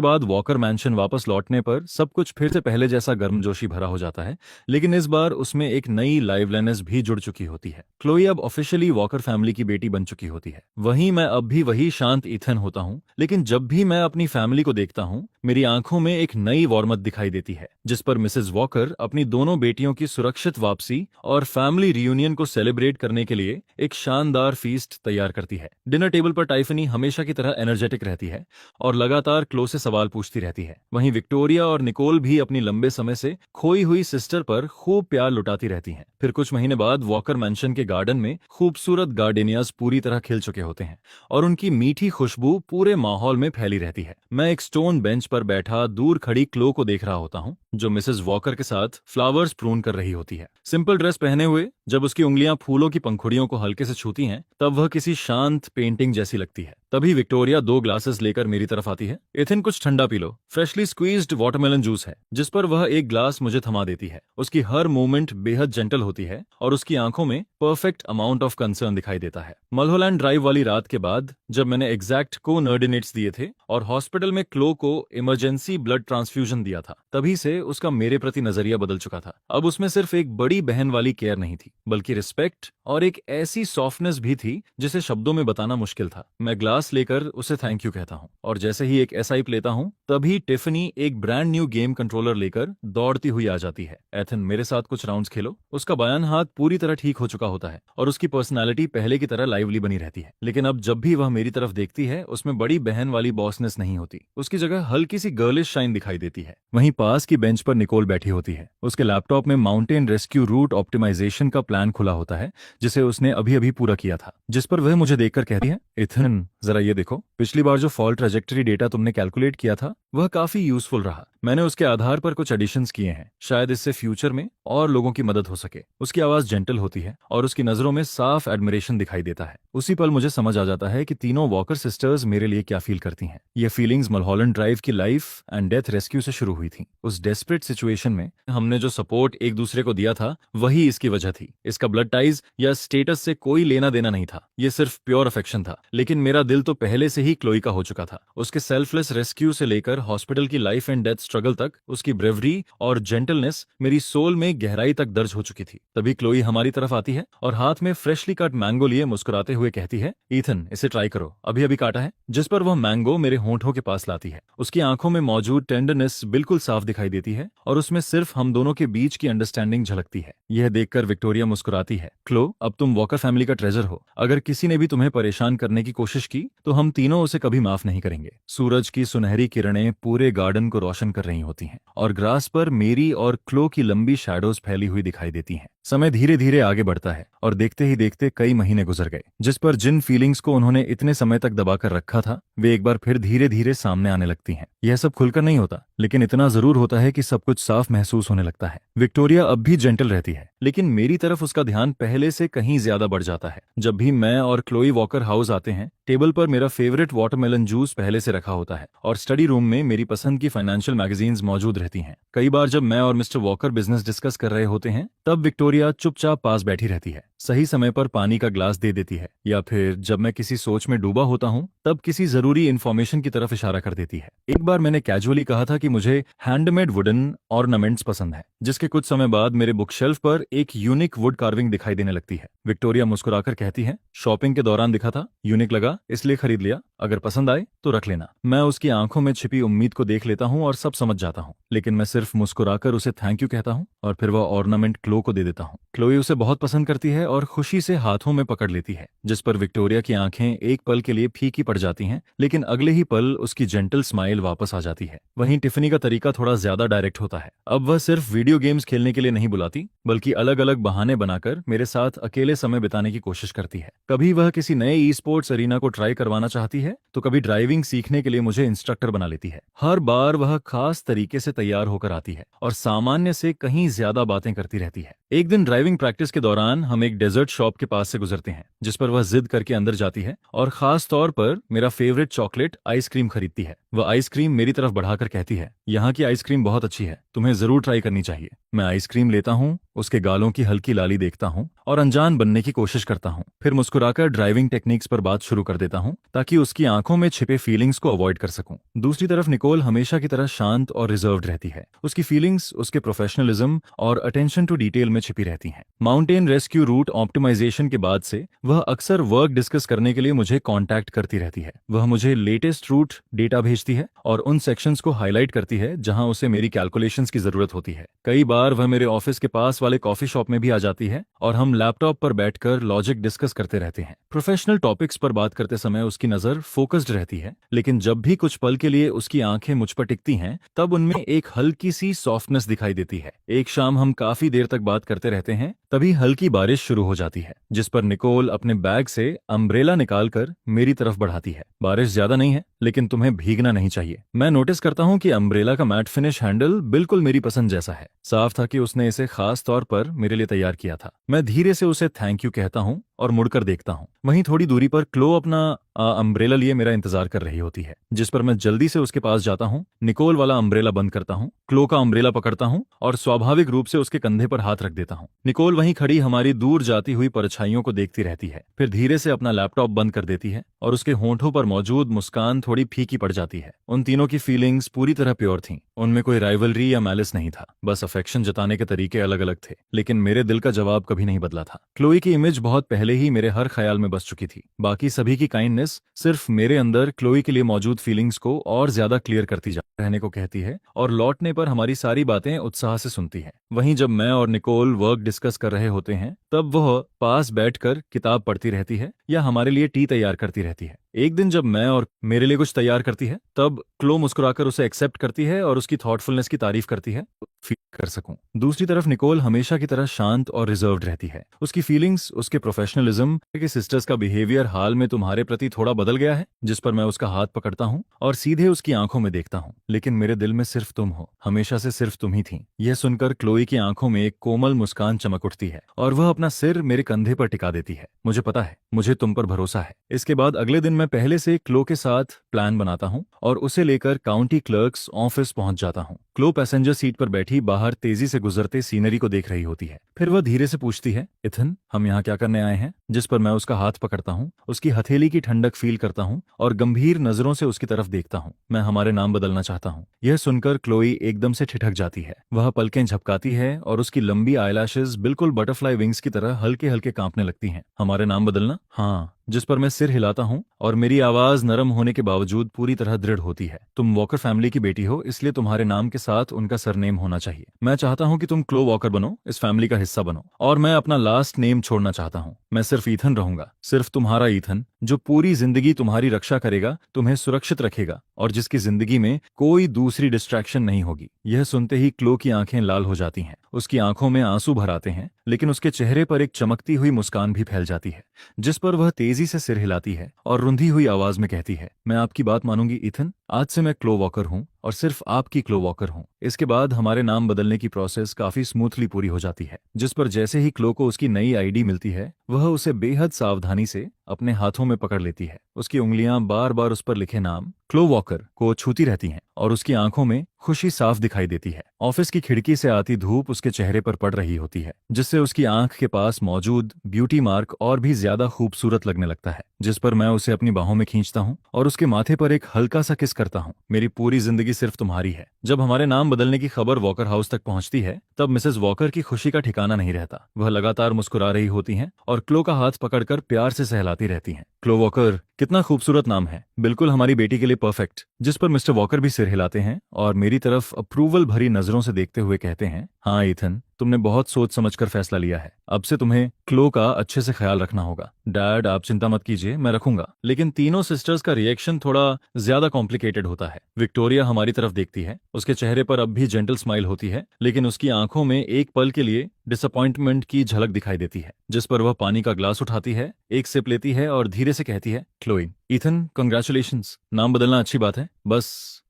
बाद वॉकर मैंशन वापस लौटने पर सब कुछ फिर से पहले जैसा गर्मजोशी भरा हो जाता है, लेकिन इस बार उसमें एक नई लाइवलीनेस भी जुड़ चुकी होती है। क्लोई अब ऑफिशियली वॉकर फैमिली की बेटी बन चुकी होती है। वहीं मैं अब भी वही शांत ईथन होता हूँ, लेकिन जब भी मैं अपनी फैमिली को देखता हूँ मेरी आंखों में एक नई वार्मथ दिखाई देती है, जिस पर मिसेस वॉकर अपनी दोनों बेटियों की सुरक्षित वापसी और फैमिली रियूनियन को सेलिब्रेट करने के लिए एक शानदार फीस्ट तैयार करती है। डिनर टेबल पर टाइफनी हमेशा की तरह एनर्जेटिक रहती है और लगातार क्लो से सवाल पूछती रहती है। वहीं विक्टोरिया और निकोल भी अपनी लंबे समय से खोई हुई सिस्टर पर खूब प्यार लुटाती रहती हैं। फिर कुछ महीने बाद वॉकर मैंशन के गार्डन में खूबसूरत गार्डेनियाज पूरी तरह खिल चुके होते हैं और उनकी मीठी खुशबू पूरे माहौल में फैली रहती है। मैं एक स्टोन बेंच पर बैठा दूर खड़ी क्लो को देख रहा होता हूँ, जो मिसेस वॉकर के साथ फ्लावर्स प्रून कर रही होती है। सिंपल ड्रेस पहने हुए जब उसकी उंगलियां फूलों की पंखुड़ियों को हल्के से छूती हैं, तब वह किसी शांत पेंटिंग जैसी लगती है। तभी विक्टोरिया 2 ग्लासेस लेकर मेरी तरफ आती है। इथिन, कुछ ठंडा P low, freshly squeezed watermelon juice है। जिस पर वह एक ग्लास मुझे थमा देती है। उसकी हर मूवमेंट बेहद जेंटल होती है और उसकी आंखों में परफेक्ट अमाउंट ऑफ कंसर्न दिखाई देता है। मलहोलैंड ड्राइव वाली रात के बाद जब मैंने एग्जैक्ट को नर्डिनेट्स दिए थे और हॉस्पिटल में क्लो को इमरजेंसी ब्लड ट्रांसफ्यूजन दिया था, तभी से उसका मेरे प्रति नजरिया बदल चुका था। अब उसमें सिर्फ एक बड़ी बहन वाली केयर नहीं थी, बल्कि रिस्पेक्ट और एक ऐसी सॉफ्टनेस भी थी जिसे शब्दों में बताना मुश्किल था। मैं ग्लास लेकर उसे थैंक यू कहता हूँ और जैसे ही एक एसआईप लेता हूँ, तभी टिफनी एक ब्रांड न्यू गेम कंट्रोलर लेकर दौड़ती हुई आ जाती है। एथन, मेरे साथ कुछ राउंड्स खेलो। उसका बायां हाथ पूरी तरह ठीक हो चुका होता है और उसकी पर्सनालिटी पहले की तरह लाइवली बनी रहती है, लेकिन अब जब भी वह मेरी तरफ देखती है उसमें बड़ी बहन वाली बॉसनेस नहीं होती। उसकी जगह हल्की सी गर्लिश शाइन दिखाई देती है। वहीं पास की बेंच पर निकोल बैठी होती है। उसके लैपटॉप में माउंटेन रेस्क्यू रूट ऑप्टिमाइजेशन का प्लान खुला होता है, जिसे उसने अभी अभी पूरा किया था। जिस पर वह मुझे देखकर कहती है, इथन जरा ये देखो, पिछली बार जो फॉल ट्रेजेक्टरी डेटा तुमने कैलकुलेट किया था वह काफी यूजफुल रहा। मैंने उसके आधार पर कुछ एडिशंस किए हैं, शायद इससे फ्यूचर में और लोगों की मदद हो सके। उसकी आवाज जेंटल होती है और उसकी नजरों में साफ एडमिरेशन दिखाई देता है। उसी पल मुझे समझ आ जाता है कि तीनों वॉकर सिस्टर्स मेरे लिए क्या फील करती हैं। ये फीलिंग्स मलहॉलैंड ड्राइव की लाइफ एंड डेथ रेस्क्यू से शुरू हुई थी। उस डेस्परेट सिचुएशन में हमने जो सपोर्ट एक दूसरे को दिया था वही इसकी वजह थी। इसका ब्लड टाइज या स्टेटस से कोई लेना देना नहीं था, ये सिर्फ प्योर अफेक्शन था। लेकिन मेरा दिल तो पहले से ही क्लोई का हो चुका था। उसके सेल्फलेस रेस्क्यू से लेकर हॉस्पिटल की लाइफ एंड डेथ स्ट्रगल तक उसकी ब्रेवरी और जेंटलनेस मेरी सोल में गहराई तक दर्ज हो चुकी थी। तभी क्लोई हमारी तरफ आती है और हाथ में फ्रेशली कट मैंगो लिए मुस्कुराते हुए कहती है, ईथन इसे ट्राई करो, अभी अभी काटा है। जिस पर वह मैंगो मेरे होंठों के पास लाती है। उसकी आंखों में मौजूद टेंडरनेस बिल्कुल साफ दिखाई देती है और उसमें सिर्फ हम दोनों के बीच की अंडरस्टैंडिंग झलकती है। यह देखकर विक्टोरिया मुस्कुराती है, क्लो अब तुम वॉकर फैमिली का ट्रेजर हो। अगर किसी ने भी तुम्हें परेशान करने की कोशिश की तो हम तीनों उसे कभी माफ नहीं करेंगे। सूरज की सुनहरी किरणें पूरे गार्डन को रोशन कर रही होती हैं और ग्रास पर मेरी और क्लो की लंबी शैडोज फैली हुई दिखाई देती हैं। समय धीरे धीरे आगे बढ़ता है और देखते ही देखते कई महीने गुजर गए, जिस पर जिन फीलिंग्स को उन्होंने इतने समय तक दबाकर रखा था वे एक बार फिर धीरे धीरे सामने आने लगती हैं। यह सब खुलकर नहीं होता, लेकिन इतना जरूर होता है कि सब कुछ साफ महसूस होने लगता है। विक्टोरिया अब भी जेंटल रहती है, लेकिन मेरी तरफ उसका ध्यान पहले से कहीं ज्यादा बढ़ जाता है। जब भी मैं और क्लोई वॉकर हाउस आते हैं, टेबल पर मेरा फेवरेट वाटरमेलन जूस पहले से रखा होता है और स्टडी रूम में मेरी पसंद की फाइनेंशियल मैगजीन्स मौजूद रहती हैं। कई बार जब मैं और मिस्टर वॉकर बिजनेस डिस्कस कर रहे होते हैं, तब विक्टोरिया चुपचाप पास बैठी रहती है, सही समय पर पानी का ग्लास दे देती है, या फिर जब मैं किसी सोच में डूबा होता हूँ तब किसी जरूरी इन्फॉर्मेशन की तरफ इशारा कर देती है। एक बार मैंने कैजुअली कहा था कि मुझे हैंडमेड वुडन ऑर्नामेंट्स पसंद है, जिसके कुछ समय बाद मेरे बुकशेल्फ पर एक यूनिक वुड कार्विंग दिखाई देने लगती है। विक्टोरिया मुस्कुराकर कहती है, शॉपिंग के दौरान दिखा था, यूनिक लगा इसलिए खरीद लिया, अगर पसंद आए तो रख लेना। मैं उसकी आंखों में छिपी उम्मीद को देख लेता हूँ और सब समझ जाता हूँ, लेकिन मैं सिर्फ मुस्कुराकर उसे थैंक यू कहता हूँ और फिर वह ऑर्नामेंट क्लो को दे देता हूँ। क्लोई उसे बहुत पसंद करती है और खुशी से हाथों में पकड़ लेती है, जिस पर विक्टोरिया की आंखें एक पल के लिए फीकी पड़ जाती हैं, लेकिन अगले ही पल उसकी जेंटल स्माइल वापस आ जाती है। वहीं टिफनी का तरीका थोड़ा ज्यादा डायरेक्ट होता है। अब वह सिर्फ वीडियो गेम्स खेलने के लिए नहीं बुलाती, बल्कि अलग अलग बहाने बनाकर मेरे साथ अकेले समय बिताने की कोशिश करती है। कभी वह किसी नए ई स्पोर्ट्स अरीना को ट्राई करवाना चाहती है, तो कभी ड्राइविंग सीखने के लिए मुझे इंस्ट्रक्टर बना लेती है। हर बार वह खास तरीके से तैयार होकर आती है और सामान्य से कहीं ज्यादा बातें करती रहती है। एक दिन ड्राइविंग प्रैक्टिस के दौरान हम एक डेजर्ट शॉप के पास से गुजरते हैं, जिस पर वह जिद करके अंदर जाती है और खास तौर पर मेरा फेवरेट चॉकलेट आइसक्रीम खरीदती है। वह आइसक्रीम मेरी तरफ बढ़ाकर कहती है, यहाँ की आइसक्रीम बहुत अच्छी है, तुम्हें जरूर ट्राई करनी चाहिए। मैं आइसक्रीम लेता हूँ, उसके गालों की हल्की लाली देखता हूँ और अनजान बनने की कोशिश करता हूँ। फिर मुस्कुराकर ड्राइविंग टेक्निक्स पर बात शुरू कर देता हूँ ताकि उसकी आंखों में छिपे फीलिंग्स को अवॉइड कर सकूं। दूसरी तरफ निकोल हमेशा की तरह शांत और रिजर्व्ड रहती है। उसकी फीलिंग्स उसके प्रोफेशनलिज्म और अटेंशन टू डिटेल में छिपी रहती हैं। माउंटेन रेस्क्यू रूट ऑप्टिमाइजेशन के बाद से वह अक्सर वर्क डिस्कस करने के लिए मुझे कांटेक्ट करती रहती है। वह मुझे लेटेस्ट रूट डेटा भेजती है और उन सेक्शंस को हाईलाइट करती है जहां उसे मेरी कैलकुलेशंस की जरूरत होती है। कई बार वह मेरे ऑफिस के पास वाले कॉफी शॉप में भी आ जाती है और हम लैपटॉप पर बैठकर लॉजिक डिस्कस करते रहते हैं। प्रोफेशनल टॉपिक्स पर बात करते समय उसकी नजर फोकस्ड रहती है, लेकिन जब भी कुछ पल के लिए उसकी आंखें मुझ पर टिकती हैं तब उनमें एक हल्की सी सॉफ्टनेस दिखाई देती है। एक शाम हम काफी देर तक बात करते रहते हैं, तभी हल्की बारिश शुरू हो जाती है, जिस पर निकोल अपने बैग से अम्ब्रेला निकालकर मेरी तरफ बढ़ाती है। बारिश ज्यादा नहीं है, लेकिन तुम्हें भीगना नहीं चाहिए। मैं नोटिस करता हूँ कि अम्ब्रेला का मैट फिनिश हैंडल बिल्कुल मेरी पसंद जैसा है। साफ था कि उसने इसे खास तौर पर मेरे लिए तैयार किया था। मैं धीरे से उसे थैंक यू कहता हूँ और मुड़कर देखता हूँ। वहीं थोड़ी दूरी पर क्लो अपना अम्ब्रेला लिए मेरा इंतजार कर रही होती है, जिस पर मैं जल्दी से उसके पास जाता हूँ, निकोल वाला अम्ब्रेला बंद करता हूँ, क्लो का अम्ब्रेला पकड़ता हूँ और स्वाभाविक रूप से उसके कंधे पर हाथ रख देता हूँ। निकोल वहीं खड़ी हमारी दूर जाती हुई परछाइयों को देखती रहती है, फिर धीरे से अपना लैपटॉप बंद कर देती है और उसके होंठों पर मौजूद मुस्कान थोड़ी फीकी पड़ जाती है। उन तीनों की फीलिंग्स पूरी तरह प्योर थीं। उनमें कोई राइवलरी या मैलिस नहीं था, बस अफेक्शन जताने के तरीके अलग अलग थे, लेकिन मेरे दिल का जवाब कभी नहीं बदला था। क्लोई की इमेज बहुत पहले ही मेरे हर ख्याल में बस चुकी थी। बाकी सभी की काइंडनेस सिर्फ मेरे अंदर क्लोई के लिए मौजूद फीलिंग्स को और ज्यादा क्लियर करती जा रहने को कहती है और लौटने पर हमारी सारी बातें उत्साह से सुनती है। वहीं जब मैं और निकोल वर्क डिस्कस कर रहे होते हैं तब वह पास बैठकर किताब पढ़ती रहती है या हमारे लिए टी तैयार करती रहती है। एक दिन जब मैं और मेरे लिए कुछ तैयार करती है तब क्लो मुस्कुराकर उसे एक्सेप्ट करती है और उसकी थॉटफुलनेस की तारीफ करती है फील कर सकूं। दूसरी तरफ निकोल हमेशा की तरह शांत और रिजर्व्ड रहती है। उसकी फीलिंग्स, उसके प्रोफेशनलिज्म के सिस्टर्स का बिहेवियर हाल में तुम्हारे प्रति थोड़ा बदल गया है, जिस पर मैं उसका हाथ पकड़ता हूं और सीधे उसकी आंखों में देखता हूं। लेकिन मेरे दिल में सिर्फ तुम हो, हमेशा से सिर्फ तुम ही थी। यह सुनकर क्लोई की आंखों में एक कोमल मुस्कान चमक उठती है और वह अपना सिर मेरे कंधे पर टिका देती है। मुझे पता है, मुझे तुम पर भरोसा है। इसके बाद अगले दिन मैं पहले से क्लो के साथ प्लान बनाता हूँ और उसे लेकर काउंटी क्लर्क्स ऑफिस पहुंच जाता हूँ। क्लो पैसेंजर सीट पर बैठी बाहर तेजी से गुजरते सीनरी को देख रही होती है। फिर वह धीरे से पूछती है, इथन, हम यहाँ क्या करने आए हैं? जिस पर मैं उसका हाथ पकड़ता हूँ, उसकी हथेली की ठंडक फील करता हूँ और गंभीर नजरों से उसकी तरफ देखता हूँ। मैं हमारे नाम बदलना चाहता हूँ। यह सुनकर क्लोई एकदम से ठिठक जाती है। वह पलकें झपकाती है और उसकी लंबी आईलैशेस बिल्कुल बटरफ्लाई विंग्स की तरह हल्के हल्के कांपने लगती हैं। हमारे नाम बदलना? हाँ। जिस पर मैं सिर हिलाता हूँ और मेरी आवाज नरम होने के बावजूद पूरी तरह दृढ़ होती है। तुम वॉकर फैमिली की बेटी हो, इसलिए तुम्हारे नाम के साथ उनका सरनेम होना चाहिए। मैं चाहता हूँ कि तुम क्लो वॉकर बनो, इस फैमिली का हिस्सा बनो, और मैं अपना लास्ट नेम छोड़ना चाहता हूँ। मैं सिर्फ ईथन रहूंगा, सिर्फ तुम्हारा ईथन, जो पूरी जिंदगी तुम्हारी रक्षा करेगा, तुम्हें सुरक्षित रखेगा और जिसकी जिंदगी में कोई दूसरी डिस्ट्रैक्शन नहीं होगी। यह सुनते ही क्लो की आंखें लाल हो जाती हैं, उसकी आंखों में आंसू भर आते हैं, लेकिन उसके चेहरे पर एक चमकती हुई मुस्कान भी फैल जाती है, जिस पर वह तेजी से सिर हिलाती है और रुंधी हुई आवाज में कहती है, मैं आपकी बात मानूंगी ईथन। आज से मैं क्लो वॉकर हूँ और सिर्फ आपकी क्लो वॉकर हूँ। इसके बाद हमारे नाम बदलने की प्रोसेस काफी स्मूथली पूरी हो जाती है, जिस पर जैसे ही क्लो को उसकी नई आईडी मिलती है वह उसे बेहद सावधानी से अपने हाथों में पकड़ लेती है। उसकी उंगलियां बार बार उस पर लिखे नाम क्लो वॉकर को छूती रहती हैं और उसकी आंखों में खुशी साफ दिखाई देती है। ऑफिस की खिड़की से आती धूप उसके चेहरे पर पड़ रही होती है, जिससे उसकी आंख के पास मौजूद ब्यूटी मार्क और भी ज्यादा खूबसूरत लगने लगता है, जिस पर मैं उसे अपनी बाहों में खींचता हूँ और उसके माथे पर एक हल्का सा किस करता हूँ। मेरी पूरी जिंदगी सिर्फ तुम्हारी है। जब हमारे नाम बदलने की खबर वॉकर हाउस तक पहुंचती है तब मिसेस वॉकर की खुशी का ठिकाना नहीं रहता। वह लगातार मुस्कुरा रही होती हैं और क्लो का हाथ पकड़कर प्यार से सहलाती रहती हैं। क्लो वॉकर, कितना खूबसूरत नाम है, बिल्कुल हमारी बेटी के लिए परफेक्ट। जिस पर मिस्टर वॉकर भी सिर हिलाते हैं और मेरी तरफ अप्रूवल भरी नजरों से देखते हुए कहते हैं, हाँ ईथन, तुमने बहुत सोच समझकर फैसला लिया है। अब से तुम्हें क्लो का अच्छे से ख्याल रखना होगा। डैड, आप चिंता मत कीजिए, मैं रखूंगा। लेकिन तीनों सिस्टर्स का रिएक्शन थोड़ा ज्यादा कॉम्प्लिकेटेड होता है। विक्टोरिया हमारी तरफ देखती है, उसके चेहरे पर अब भी जेंटल स्माइल होती है, लेकिन उसकी आंखों में एक पल के लिए डिसअपॉइंटमेंट की झलक दिखाई देती है, जिस पर वह पानी का ग्लास उठाती है, एक सिप लेती है और धीरे से कहती है, क्लोई, ईथन, कॉन्ग्रेचुलेशंस। नाम बदलना अच्छी बात है, बस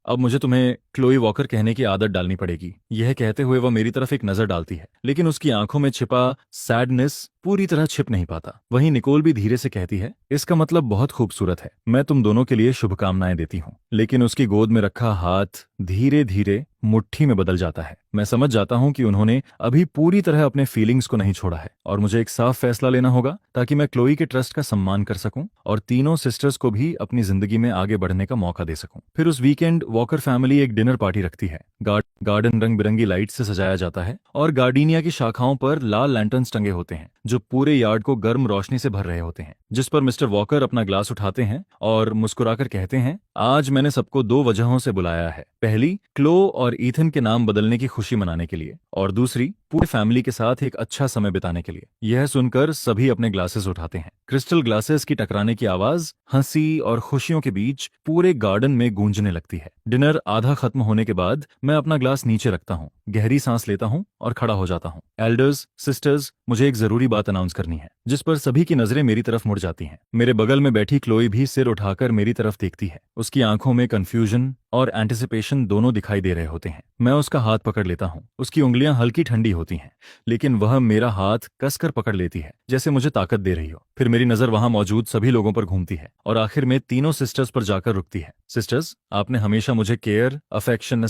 अब मुझे तुम्हें क्लोई वॉकर कहने की आदत डालनी पड़ेगी। यह कहते हुए वह मेरी तरफ एक नजर डालती है, लेकिन उसकी आंखों में छिपा सैडनेस पूरी तरह छिप नहीं पाता। वहीं निकोल भी धीरे से कहती है, इसका मतलब बहुत खूबसूरत है, मैं तुम दोनों के लिए शुभकामनाएं देती हूँ। लेकिन उसकी गोद में रखा हाथ धीरे धीरे मुट्ठी में बदल जाता है। मैं समझ जाता हूं कि उन्होंने अभी पूरी तरह अपने फीलिंग्स को नहीं छोड़ा है और मुझे एक साफ फैसला लेना होगा ताकि मैं क्लोई के ट्रस्ट का सम्मान कर सकूं और तीनों सिस्टर्स को भी अपनी जिंदगी में आगे बढ़ने का मौका दे सकूं। फिर उस वीकेंड वॉकर फैमिली एक डिनर पार्टी रखती है। गार्डन रंग बिरंगी लाइट से सजाया जाता है और गार्डिनिया की शाखाओं पर लाल लैंटर्न्स टंगे होते हैं जो पूरे यार्ड को गर्म रोशनी से भर रहे होते हैं। जिस पर मिस्टर वॉकर अपना ग्लास उठाते हैं और मुस्कुराकर कहते हैं, आज मैंने सबको दो वजहों से बुलाया है। पहली, क्लो और ईथन के नाम बदलने की खुशी मनाने के लिए, और दूसरी, पूरी फैमिली के साथ एक अच्छा समय बिताने के लिए। यह सुनकर सभी अपने ग्लासेस उठाते हैं। क्रिस्टल ग्लासेस की टकराने की आवाज हंसी और खुशियों के बीच पूरे गार्डन में गूंजने लगती है। डिनर आधा खत्म होने के बाद मैं अपना ग्लास नीचे रखता हूँ, गहरी सांस लेता हूँ और खड़ा हो जाता हूँ। एल्डर्स, सिस्टर्स, मुझे एक जरूरी बात अनाउंस करनी है। जिस पर सभी की नजरें मेरी तरफ मुड़ जाती हैं। मेरे बगल में बैठी क्लोई भी सिर उठाकर मेरी तरफ देखती है। उसकी आंखों में कंफ्यूजन और एंटिसिपेशन दोनों दिखाई दे रहे होते हैं। मैं उसका हाथ पकड़ लेता हूँ। उसकी उंगलियां हल्की ठंडी होती हैं, लेकिन वह मेरा हाथ कसकर पकड़ लेती है जैसे मुझे ताकत दे रही हो। फिर मेरी नजर वहां मौजूद सभी लोगों पर घूमती है और आखिर में तीनों सिस्टर्स पर जाकर रुकती है। सिस्टर्स, आपने हमेशा मुझे केयर, अफेक्शन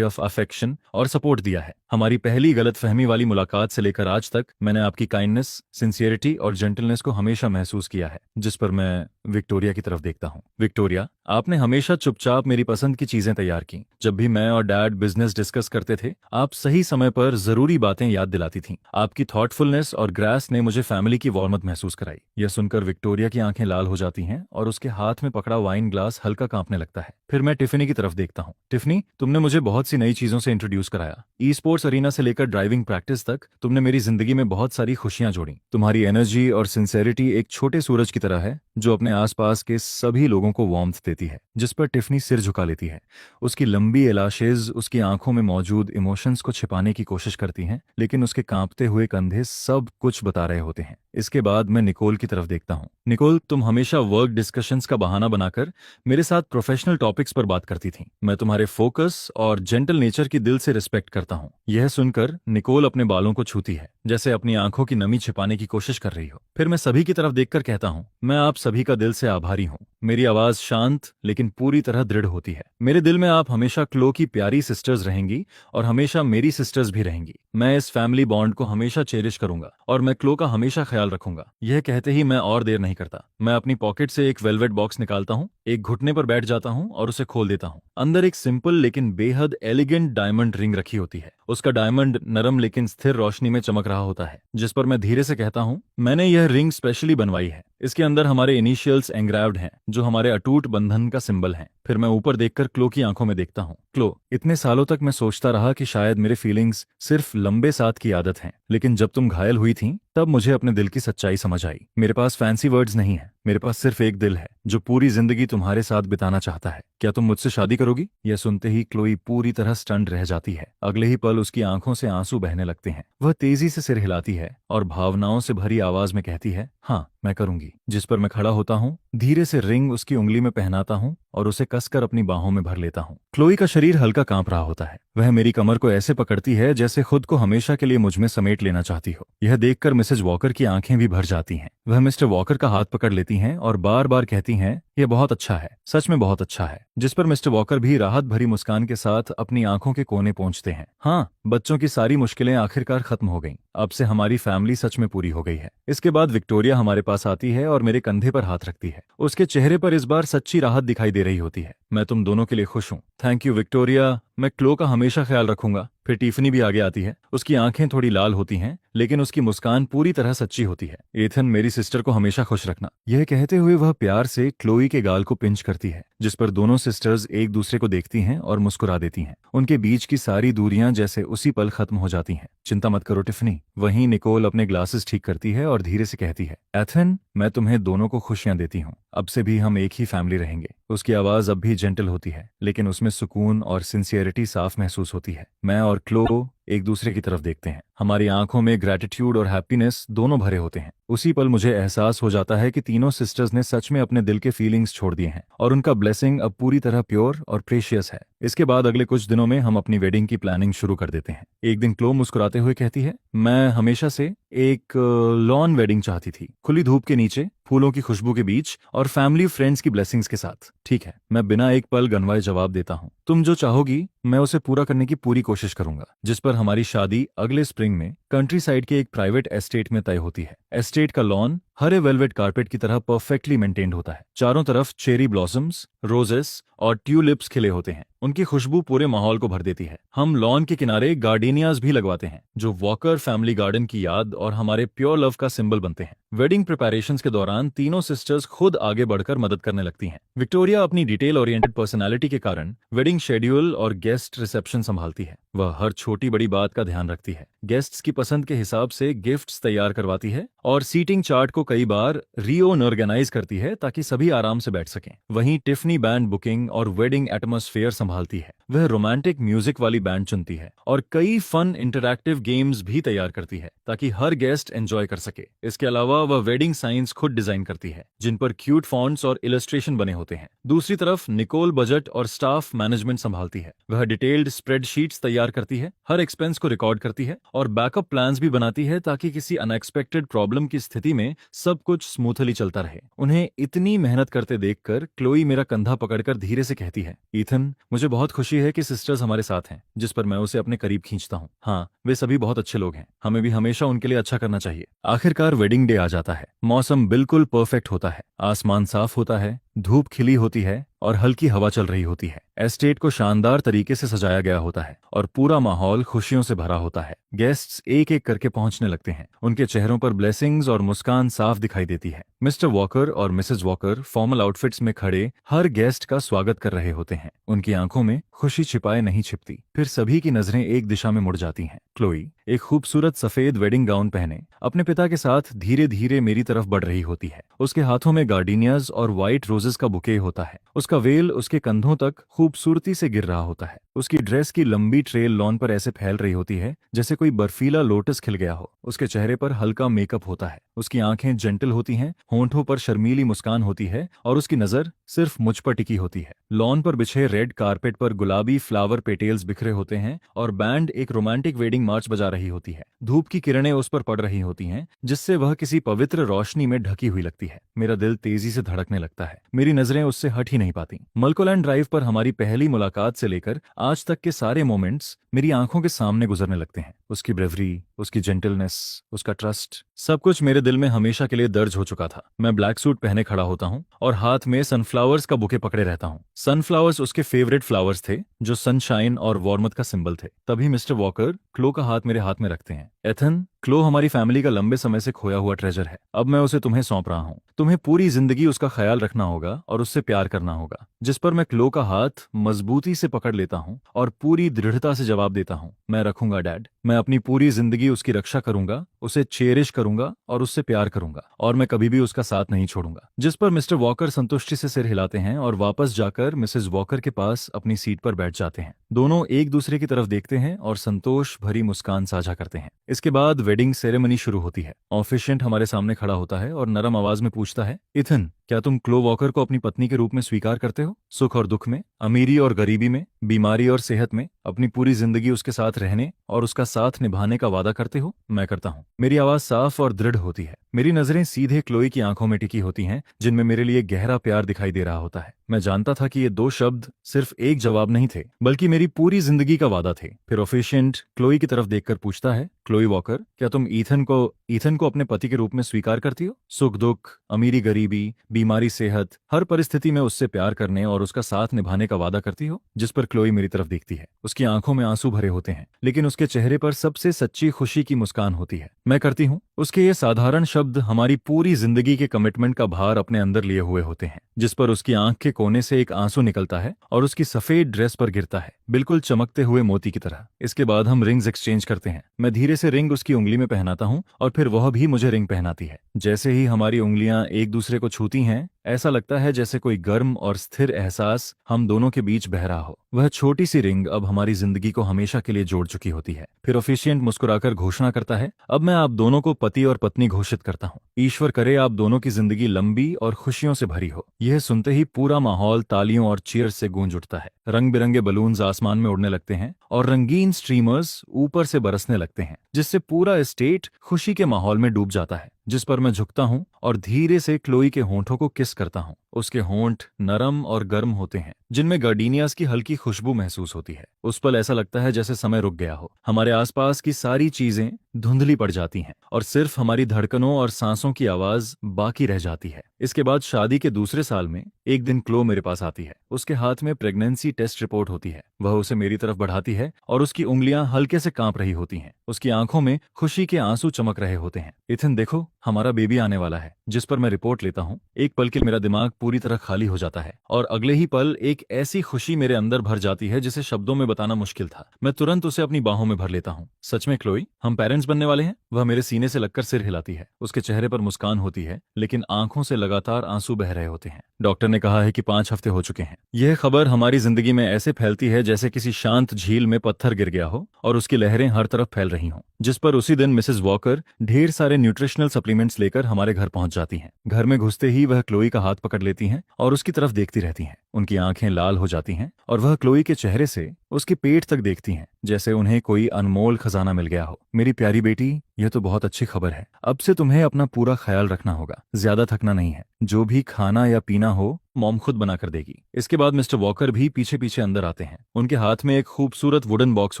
ऑफ अफेक्शन और सपोर्ट दिया है। हमारी पहली गलतफहमी वाली मुलाकात से लेकर आज तक मैंने आपकी काइंडनेस, सिंसियरिटी और जेंटलनेस को हमेशा महसूस किया है। जिस पर मैं विक्टोरिया की तरफ देखता हूँ। विक्टोरिया, आपने हमेशा चुपचाप मेरी पसंद की चीजें तैयार की। जब भी मैं और डैड बिजनेस डिस्कस करते थे, आप सही समय पर जरूरी बातें याद दिलाती थीं। आपकी थॉटफुलनेस और ग्रास ने मुझे फैमिली की वार्मथ महसूस कराई। यह सुनकर विक्टोरिया की आंखें लाल हो जाती हैं और उसके हाथ में पकड़ा वाइन ग्लास हल्का कांपने लगता है। फिर मैं टिफनी की तरफ देखता हूँ। टिफनी, तुमने मुझे बहुत सी नई चीजों से इंट्रोड्यूस कराया। ई स्पोर्ट्स अरीना से लेकर ड्राइविंग प्रैक्टिस तक तुमने मेरी जिंदगी में बहुत सारी खुशियां जोड़ी। तुम्हारी एनर्जी और सिंसेरिटी एक छोटे सूरज की तरह है जो अपने आसपास के सभी लोगों को वार्मथ देती है। जिस पर टिफनी सिर झुका लेती है। उसकी लंबी एलाशेज उसकी आंखों में मौजूद इमोशंस को छिपाने की कोशिश करती हैं, लेकिन उसके कांपते हुए कंधे सब कुछ बता रहे होते हैं। इसके बाद मैं निकोल की तरफ देखता हूँ। निकोल, तुम हमेशा वर्क डिस्कशंस का बहाना बनाकर मेरे साथ प्रोफेशनल टॉपिक्स पर बात करती थी। मैं तुम्हारे फोकस और जेंटल नेचर की दिल से रिस्पेक्ट करता हूँ। यह सुनकर निकोल अपने बालों को छूती है, जैसे अपनी आंखों की नमी छिपाने की कोशिश कर रही हो। फिर मैं सभी की तरफ देखकर कहता हूँ, मैं आप सभी का दिल से आभारी हूँ। मेरी आवाज शांत लेकिन पूरी तरह दृढ़ होती है। मेरे दिल में आप हमेशा क्लो की प्यारी सिस्टर्स रहेंगी और हमेशा मेरी सिस्टर्स भी रहेंगी। मैं इस फैमिली बॉन्ड को हमेशा चेरिश करूंगा और मैं क्लो का हमेशा ख्याल रखूंगा। यह कहते ही मैं और देर नहीं करता। मैं अपनी पॉकेट से एक वेलवेट बॉक्स निकालता हूँ, एक घुटने पर बैठ जाता हूँ और उसे खोल देता हूँ। अंदर एक सिंपल लेकिन बेहद एलिगेंट डायमंड रिंग रखी होती है। उसका डायमंड नरम लेकिन स्थिर रोशनी में चमक रहा होता है। जिस पर मैं धीरे से कहता हूँ, मैंने यह रिंग स्पेशली बनवाई है। इसके अंदर हमारे इनिशियल्स एंग्राव्ड हैं, जो हमारे अटूट बंधन का सिंबल हैं। फिर मैं ऊपर देखकर क्लो की आंखों में देखता हूँ। क्लो, इतने सालों तक मैं सोचता रहा कि शायद मेरे फीलिंग्स सिर्फ लंबे साथ की आदत हैं, लेकिन जब तुम घायल हुई थी तब मुझे अपने दिल की सच्चाई समझ आई। मेरे पास फैंसी वर्ड्स नहीं है, मेरे पास सिर्फ एक दिल है जो पूरी जिंदगी तुम्हारे साथ बिताना चाहता है। क्या तुम मुझसे शादी करोगी? यह सुनते ही क्लोई पूरी तरह स्टन्ड रह जाती है। अगले ही पल उसकी आंखों से आंसू बहने लगते हैं। वह तेजी से सिर हिलाती है और भावनाओं से भरी आवाज में कहती है, हाँ, मैं करूंगी। जिस पर मैं खड़ा होता हूँ, धीरे से रिंग उसकी उंगली में पहनाता हूँ और उसे कसकर अपनी बाहों में भर लेता हूँ। क्लोई का शरीर हल्का कांप रहा होता है। वह मेरी कमर को ऐसे पकड़ती है जैसे खुद को हमेशा के लिए मुझ में समेट लेना चाहती हो। यह देखकर मिसेज वॉकर की आंखें भी भर जाती हैं। वह मिस्टर वॉकर का हाथ पकड़ लेती हैं और बार बार कहती हैं, यह बहुत अच्छा है, सच में बहुत अच्छा है। जिस पर मिस्टर वॉकर भी राहत भरी मुस्कान के साथ अपनी आंखों के कोने पहुंचते हैं। हाँ, बच्चों की सारी मुश्किलें आखिरकार खत्म हो गईं। अब से हमारी फैमिली सच में पूरी हो गई है। इसके बाद विक्टोरिया हमारे पास आती है और मेरे कंधे पर हाथ रखती है। उसके चेहरे पर इस बार सच्ची राहत दिखाई दे रही होती है। मैं तुम दोनों के लिए खुश हूँ। थैंक यू विक्टोरिया, मैं क्लो का हमेशा ख्याल रखूंगा। फिर टिफनी भी आगे आती है। उसकी आंखें थोड़ी लाल होती हैं, लेकिन उसकी मुस्कान पूरी तरह सच्ची होती है। एथन, मेरी सिस्टर को हमेशा खुश रखना। यह कहते हुए वह प्यार से क्लोई के गाल को पिंच करती है, जिस पर दोनों सिस्टर्स एक दूसरे को देखती हैं और मुस्कुरा देती हैं। उनके बीच की सारी दूरियां जैसे उसी पल खत्म हो जाती हैं। चिंता मत करो टिफनी। वहीं निकोल अपने ग्लासेस ठीक करती है और धीरे से कहती है, एथन, मैं तुम्हें दोनों को खुशियां देती हूँ। अब से भी हम एक ही फैमिली रहेंगे। उसकी आवाज अब भी जेंटल होती है, लेकिन उसमें सुकून और सिंसियरिटी साफ महसूस होती है। मैं और क्लो एक दूसरे की तरफ देखते हैं। हमारी आंखों में ग्रैटिट्यूड और हैप्पीनेस दोनों भरे होते हैं। उसी पल मुझे एहसास हो जाता है कि तीनों सिस्टर्स ने सच में अपने दिल के फीलिंग्स छोड़ दिए हैं और उनका ब्लेसिंग अब पूरी तरह प्योर और प्रेशियस है। इसके बाद अगले कुछ दिनों में हम अपनी वेडिंग की प्लानिंग शुरू कर देते हैं। एक दिन क्लो मुस्कुराते हुए कहती है, मैं हमेशा से एक लॉन वेडिंग चाहती थी, खुली धूप के नीचे, फूलों की खुशबू के बीच और फैमिली फ्रेंड्स की ब्लेसिंग्स के साथ। ठीक है, मैं बिना एक पल गनवाए जवाब देता हूँ, तुम जो चाहोगी मैं उसे पूरा करने की पूरी कोशिश करूंगा। जिस पर हमारी शादी अगले स्प्रिंग में कंट्री साइड के एक प्राइवेट एस्टेट में तय होती है। एस्टेट का लॉन हरे वेलवेट कारपेट की तरह परफेक्टली मेंटेन्ड होता है। चारों तरफ चेरी ब्लॉसम्स, रोजेस और ट्यूलिप्स खिले होते हैं। उनकी खुशबू पूरे माहौल को भर देती है। हम लॉन के किनारे गार्डेनियाज भी लगवाते हैं जो वॉकर फैमिली गार्डन की याद और हमारे प्योर लव का सिंबल बनते हैं। वेडिंग प्रिपरेशंस के दौरान तीनों सिस्टर्स खुद आगे बढ़कर मदद करने लगती हैं। विक्टोरिया अपनी डिटेल ओरिएंटेड पर्सनालिटी के कारण वेडिंग शेड्यूल और गेस्ट रिसेप्शन संभालती है। वह हर छोटी बड़ी बात का ध्यान रखती है, गेस्ट्स की पसंद के हिसाब से गिफ्ट्स तैयार करवाती है और सीटिंग चार्ट को कई बार रीऑर्गेनाइज करती है ताकि सभी आराम से बैठ सकें। वहीं टिफनी बैंड बुकिंग और वेडिंग एटमॉस्फेयर संभालती है। वह रोमांटिक म्यूजिक वाली बैंड चुनती है और कई फन इंटरैक्टिव गेम्स भी तैयार करती है ताकि हर गेस्ट एंजॉय कर सके। इसके अलावा वह वेडिंग साइंस खुद डिजाइन करती है जिन पर क्यूट फॉन्ट्स और इलस्ट्रेशन बने होते हैं। दूसरी तरफ निकोल बजट और स्टाफ मैनेजमेंट संभालती है। वह डिटेल्ड स्प्रेडशीट्स तैयार करती है, हर एक्सपेंस को रिकॉर्ड करती है और बैकअप प्लान्स भी बनाती है ताकि किसी अनएक्सपेक्टेड प्रॉब्लम की स्थिति में सब कुछ स्मूथली चलता रहे। उन्हें इतनी मेहनत करते देखकर क्लोई मेरा कंधा पकड़कर धीरे से कहती है, ईथन, मुझे बहुत खुशी है कि सिस्टर्स हमारे साथ हैं। जिस पर मैं उसे अपने करीब खींचता हूँ। हाँ, वे सभी बहुत अच्छे लोग हैं, हमें भी हमेशा उनके लिए अच्छा करना चाहिए। आखिरकार वेडिंग डे आ जाता है। मौसम बिल्कुल परफेक्ट होता है, आसमान साफ होता है, धूप खिली होती है और हल्की हवा चल रही होती है। एस्टेट को शानदार तरीके से सजाया गया होता है और पूरा माहौल खुशियों से भरा होता है। गेस्ट्स एक एक करके पहुंचने लगते हैं। उनके चेहरों पर ब्लेसिंग्स और मुस्कान साफ दिखाई देती है। मिस्टर वॉकर और मिसेज वॉकर फॉर्मल आउटफिट्स में खड़े हर गेस्ट का स्वागत कर रहे होते हैं। उनकी आंखों में खुशी छिपाए नहीं छिपती। फिर सभी की नजरें एक दिशा में मुड़ जाती हैं। क्लोई एक खूबसूरत सफेद वेडिंग गाउन पहने अपने पिता के साथ धीरे धीरे मेरी तरफ बढ़ रही होती है। उसके हाथों में गार्डिनियाज और व्हाइट रोजेस का बुके होता है। उसका वेल उसके कंधों तक खूबसूरती से गिर रहा होता है। उसकी ड्रेस की लंबी ट्रेल लॉन पर ऐसे फैल रही होती है जैसे कोई बर्फीला लोटस खिल गया हो। उसके चेहरे पर हल्का मेकअप होता है। उसकी आंखें जेंटल होती हैं, होंठों पर शर्मीली मुस्कान होती है और उसकी नजर सिर्फ मुझ पर टिकी होती है। लॉन पर बिछे रेड कारपेट पर गुलाबी फ्लावर पेटेल्स बिखरे होते हैं और बैंड एक रोमांटिक वेडिंग मार्च बजा रही होती है। धूप की किरणें उस पर पड़ रही होती हैं जिससे वह किसी पवित्र रोशनी में ढकी हुई लगती है। मेरा दिल तेजी से धड़कने लगता है। मेरी नजरें उससे हट ही नहीं पाती। मलकोलैंड ड्राइव पर हमारी पहली मुलाकात से लेकर आज तक के सारे मोमेंट्स मेरी आंखों के सामने गुजरने लगते हैं। उसकी ब्रेवरी, उसकी जेंटलनेस, उसका ट्रस्ट, सब कुछ मेरे दिल में हमेशा के लिए दर्ज हो चुका था। मैं ब्लैक सूट पहने खड़ा होता हूँ और हाथ में सनफ्लावर्स का बुके पकड़े रहता हूँ। सनफ्लावर्स उसके फेवरेट फ्लावर्स थे जो सनशाइन और वार्मथ का सिंबल थे। तभी मिस्टर वॉकर क्लो का हाथ मेरे हाथ में रखते हैं। एथन, क्लो हमारी फैमिली का लंबे समय से खोया हुआ ट्रेजर है। अब मैं उसे तुम्हें सौंप रहा हूँ। तुम्हें पूरी जिंदगी उसका ख्याल रखना होगा और उससे प्यार करना होगा। जिस पर मैं क्लो का हाथ मजबूती से पकड़ लेता हूँ और पूरी दृढ़ता से जवाब देता हूँ, मैं रखूंगा डैड। मैं अपनी पूरी जिंदगी उसकी रक्षा करूंगा, उसे चेरिश करूंगा और उससे प्यार करूंगा और मैं कभी भी उसका साथ नहीं छोड़ूंगा। जिस पर मिस्टर वॉकर संतुष्टि से सिर हिलाते हैं और वापस जाकर मिसेज वॉकर के पास अपनी सीट पर बैठ जाते हैं। दोनों एक दूसरे की तरफ देखते हैं और संतोष भरी मुस्कान साझा करते हैं। इसके बाद वेडिंग सेरेमनी शुरू होती है। ऑफिशिएंट हमारे सामने खड़ा होता है और नरम आवाज में पूछता है, इथन, क्या तुम क्लो वॉकर को अपनी पत्नी के रूप में स्वीकार करते हो? सुख और दुख में, अमीरी और गरीबी में, बीमारी और सेहत में अपनी पूरी जिंदगी उसके साथ रहने और उसका साथ निभाने का वादा करते हो? मैं करता हूँ। मेरी आवाज साफ और दृढ़ होती है। मेरी नजरें सीधे क्लोई की आंखों में टिकी होती हैं जिनमें मेरे लिए गहरा प्यार दिखाई दे रहा होता है। मैं जानता था कि ये दो शब्द सिर्फ एक जवाब नहीं थे बल्कि मेरी पूरी जिंदगी का वादा थे। फिर ऑफिशिएंट क्लोई की तरफ देखकर पूछता है, क्लोई वॉकर, क्या तुम ईथन को अपने पति के रूप में स्वीकार करती हो? सुख दुख, अमीरी गरीबी, बीमारी सेहत, हर परिस्थिति में उससे प्यार करने और उसका साथ निभाने का वादा करती हो? जिस पर क्लोई मेरी तरफ देखती है। उसकी आंखों में आंसू भरे होते हैं लेकिन उसके चेहरे पर सबसे सच्ची खुशी की मुस्कान होती है। मैं करती हूँ। उसके ये साधारण शब्द हमारी पूरी जिंदगी के कमिटमेंट का भार अपने अंदर लिए हुए होते हैं। जिस पर उसकी आंख के कोने से एक आंसू निकलता है और उसकी सफेद ड्रेस पर गिरता है, बिल्कुल चमकते हुए मोती की तरह। इसके बाद हम रिंग्स एक्सचेंज करते हैं। मैं धीरे से रिंग उसकी उंगली में पहनाता हूँ और फिर वह भी मुझे रिंग पहनाती है। जैसे ही हमारी उंगलियां एक दूसरे को छूती हैं, ऐसा लगता है जैसे कोई गर्म और स्थिर एहसास हम दोनों के बीच बह रहा हो। वह छोटी सी रिंग अब हमारी जिंदगी को हमेशा के लिए जोड़ चुकी होती है। फिर ऑफिशिएंट मुस्कुराकर घोषणा करता है, अब मैं आप दोनों को पति और पत्नी घोषित करता हूँ। ईश्वर करे आप दोनों की जिंदगी लंबी और खुशियों से भरी हो। यह सुनते ही पूरा माहौल तालियों और चीयर्स से गूंज उठता है। रंग बिरंगे बलून्स आसमान में उड़ने लगते हैं और रंगीन स्ट्रीमर्स ऊपर से बरसने लगते हैं, जिससे पूरा एस्टेट खुशी के माहौल में डूब जाता है। जिस पर मैं झुकता हूँ और धीरे से क्लोई के होंठों को किस करता हूँ। उसके होंठ नरम और गर्म होते हैं, जिनमें गार्डीनियास की हल्की खुशबू महसूस होती है। उस पल ऐसा लगता है जैसे समय रुक गया हो। हमारे आसपास की सारी चीजें धुंधली पड़ जाती हैं और सिर्फ हमारी धड़कनों और सांसों की आवाज बाकी रह जाती है। इसके बाद शादी के दूसरे साल में एक दिन क्लो मेरे पास आती है। उसके हाथ में प्रेगनेंसी टेस्ट रिपोर्ट होती है। वह उसे मेरी तरफ बढ़ाती है और उसकी उंगलियां हल्के से कांप रही होती हैं। उसकी आंखों में खुशी के आंसू चमक रहे होते हैं। इथन देखो, हमारा बेबी आने वाला है। जिस पर मैं रिपोर्ट लेता हूँ, एक पल के मेरा दिमाग पूरी तरह खाली हो जाता है और अगले ही पल एक ऐसी खुशी मेरे अंदर भर जाती है जिसे शब्दों में बताना मुश्किल था। मैं तुरंत उसे अपनी बाहों में भर लेता हूँ। सच में क्लोई, हम पेरेंट्स बनने वाले हैं? वह मेरे सीने से लगकर सिर हिलाती है। उसके चेहरे पर मुस्कान होती है, लेकिन आंखों से लगातार आंसू बह रहे होते हैं। डॉक्टर ने कहा है कि 5 हफ्ते हो चुके हैं। यह खबर हमारी जिंदगी में ऐसे फैलती है जैसे किसी शांत झील में पत्थर गिर गया हो और उसकी लहरें हर तरफ फैल रही हों। जिस पर उसी दिन मिसेस वॉकर ढेर सारे न्यूट्रिशनल सप्लीमेंट्स लेकर हमारे घर पहुंच जाती हैं। घर में घुसते ही वह क्लोई का हाथ पकड़ लेती हैं और उसकी तरफ देखती रहती हैं। उनकी आंखें लाल हो जाती हैं और वह क्लोई के चेहरे से उसके पेट तक देखती हैं, जैसे उन्हें कोई अनमोल खजाना मिल गया हो। मेरी प्यारी बेटी, यह तो बहुत अच्छी खबर है। अब से तुम्हें अपना पूरा ख्याल रखना होगा, ज्यादा थकना नहीं है। जो भी खाना या पीना हो, मॉम खुद बना कर देगी। इसके बाद मिस्टर वॉकर भी पीछे पीछे अंदर आते हैं। उनके हाथ में एक खूबसूरत वुडन बॉक्स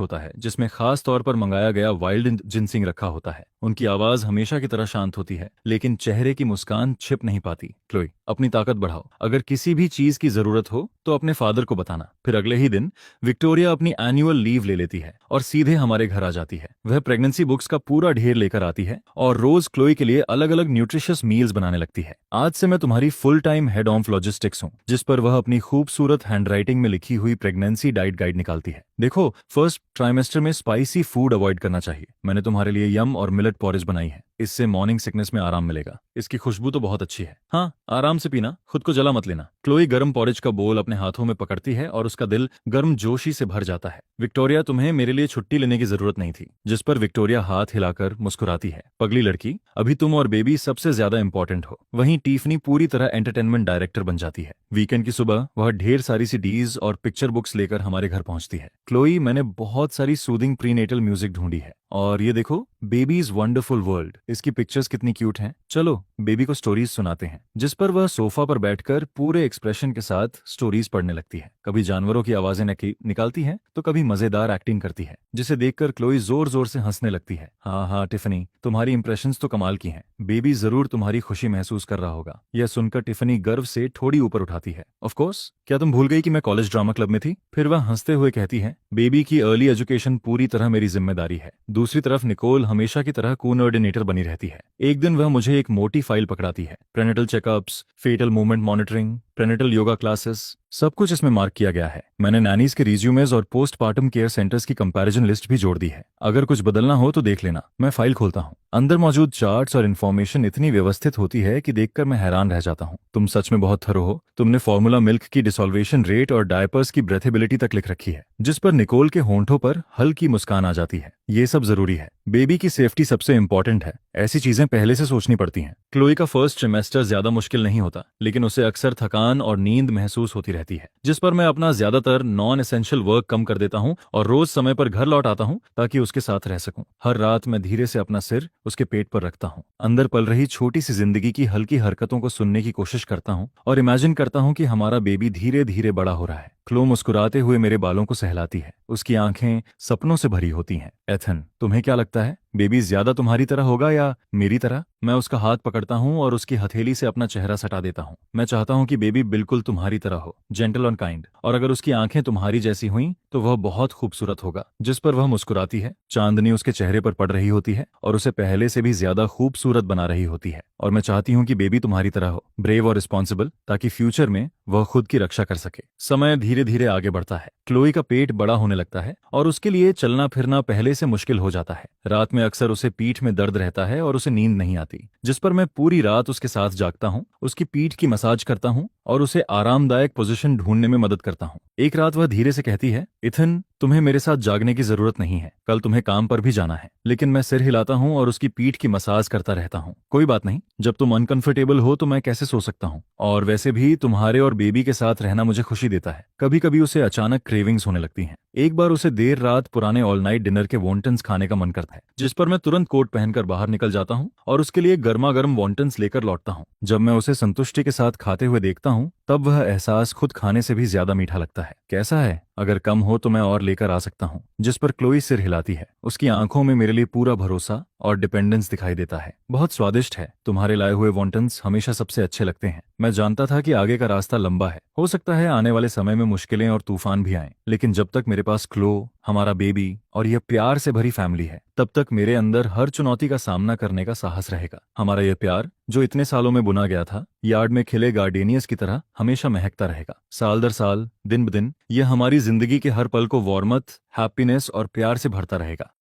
होता है, जिसमें खास तौर पर मंगाया गया वाइल्ड जिनसिंग रखा होता है। उनकी आवाज हमेशा की तरह शांत होती है, लेकिन चेहरे की मुस्कान छिप नहीं पाती। क्लोई, अपनी ताकत बढ़ाओ। अगर किसी भी चीज की जरूरत हो तो अपने फादर को बताना। फिर अगले ही दिन विक्टोरिया अपनी एनुअल लीव ले लेती है और सीधे हमारे घर आ जाती है। वह प्रेगनेंसी बुक्स का पूरा ढेर लेकर आती है और रोज क्लोई के लिए अलग अलग न्यूट्रिशियस मील्स बनाने लगती है। आज से मैं तुम्हारी full time head of logistics हूँ। जिस पर वह अपनी खूबसूरत हैंडराइटिंग में लिखी हुई प्रेगनेंसी डाइट गाइड निकालती है। देखो, फर्स्ट ट्राइमेस्टर में स्पाइसी फूड अवॉइड करना चाहिए। मैंने तुम्हारे लिए यम और मिलेट पॉरेज बनाई है। इससे मॉर्निंग सिकनेस में आराम मिलेगा। इसकी खुशबू तो बहुत अच्छी है। हाँ, आराम से पीना, खुद को जला मत लेना। क्लोई गर्म पॉरेज का बोल अपने हाथों में पकड़ती है और उसका दिल गर्म जोशी से भर जाता है। विक्टोरिया, तुम्हें मेरे लिए छुट्टी लेने की जरूरत नहीं थी। जिस पर विक्टोरिया हाथ हिलाकर मुस्कुराती है। पगली लड़की, अभी तुम और बेबी सबसे ज्यादा इंपॉर्टेंट हो। वहीं टीफनी पूरी तरह एंटरटेनमेंट डायरेक्टर बन जाती है। वीकेंड की सुबह वह ढेर सारी सीडीज और पिक्चर बुक्स लेकर हमारे घर पहुंचती है। क्लोई, मैंने बहुत सारी सूदिंग प्रीनेटल म्यूजिक ढूंढी है और ये देखो, बेबीज वंडरफुल वर्ल्ड। इसकी पिक्चर्स कितनी क्यूट हैं। चलो बेबी को स्टोरीज सुनाते हैं। जिस पर वह सोफा पर बैठकर पूरे एक्सप्रेशन के साथ स्टोरीज पढ़ने लगती है। कभी जानवरों की आवाजें निकालती है तो कभी मजेदार एक्टिंग करती है, जिसे देखकर क्लोई जोर जोर से हंसने लगती है। हाँ हाँ टिफनी, तुम्हारी इंप्रेशंस तो कमाल की हैं। बेबी जरूर तुम्हारी खुशी महसूस कर रहा होगा। यह सुनकर टिफनी गर्व से थोड़ी ऊपर उठाती है। ऑफ कोर्स, क्या तुम भूल गई कि मैं कॉलेज ड्रामा क्लब में थी? फिर वह हंसते हुए कहती है, बेबी की अर्ली एजुकेशन पूरी तरह मेरी जिम्मेदारी है। दूसरी तरफ निकोल हमेशा की तरह कोऑर्डिनेटर बनी रहती है। एक दिन वह मुझे एक मोटी फाइल पकड़ाती है। Prenatal checkups, fetal movement monitoring, prenatal yoga classes, सब कुछ इसमें मार्क किया गया है। मैंने नैनीज के रिज्यूमेज और पोस्टपार्टम केयर सेंटर्स की कंपैरिजन लिस्ट भी जोड़ दी है। अगर कुछ बदलना हो तो देख लेना। मैं फाइल खोलता हूँ। अंदर मौजूद चार्ट्स और इन्फॉर्मेशन इतनी व्यवस्थित होती है कि देखकर मैं हैरान रह जाता हूँ। तुम सच में बहुत थरो हो। तुमने फॉर्मूला मिल्क की डिसॉल्वेशन रेट और डायपर्स की ब्रेथेबिलिटी तक लिख रखी है। जिस पर निकोल के होंठों पर हल्की मुस्कान आ जाती है। ये सब जरूरी है। बेबी की सेफ्टी सबसे इंपॉर्टेंट है। ऐसी चीजें पहले से सोचनी पड़ती हैं। क्लोई का फर्स्ट ट्रिमेस्टर ज्यादा मुश्किल नहीं होता, लेकिन उसे अक्सर थकान और नींद महसूस होती रहती है। जिस पर मैं अपना ज्यादातर नॉन एसेंशियल वर्क कम कर देता हूँ और रोज समय पर घर लौट आता हूँ ताकि उसके साथ रह सकूं। हर रात मैं धीरे से अपना सिर उसके पेट पर रखता हूँ। अंदर पल रही छोटी सी जिंदगी की हल्की हरकतों को सुनने की कोशिश करता हूँ और इमेजिन करता हूँ कि हमारा बेबी धीरे धीरे बड़ा हो रहा है। क्लो मुस्कुराते हुए मेरे बालों को सहलाती है। उसकी आंखें सपनों से भरी होती हैं। एथन, तुम्हें क्या लगता है, बेबी ज्यादा तुम्हारी तरह होगा या मेरी तरह? मैं उसका हाथ पकड़ता हूँ और उसकी हथेली से अपना चेहरा सटा देता हूँ। मैं चाहता हूँ कि बेबी बिल्कुल तुम्हारी तरह हो, जेंटल और काइंड। और अगर उसकी आंखें तुम्हारी जैसी हुई तो वह बहुत खूबसूरत होगा। जिस पर वह मुस्कुराती है। चांदनी उसके चेहरे पर पड़ रही होती है और उसे पहले से भी ज्यादा खूबसूरत बना रही होती है। और मैं चाहती हूँ कि बेबी तुम्हारी तरह हो, ब्रेव और रिस्पॉन्सिबल, ताकि फ्यूचर में वह खुद की रक्षा कर सके। समय धीरे धीरे धीरे आगे बढ़ता है। क्लोई का पेट बड़ा होने लगता है और उसके लिए चलना फिरना पहले से मुश्किल हो जाता है। रात में अक्सर उसे पीठ में दर्द रहता है और उसे नींद नहीं आती, जिस पर मैं पूरी रात उसके साथ जागता हूँ, उसकी पीठ की मसाज करता हूँ और उसे आरामदायक पोजीशन ढूंढने में मदद करता हूँ। एक रात वह धीरे से कहती है, इथन, तुम्हें मेरे साथ जागने की जरूरत नहीं है, कल तुम्हें काम पर भी जाना है। लेकिन मैं सिर हिलाता हूँ और उसकी पीठ की मसाज करता रहता हूँ। कोई बात नहीं, जब तुम अनकंफर्टेबल हो तो मैं कैसे सो सकता हूँ, और वैसे भी तुम्हारे और बेबी के साथ रहना मुझे खुशी देता है। कभी कभी उसे अचानक क्रेविंग्स होने लगती हैं। एक बार उसे देर रात पुराने ऑल नाइट डिनर के वॉन्टन्स खाने का मन करता है, जिस पर मैं तुरंत कोट पहनकर बाहर निकल जाता हूँ और उसके लिए गर्मा गर्म वॉन्टन्स लेकर लौटता हूँ। जब मैं उसे संतुष्टि के साथ खाते हुए देखता हूँ तब वह एहसास खुद खाने से भी ज्यादा मीठा लगता है। कैसा है? अगर कम हो तो मैं और लेकर आ सकता हूँ। जिस पर क्लोई सिर हिलाती है। उसकी आंखों में मेरे लिए पूरा भरोसा और डिपेंडेंस दिखाई देता है। बहुत स्वादिष्ट है, तुम्हारे लाए हुए वॉन्टन्स हमेशा सबसे अच्छे लगते हैं। मैं जानता था कि आगे का रास्ता लंबा है, हो सकता है आने वाले समय में मुश्किलें और तूफान भी आएं, लेकिन जब तक मेरे पास क्लो, हमारा बेबी और यह प्यार से भरी फैमिली है, तब तक मेरे अंदर हर चुनौती का सामना करने का साहस रहेगा। हमारा यह प्यार जो इतने सालों में बुना गया था, यार्ड में खिले गार्डेनियस की तरह हमेशा महकता रहेगा। साल दर साल, दिन ब दिन, यह हमारी जिंदगी के हर पल को वार्मथ, हैप्पीनेस और प्यार से भरता रहेगा।